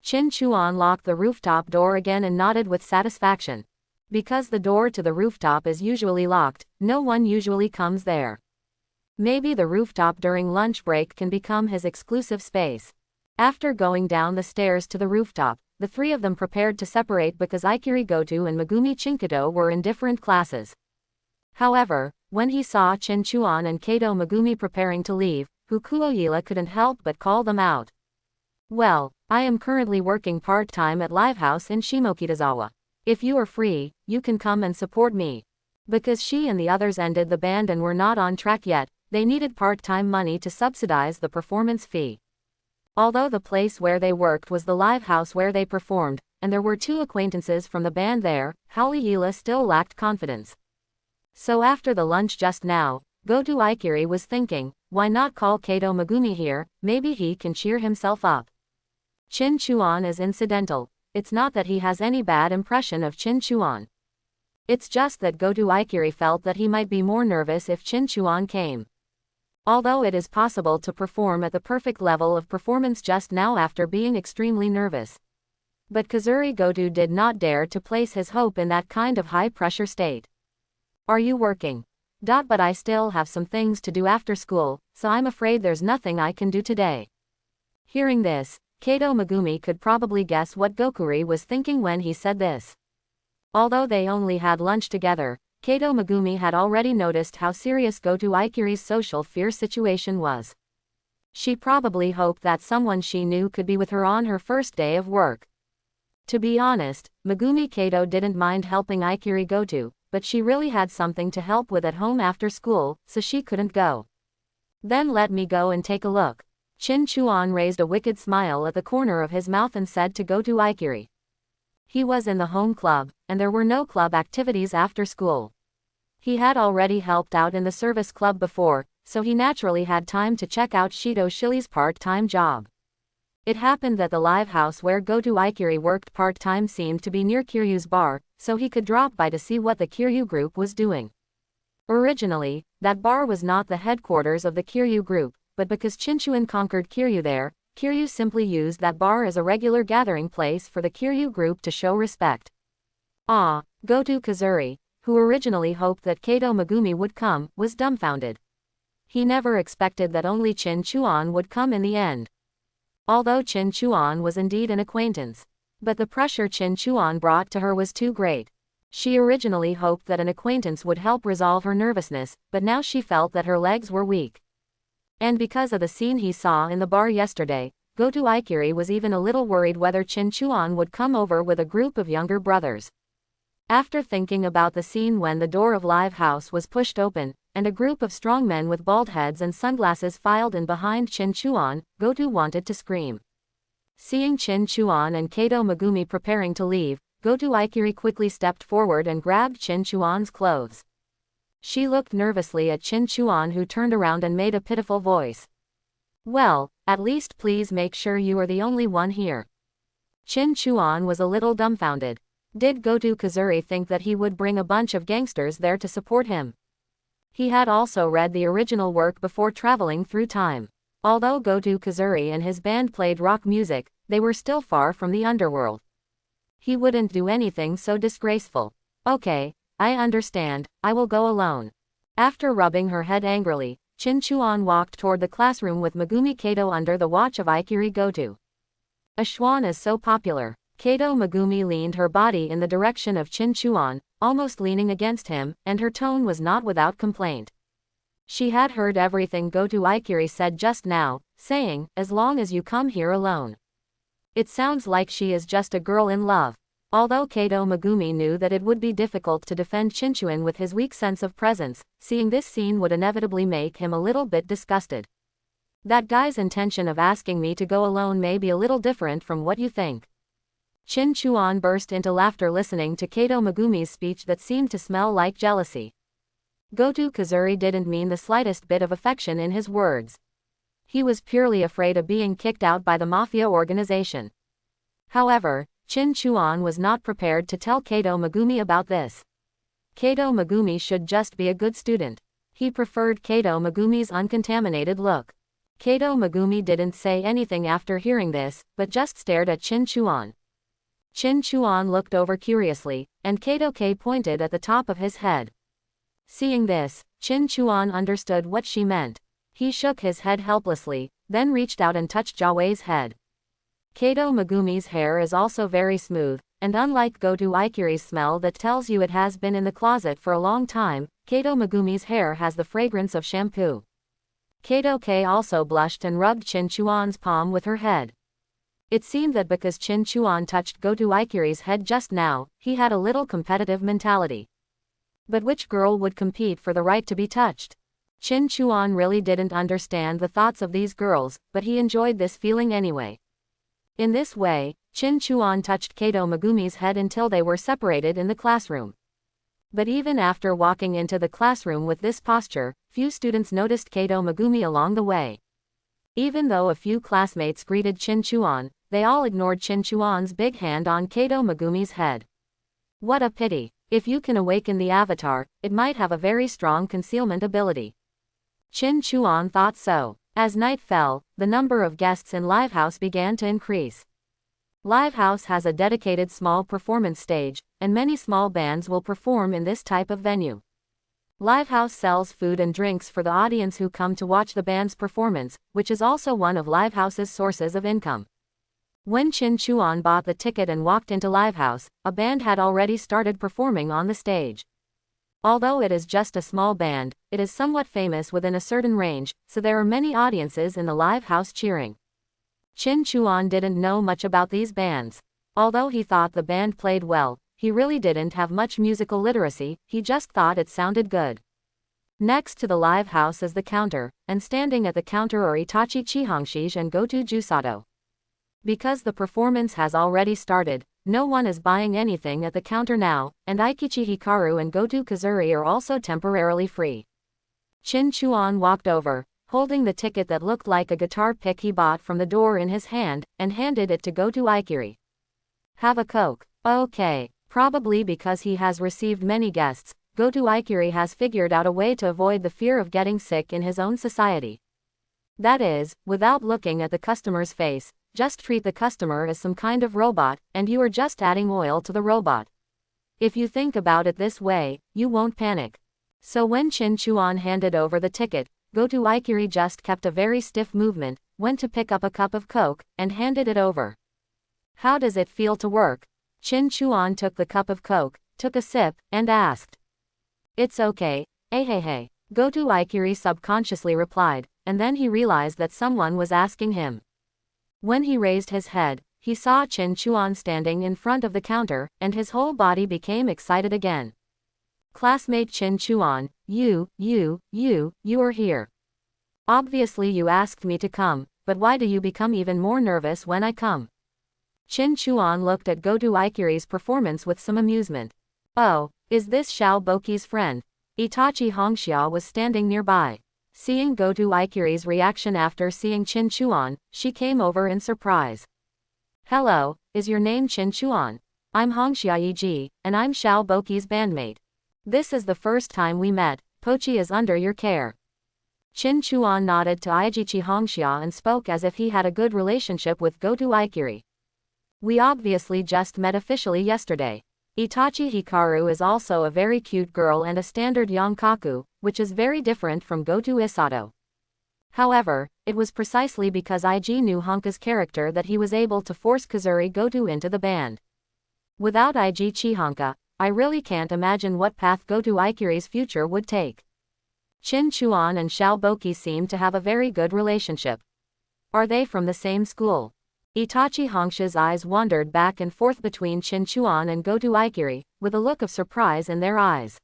Chin Chuan locked the rooftop door again and nodded with satisfaction. Because the door to the rooftop is usually locked, no one usually comes there. Maybe the rooftop during lunch break can become his exclusive space. After going down the stairs to the rooftop, the three of them prepared to separate because Ikiri Goto and Megumi Chinkato were in different classes. However, when he saw Chin Chuan and Kato Megumi preparing to leave, Hukuoyila couldn't help but call them out. Well, I am currently working part-time at Livehouse in Shimokitazawa. If you are free, you can come and support me. Because she and the others ended the band and were not on track yet, they needed part-time money to subsidize the performance fee. Although the place where they worked was the Livehouse where they performed, and there were two acquaintances from the band there, Haoyila still lacked confidence. So after the lunch just now, Goto Ikiri was thinking, why not call Kato Megumi here, maybe he can cheer himself up. Chin Chuan is incidental, it's not that he has any bad impression of Chin Chuan. It's just that Goto Ikiri felt that he might be more nervous if Chin Chuan came. Although it is possible to perform at the perfect level of performance just now after being extremely nervous. But Kazuri Goto did not dare to place his hope in that kind of high-pressure state. Are you working? But I still have some things to do after school, so I'm afraid there's nothing I can do today. Hearing this, Kato Megumi could probably guess what Gokuri was thinking when he said this. Although they only had lunch together, Kato Megumi had already noticed how serious Goto Ikiri's social fear situation was. She probably hoped that someone she knew could be with her on her first day of work. To be honest, Megumi Kato didn't mind helping Ikiri Goto, but she really had something to help with at home after school, so she couldn't go. Then let me go and take a look. Chin Chuan raised a wicked smile at the corner of his mouth and said to Goto Ikiri. He was in the home club, and there were no club activities after school. He had already helped out in the service club before, so he naturally had time to check out Shido Shili's part-time job. It happened that the live house where Goto Ikiri worked part-time seemed to be near Kiryu's bar, so he could drop by to see what the Kiryu group was doing. Originally, that bar was not the headquarters of the Kiryu group, but because Chinchuan conquered Kiryu there, Kiryu simply used that bar as a regular gathering place for the Kiryu group to show respect. Goto Kazuri, who originally hoped that Kato Megumi would come, was dumbfounded. He never expected that only Chin Chuan would come in the end. Although Chin Chuan was indeed an acquaintance, but the pressure Chin Chuan brought to her was too great. She originally hoped that an acquaintance would help resolve her nervousness, but now she felt that her legs were weak. And because of the scene he saw in the bar yesterday, Goto Ikiri was even a little worried whether Chin Chuan would come over with a group of younger brothers. After thinking about the scene when the door of Live House was pushed open, and a group of strong men with bald heads and sunglasses filed in behind Chin Chuan, Goto wanted to scream. Seeing Chin Chuan and Kato Megumi preparing to leave, Goto Ikiri quickly stepped forward and grabbed Chin Chuan's clothes. She looked nervously at Chin Chuan, who turned around and made a pitiful voice. Well, at least please make sure you are the only one here. Chin Chuan was a little dumbfounded. Did Goto Kazuri think that he would bring a bunch of gangsters there to support him? He had also read the original work before traveling through time. Although Goto Kazuri and his band played rock music, they were still far from the underworld. He wouldn't do anything so disgraceful. Okay, I understand, I will go alone. After rubbing her head angrily, Chin Chuan walked toward the classroom with Megumi Kato under the watch of Ikiri Goto. A Schwan is so popular. Kato Megumi leaned her body in the direction of Chin Chuan, almost leaning against him, and her tone was not without complaint. She had heard everything Goto Ikiri said just now, saying, as long as you come here alone. It sounds like she is just a girl in love. Although Kato Megumi knew that it would be difficult to defend Chinchuan with his weak sense of presence, seeing this scene would inevitably make him a little bit disgusted. That guy's intention of asking me to go alone may be a little different from what you think. Chin Chuan burst into laughter listening to Kato Megumi's speech that seemed to smell like jealousy. Goto Kazuri didn't mean the slightest bit of affection in his words. He was purely afraid of being kicked out by the mafia organization. However, Chin Chuan was not prepared to tell Kato Megumi about this. Kato Megumi should just be a good student. He preferred Kato Megumi's uncontaminated look. Kato Megumi didn't say anything after hearing this, but just stared at Chin Chuan. Chin Chuan looked over curiously, and Kato K pointed at the top of his head. Seeing this, Chin Chuan understood what she meant. He shook his head helplessly, then reached out and touched Jiawei's head. Kato Megumi's hair is also very smooth, and unlike Goto Ikiri's smell that tells you it has been in the closet for a long time, Kato Megumi's hair has the fragrance of shampoo. Kato K also blushed and rubbed Chin Chuan's palm with her head. It seemed that because Chin Chuan touched Goto Ikiri's head just now, he had a little competitive mentality. But which girl would compete for the right to be touched? Chin Chuan really didn't understand the thoughts of these girls, but he enjoyed this feeling anyway. In this way, Chin Chuan touched Kato Megumi's head until they were separated in the classroom. But even after walking into the classroom with this posture, few students noticed Kato Megumi along the way. Even though a few classmates greeted Chin Chuan, they all ignored Chin Chuan's big hand on Kato Megumi's head. What a pity. If you can awaken the avatar, it might have a very strong concealment ability. Chin Chuan thought so. As night fell, the number of guests in Livehouse began to increase. Livehouse has a dedicated small performance stage, and many small bands will perform in this type of venue. Livehouse sells food and drinks for the audience who come to watch the band's performance, which is also one of Livehouse's sources of income. When Chin Chuan bought the ticket and walked into Livehouse, a band had already started performing on the stage. Although it is just a small band, it is somewhat famous within a certain range, so there are many audiences in the Livehouse cheering. Chin Chuan didn't know much about these bands. Although he thought the band played well, he really didn't have much musical literacy, he just thought it sounded good. Next to the Livehouse is the counter, and standing at the counter are Itachi Chihongshige and Goto Jusato. Because the performance has already started, no one is buying anything at the counter now, and Aikichi Hikaru and Goto Kazuri are also temporarily free. Chin Chuan walked over, holding the ticket that looked like a guitar pick he bought from the door in his hand, and handed it to Goto Ikiri. Have a Coke. Okay. Probably because he has received many guests, Goto Ikiri has figured out a way to avoid the fear of getting sick in his own society. That is, without looking at the customer's face, just treat the customer as some kind of robot, and you are just adding oil to the robot. If you think about it this way, you won't panic. So when Chin Chuan handed over the ticket, Goto Ikiri just kept a very stiff movement, went to pick up a cup of Coke, and handed it over. How does it feel to work? Chin Chuan took the cup of Coke, took a sip, and asked. It's okay, hey. Goto Ikiri subconsciously replied, and then he realized that someone was asking him. When he raised his head, he saw Chin Chuan standing in front of the counter, and his whole body became excited again. Classmate Chin Chuan, you are here. Obviously you asked me to come, but why do you become even more nervous when I come? Chin Chuan looked at Goto Ikiri's performance with some amusement. Oh, is this Xiao Boki's friend? Itachi Hongxia was standing nearby. Seeing Goto Ikiri's reaction after seeing Chin Chuan, she came over in surprise. Hello, is your name Chin Chuan? I'm Hongxia Yiji, and I'm Xiao Boki's bandmate. This is the first time we met, Pochi is under your care. Chin Chuan nodded to Aijichi Hongxia and spoke as if he had a good relationship with Goto Ikiri. We obviously just met officially yesterday. Itachi Hikaru is also a very cute girl and a standard Yonkaku, which is very different from Goto Isato. However, it was precisely because IG knew Honka's character that he was able to force Kazuri Goto into the band. Without IG Honka, I really can't imagine what path Goto Ikiri's future would take. Chin Chuan and Xiao Boki seem to have a very good relationship. Are they from the same school? Itachi Hongsha's eyes wandered back and forth between Chin Chuan and Goto Ikiri, with a look of surprise in their eyes.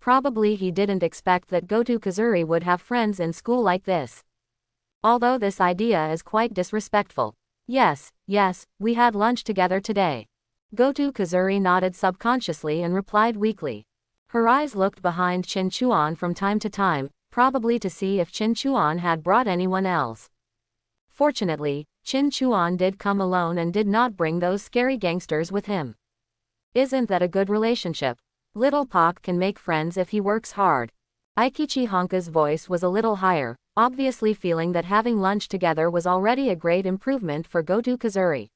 Probably he didn't expect that Goto Kazuri would have friends in school like this. Although this idea is quite disrespectful. Yes, we had lunch together today. Goto Kazuri nodded subconsciously and replied weakly. Her eyes looked behind Chin Chuan from time to time, probably to see if Chin Chuan had brought anyone else. Fortunately, Chin Chuan did come alone and did not bring those scary gangsters with him. Isn't that a good relationship? Little Pak can make friends if he works hard. Aikichi Honka's voice was a little higher, obviously feeling that having lunch together was already a great improvement for Goto Kazuri.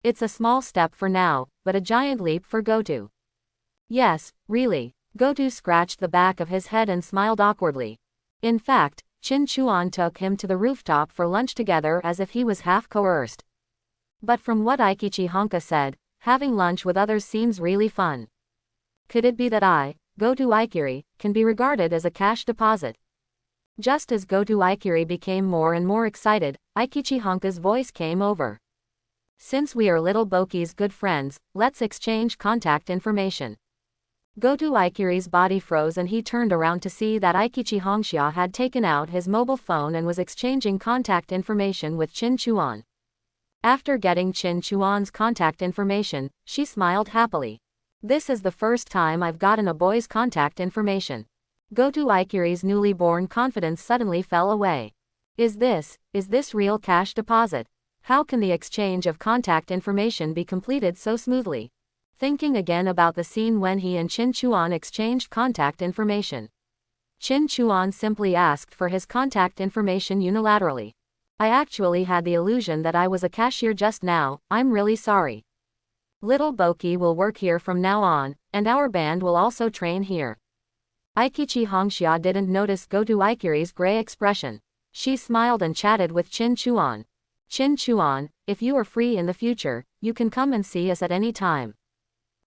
It's a small step for now, but a giant leap for Goto. Yes, really. Goto scratched the back of his head and smiled awkwardly. In fact, Chin Chuan took him to the rooftop for lunch together as if he was half coerced. But from what Aikichi Honka said, having lunch with others seems really fun. Could it be that I, Goto Ikiri, can be regarded as a cash deposit? Just as Goto Ikiri became more and more excited, Aikichi Honka's voice came over. Since we are Little Boki's good friends, let's exchange contact information. Goto Ikiri's body froze and he turned around to see that Aikichi Hongsha had taken out his mobile phone and was exchanging contact information with Chin Chuan. After getting Chin Chuan's contact information, she smiled happily. This is the first time I've gotten a boy's contact information. Goto Ikiri's newly born confidence suddenly fell away. Is this real cash deposit? How can the exchange of contact information be completed so smoothly? Thinking again about the scene when he and Chin Chuan exchanged contact information. Chin Chuan simply asked for his contact information unilaterally. I actually had the illusion that I was a cashier just now, I'm really sorry. Little Boki will work here from now on, and our band will also train here. Aikichi Hongsha didn't notice Goto Ikiri's gray expression. She smiled and chatted with Chin Chuan. Chin Chuan, if you are free in the future, you can come and see us at any time.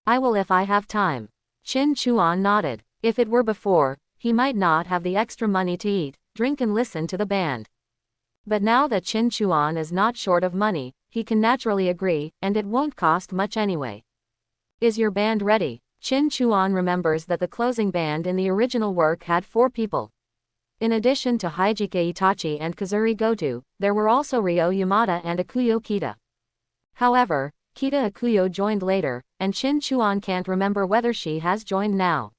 I will if I have time. Chin Chuan nodded. If it were before, he might not have the extra money to eat, drink and listen to the band. But now that Chin Chuan is not short of money, he can naturally agree, and it won't cost much anyway. Is your band ready? Chin Chuan remembers that the closing band in the original work had 4 people. In addition to Hijike Itachi and Kazuri Goto, there were also Ryo Yamada and Akuyo Kita. However, Kita Akuyo joined later, and Chin Chuan can't remember whether she has joined now.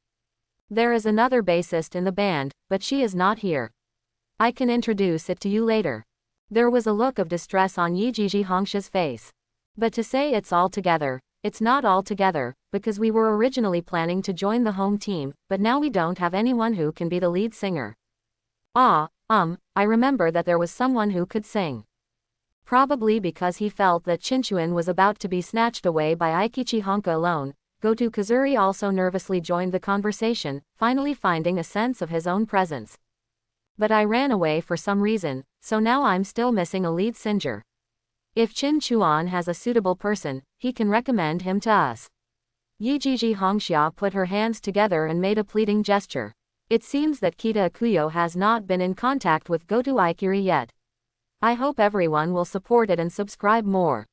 There is another bassist in the band, but she is not here. I can introduce it to you later. There was a look of distress on Yijiji Hongsha's face. But to say it's all together, it's not all together, because we were originally planning to join the home team, but now we don't have anyone who can be the lead singer. I remember that there was someone who could sing. Probably because he felt that Chinchuan was about to be snatched away by Aikichi Honka alone, Goto Kazuri also nervously joined the conversation, finally finding a sense of his own presence. But I ran away for some reason, so now I'm still missing a lead singer. If Chin Chuan has a suitable person, he can recommend him to us. Yijiji Hongsha put her hands together and made a pleading gesture. It seems that Kita Akuyo has not been in contact with Goto Ikiri yet. I hope everyone will support it and subscribe more.